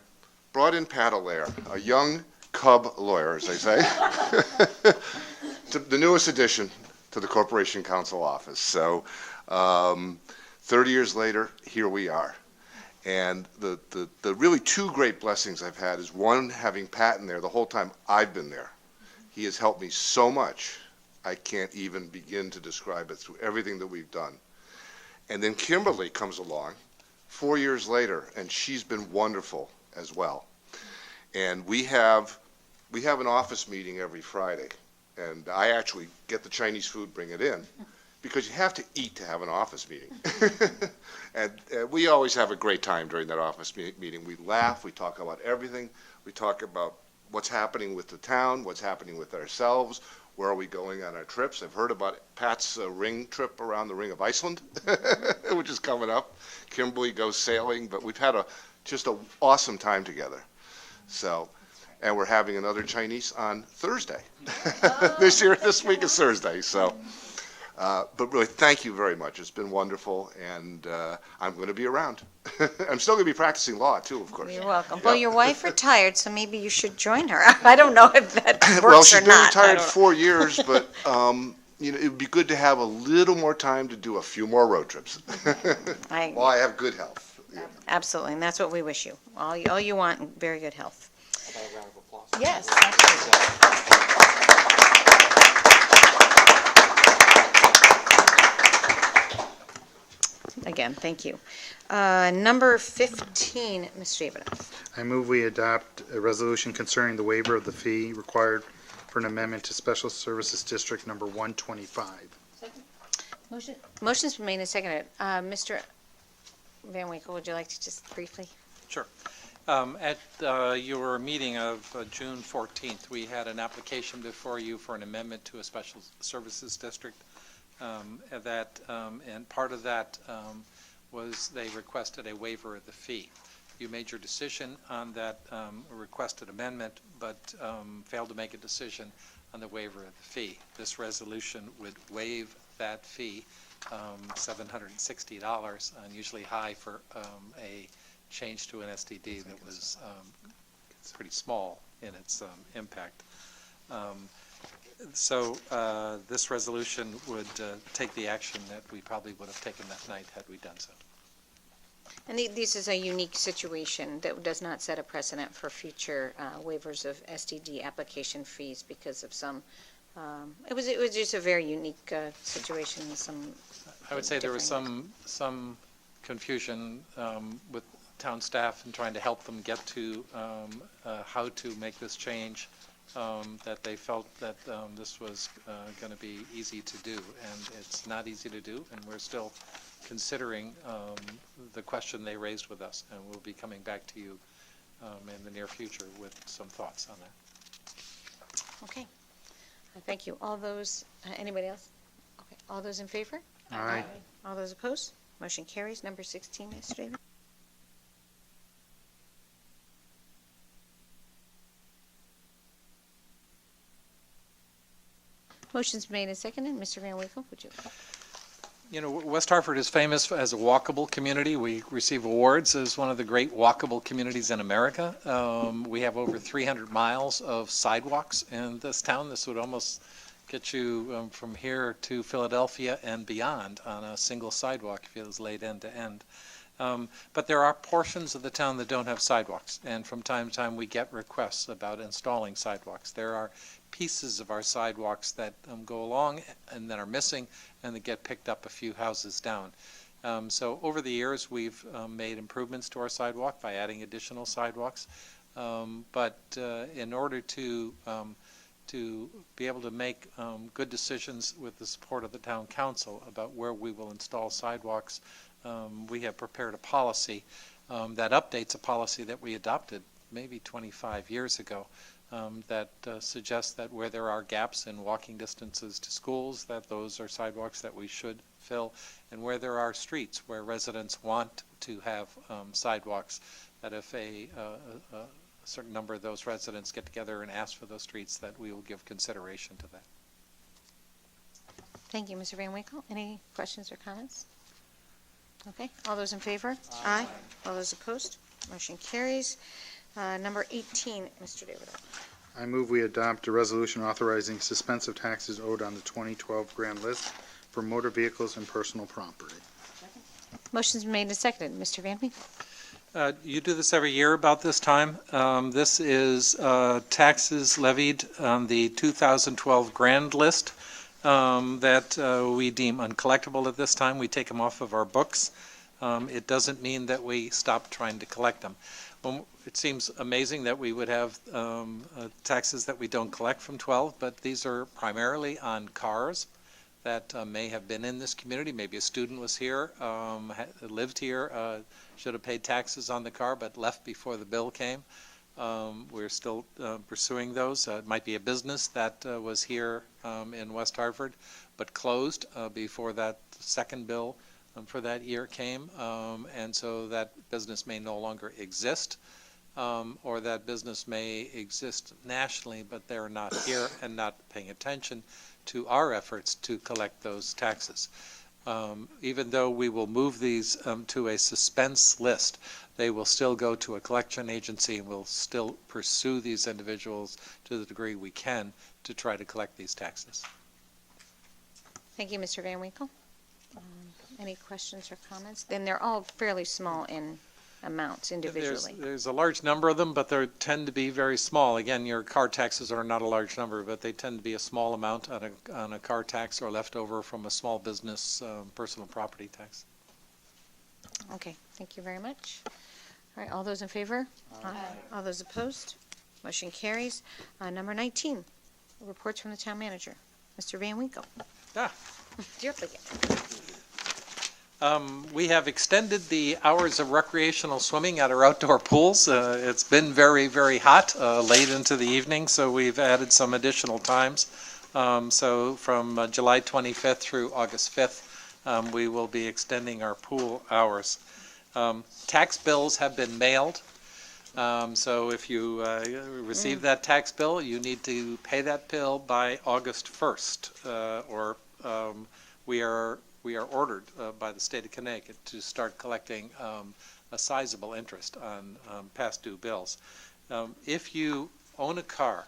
brought in Pat Allaire, a young cub lawyer, as they say, to the newest addition to the corporation counsel office. So 30 years later, here we are. And the really two great blessings I've had is one, having Pat in there the whole time I've been there. He has helped me so much, I can't even begin to describe it through everything that we've done. And then Kimberly comes along 4 years later, and she's been wonderful as well. And we have an office meeting every Friday, and I actually get the Chinese food, bring it in, because you have to eat to have an office meeting. And we always have a great time during that office meeting. We laugh, we talk about everything, we talk about what's happening with the town, what's happening with ourselves, where are we going on our trips. I've heard about Pat's ring trip around the Ring of Iceland, which is coming up. Kimberly goes sailing, but we've had just an awesome time together. So, and we're having another Chinese on Thursday. This week is Thursday, so. But really, thank you very much. It's been wonderful, and I'm going to be around. I'm still going to be practicing law, too, of course. You're welcome. Yep. Well, your wife retired, so maybe you should join her. I don't know if that works Well, or she's been not. retired 4 years, but it would be good to have a little more time to do a few more road trips. While I have good health. Absolutely, and that's what we wish you. All you want, and very good health. A round of applause. Yes. Again, thank you. Number 15, Mr. Davidoff. I move we adopt a resolution concerning the waiver of the fee required for an amendment to Special Services District Number 125. Motion's been made and seconded. Mr. Van Winkle, would you like to just briefly? Sure. At your meeting of June 14th, we had an application before you for an amendment to a special services district. And part of that was they requested a waiver of the fee. You made your decision on that requested amendment, but failed to make a decision on the waiver of the fee. This resolution would waive that fee, $760, unusually high for a change to an SDD that was pretty small in its impact. So this resolution would take the action that we probably would have taken that night had we done so. And this is a unique situation that does not set a precedent for future waivers of SDD application fees because of some, it was just a very unique situation. I would say there was some confusion with town staff in trying to help them get to how to make this change, that they felt that this was going to be easy to do, and it's not easy to do, and we're still considering the question they raised with us, and we'll be coming back to you in the near future with some thoughts on that. Okay. Thank you. All those, anybody else? Okay. All those in favor? Aye. All those opposed? Motion carries. Number 16, Mr. David. Motion's made and seconded. Mr. Van Winkle, would you? You know, West Hartford is famous as a walkable community. We receive awards as one of the great walkable communities in America. We have over 300 miles of sidewalks in this town. This would almost get you from here to Philadelphia and beyond on a single sidewalk if it was laid end to end. But there are portions of the town that don't have sidewalks, and from time to time we get requests about installing sidewalks. There are pieces of our sidewalks that go along and that are missing and that get picked up a few houses down. So over the years we've made improvements to our sidewalk by adding additional sidewalks. But in order to be able to make good decisions with the support of the town council about where we will install sidewalks, we have prepared a policy that updates a policy that we adopted maybe 25 years ago that suggests that where there are gaps in walking distances to schools, that those are sidewalks that we should fill, and where there are streets where residents want to have sidewalks, that if a certain number of those residents get together and ask for those streets, that we will give consideration to that. Thank you, Mr. Van Winkle. Any questions or comments? Okay. All those in favor? Aye. All those opposed? Motion carries. Number 18, Mr. David. I move we adopt a resolution authorizing suspense of taxes owed on the 2012 grand list for motor vehicles and personal property. Motion's been made and seconded. Mr. Van Winkle. You do this every year about this time. This is taxes levied on the 2012 grand list that we deem uncollectible at this time. We take them off of our books. It doesn't mean that we stop trying to collect them. It seems amazing that we would have taxes that we don't collect from 12, but these are primarily on cars that may have been in this community. Maybe a student was here, lived here, should have paid taxes on the car, but left before the bill came. We're still pursuing those. It might be a business that was here in West Hartford, but closed before that second bill for that year came, and so that business may no longer exist, or that business may exist nationally, but they're not here and not paying attention to our efforts to collect those taxes. Even though we will move these to a suspense list, they will still go to a collection agency, and we'll still pursue these individuals to the degree we can to try to collect these taxes. Thank you, Mr. Van Winkle. Any questions or comments? Then they're all fairly small in amounts individually. There's a large number of them, but they tend to be very small. Again, your car taxes are not a large number, but they tend to be a small amount on a car tax or leftover from a small business personal property tax. Okay, thank you very much. All right, all those in favor? Aye. All those opposed? Motion carries. Number 19, reports from the town manager. Mr. Van Winkle. Ah. Dear Liggett. We have extended the hours of recreational swimming at our outdoor pools. It's been very, very hot late into the evening, so we've added some additional times. So from July 25th through August 5th, we will be extending our pool hours. Tax bills have been mailed. So if you receive that tax bill, you need to pay that bill by August 1st, or we are ordered by the state of Connecticut to start collecting a sizable interest on past due bills. If you own a car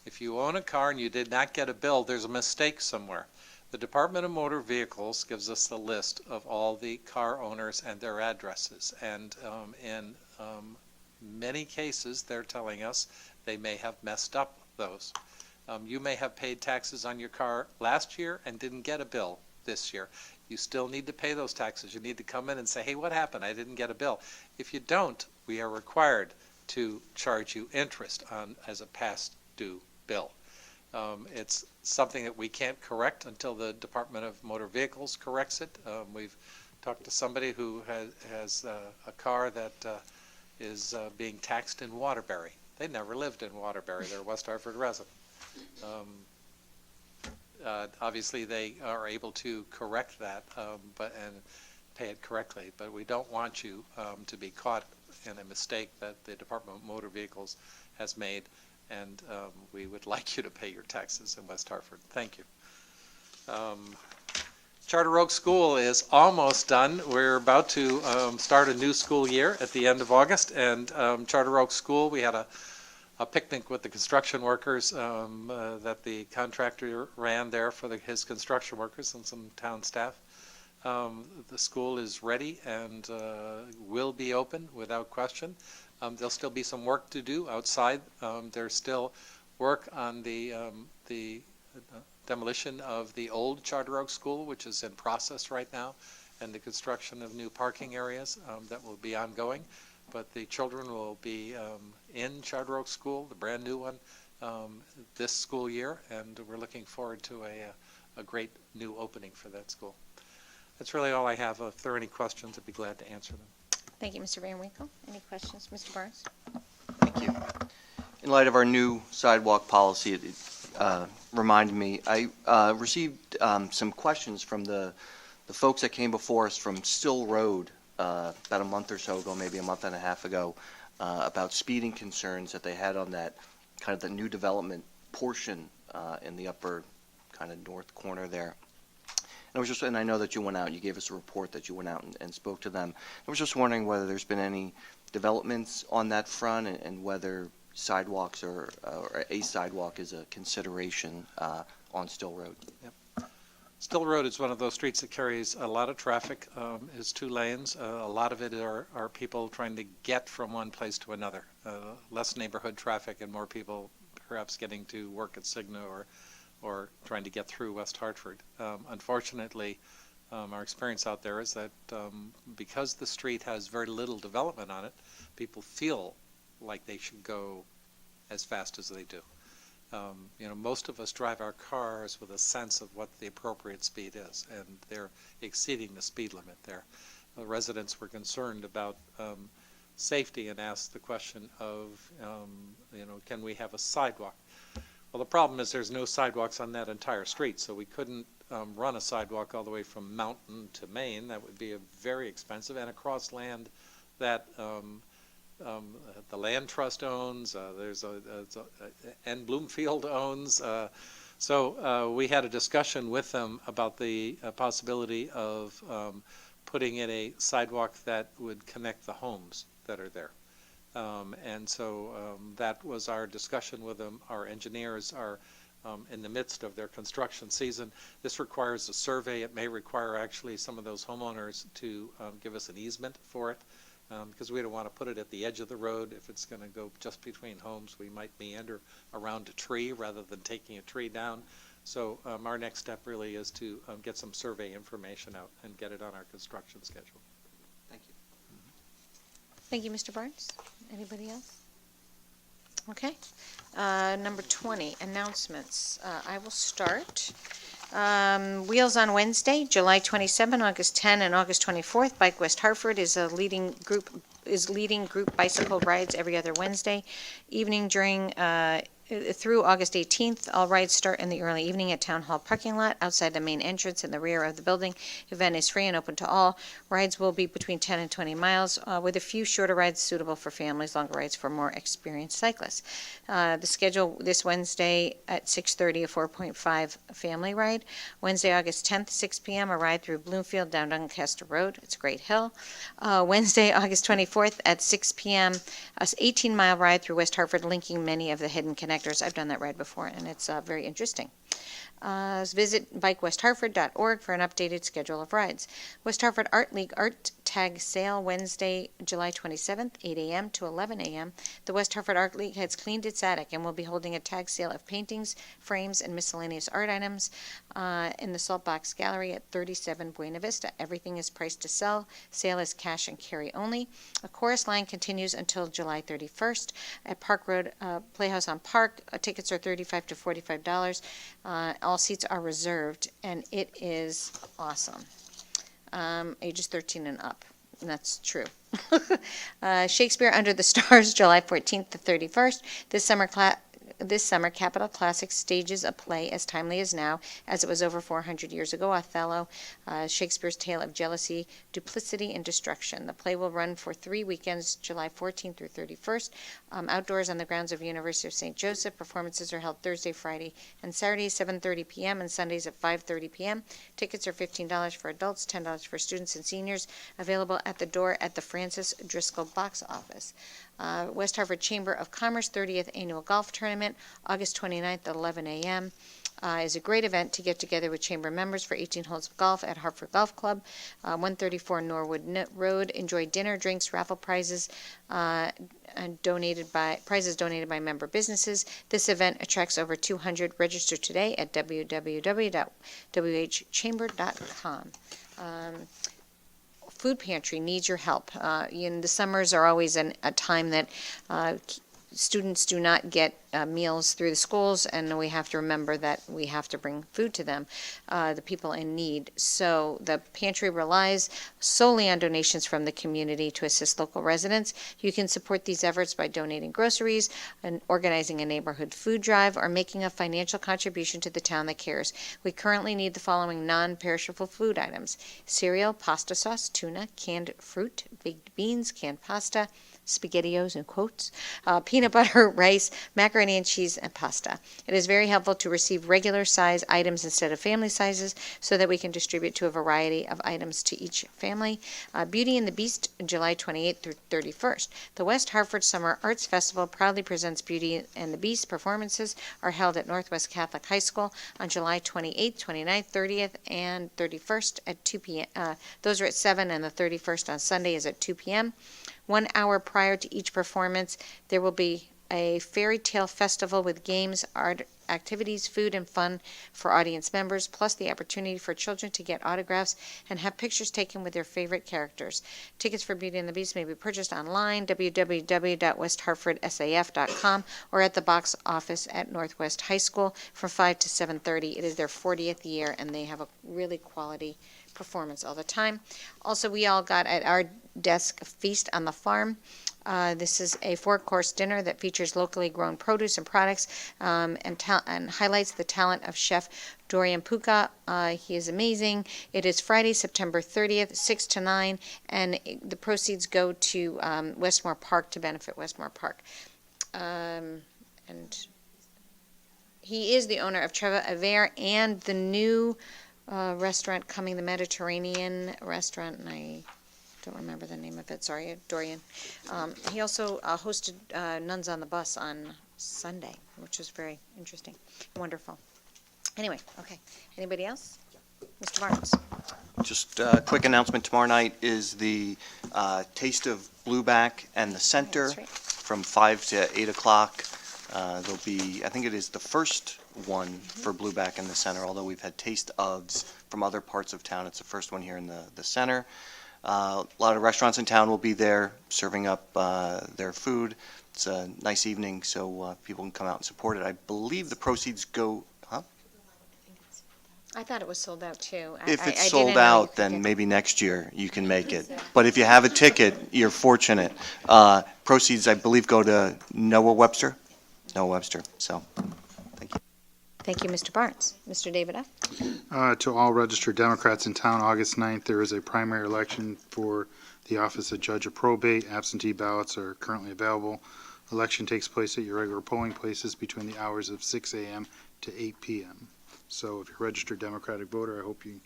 and you did not get a bill, there's a mistake somewhere. The Department of Motor Vehicles gives us the list of all the car owners and their addresses, and in many cases, they're telling us they may have messed up those. You may have paid taxes on your car last year and didn't get a bill this year. You still need to pay those taxes. You need to come in and say, hey, what happened? I didn't get a bill. If you don't, we are required to charge you interest as a past due bill. It's something that we can't correct until the Department of Motor Vehicles corrects it. We've talked to somebody who has a car that is being taxed in Waterbury. They never lived in Waterbury. They're a West Hartford resident. Obviously, they are able to correct that and pay it correctly, but we don't want you to be caught in a mistake that the Department of Motor Vehicles has made, and we would like you to pay your taxes in West Hartford. Thank you. Charter Oak School is almost done. We're about to start a new school year at the end of August, and Charter Oak School, we had a picnic with the construction workers that the contractor ran there for his construction workers and some town staff. The school is ready and will be open without question. There'll still be some work to do outside. There's still work on the demolition of the old Charter Oak School, which is in process right now, and the construction of new parking areas that will be ongoing. But the children will be in Charter Oak School, the brand new one, this school year, and we're looking forward to a great new opening for that school. That's really all I have. If there are any questions, I'd be glad to answer them. Thank you, Mr. Van Winkle. Any questions, Mr. Barnes? Thank you. In light of our new sidewalk policy, it reminded me, I received some questions from the folks that came before us from Still Road about a month or so ago, maybe a month and a half ago, about speeding concerns that they had on that kind of the new development portion in the upper kind of north corner there. And I know that you went out, you gave us a report that you went out and spoke to them. I was just wondering whether there's been any developments on that front and whether sidewalks or a sidewalk is a consideration on Still Road. Yep. Still Road is one of those streets that carries a lot of traffic. It's 2 lanes. A lot of it are people trying to get from one place to another. Less neighborhood traffic and more people perhaps getting to work at Cigna or trying to get through West Hartford. Unfortunately, our experience out there is that because the street has very little development on it, people feel like they should go as fast as they do. Most of us drive our cars with a sense of what the appropriate speed is, and they're exceeding the speed limit there. The residents were concerned about safety and asked the question of, can we have a sidewalk? Well, the problem is there's no sidewalks on that entire street, so we couldn't run a sidewalk all the way from Mountain to Main. That would be very expensive, and across land that the Land Trust owns, and Bloomfield owns. So we had a discussion with them about the possibility of putting in a sidewalk that would connect the homes that are there. And so that was our discussion with them. Our engineers are in the midst of their construction season. This requires a survey. It may require actually some of those homeowners to give us an easement for it, because we don't want to put it at the edge of the road. If it's going to go just between homes, we might meander around a tree rather than taking a tree down. So our next step really is to get some survey information out and get it on our construction schedule. Thank you. Thank you, Mr. Barnes. Anybody else? Okay. Number 20, announcements. I will start. Wheels on Wednesday, July 27, August 10, and August 24th. Bike West Hartford is leading group bicycle rides every other Wednesday evening through August 18th. All rides start in the early evening at Town Hall parking lot outside the main entrance in the rear of the building. Event is free and open to all. Rides will be between 10 and 20 miles, with a few shorter rides suitable for families, longer rides for more experienced cyclists. The schedule this Wednesday at 6:30, a 4.5 family ride. Wednesday, August 10th, 6 p.m., a ride through Bloomfield down Doncaster Road. It's a great hill. Wednesday, August 24th at 6 p.m., a 18-mile ride through West Hartford, linking many of the hidden connectors. I've done that ride before, and it's very interesting. Visit bikewesthartford.org for an updated schedule of rides. West Hartford Art League Art Tag Sale, Wednesday, July 27th, 8 a.m. to 11 a.m. The West Hartford Art League has cleaned its attic and will be holding a tag sale of paintings, frames, and miscellaneous art items in the Saltbox Gallery at 37 Buena Vista. Everything is priced to sell. Sale is cash and carry only. A chorus line continues until July 31st at Park Road Playhouse on Park. Tickets are $35 to $45. All seats are reserved, and it is awesome. Ages 13 and up, and that's true. Shakespeare Under the Stars, July 14th to 31st. This summer, Capitol Classics stages a play as timely as now, as it was over 400 years ago, Othello, Shakespeare's tale of jealousy, duplicity, and destruction. The play will run for 3 weekends, July 14th through 31st, outdoors on the grounds of University of St. Joseph. Performances are held Thursday, Friday, and Saturday, 7:30 p.m., and Sundays at 5:30 p.m. Tickets are $15 for adults, $10 for students and seniors, available at the door at the Francis Driscoll box office. West Hartford Chamber of Commerce 30th Annual Golf Tournament, August 29th at 11 a.m. Is a great event to get together with Chamber members for 18 holes of golf at Hartford Golf Club, 134 Norwood Road. Enjoy dinner, drinks, raffle prizes, and donated by member businesses. This event attracts over 200. Register today at www.whchamber.com. Food pantry needs your help. The summers are always a time that students do not get meals through the schools, and we have to remember that we have to bring food to them, the people in need. So the pantry relies solely on donations from the community to assist local residents. You can support these efforts by donating groceries and organizing a neighborhood food drive, or making a financial contribution to the town that cares. We currently need the following non-perishable food items: cereal, pasta sauce, tuna, canned fruit, baked beans, canned pasta, SpaghettiOs in quotes, peanut butter, rice, macaroni and cheese, and pasta. It is very helpful to receive regular size items instead of family sizes, so that we can distribute to a variety of items to each family. Beauty and the Beast, July 28th through 31st. The West Hartford Summer Arts Festival proudly presents Beauty and the Beast. Performances are held at Northwest Catholic High School on July 28th, 29th, 30th, and 31st at 2 p.m. Those are at 7, and the 31st on Sunday is at 2 p.m. 1 hour prior to each performance, there will be a fairy tale festival with games, art, activities, food, and fun for audience members, plus the opportunity for children to get autographs and have pictures taken with their favorite characters. Tickets for Beauty and the Beast may be purchased online, www.westhartfordsaf.com, or at the box office at Northwest High School from 5 to 7:30. It is their 40th year, and they have a really quality performance all the time. Also, we all got at our desk Feast on the Farm. This is a 4-course dinner that features locally grown produce and products, and highlights the talent of Chef Dorian Puka. He is amazing. It is Friday, September 30th, 6 to 9, and the proceeds go to Westmore Park to benefit Westmore Park. And he is the owner of Treva Aver and the new restaurant coming, the Mediterranean restaurant, and I don't remember the name of it. Sorry, Dorian. He also hosted Nuns on the Bus on Sunday, which was very interesting. Wonderful. Anyway, okay. Anybody else? Mr. Barnes. Just a quick announcement. Tomorrow night is the Taste of Blueback and the Center from 5 to 8 o'clock. There'll be, I think it is the first one for Blueback and the Center, although we've had taste ofs from other parts of town. It's the first one here in the center. A lot of restaurants in town will be there serving up their food. It's a nice evening, so people can come out and support it. I believe the proceeds go, huh? I thought it was sold out too. If I it's didn't sold know you out, could then get- maybe next year you can make it. But if you have a ticket, you're fortunate. Proceeds, I believe, go to Noah Webster. Noah Webster, so. Thank you, Mr. Barnes. Mr. David F. To all registered Democrats in town, August 9th, there is a primary election for the office of Judge of Probate. Absentee ballots are currently available. Election takes place at your regular polling places between the hours of 6 a.m. to 8 p.m. So if you're a registered Democratic voter, I hope you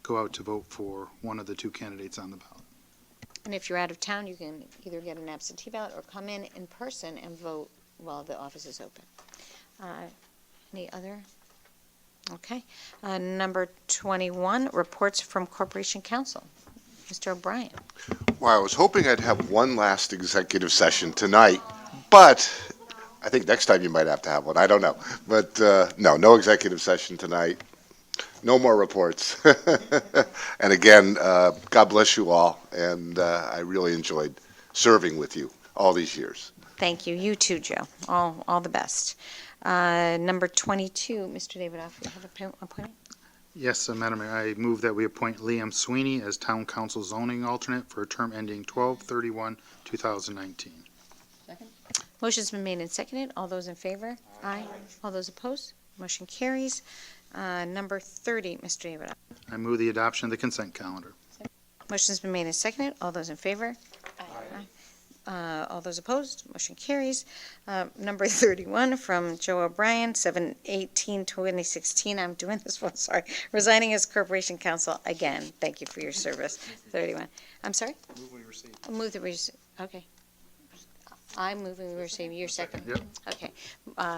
go out to vote for one of the two candidates on the ballot. And if you're out of town, you can either get an absentee ballot or come in person and vote while the office is open. Any other? Okay. Number 21, reports from Corporation Counsel. Mr. O'Brien. Well, I was hoping I'd have one last executive session tonight, but I think next time you might have to have one. I don't know. But no executive session tonight. No more reports. And again, God bless you all. And I really enjoyed serving with you all these years. Thank you. You too, Joe. All the best. Number 22, Mr. David F. You have a appointment? Yes, Madam Mayor, I move that we appoint Liam Sweeney as Town Council zoning alternate for a term ending 12/31/2019. Motion's been made and seconded. All those in favor? Aye. All those opposed? Motion carries. Number 30, Mr. David F. I move the adoption of the consent calendar. Motion's been made and seconded. All those in favor? Aye. All those opposed? Motion carries. Number 31 from Joe O'Brien, 7/18/2016. I'm doing this one, sorry. Resigning as Corporation Counsel again. Thank you for your service. 31. I'm sorry? Move we receive. Move that we, okay. I'm moving we receive. Your second? Yep. Okay.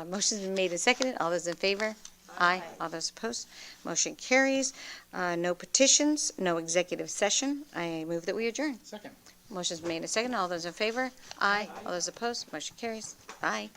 Motion's been made and seconded. All those in favor? Aye. All those opposed? Motion carries. No petitions, no executive session. I move that we adjourn. Second. Motion's made and seconded. All those in favor? Aye. All those opposed? Motion carries. Aye.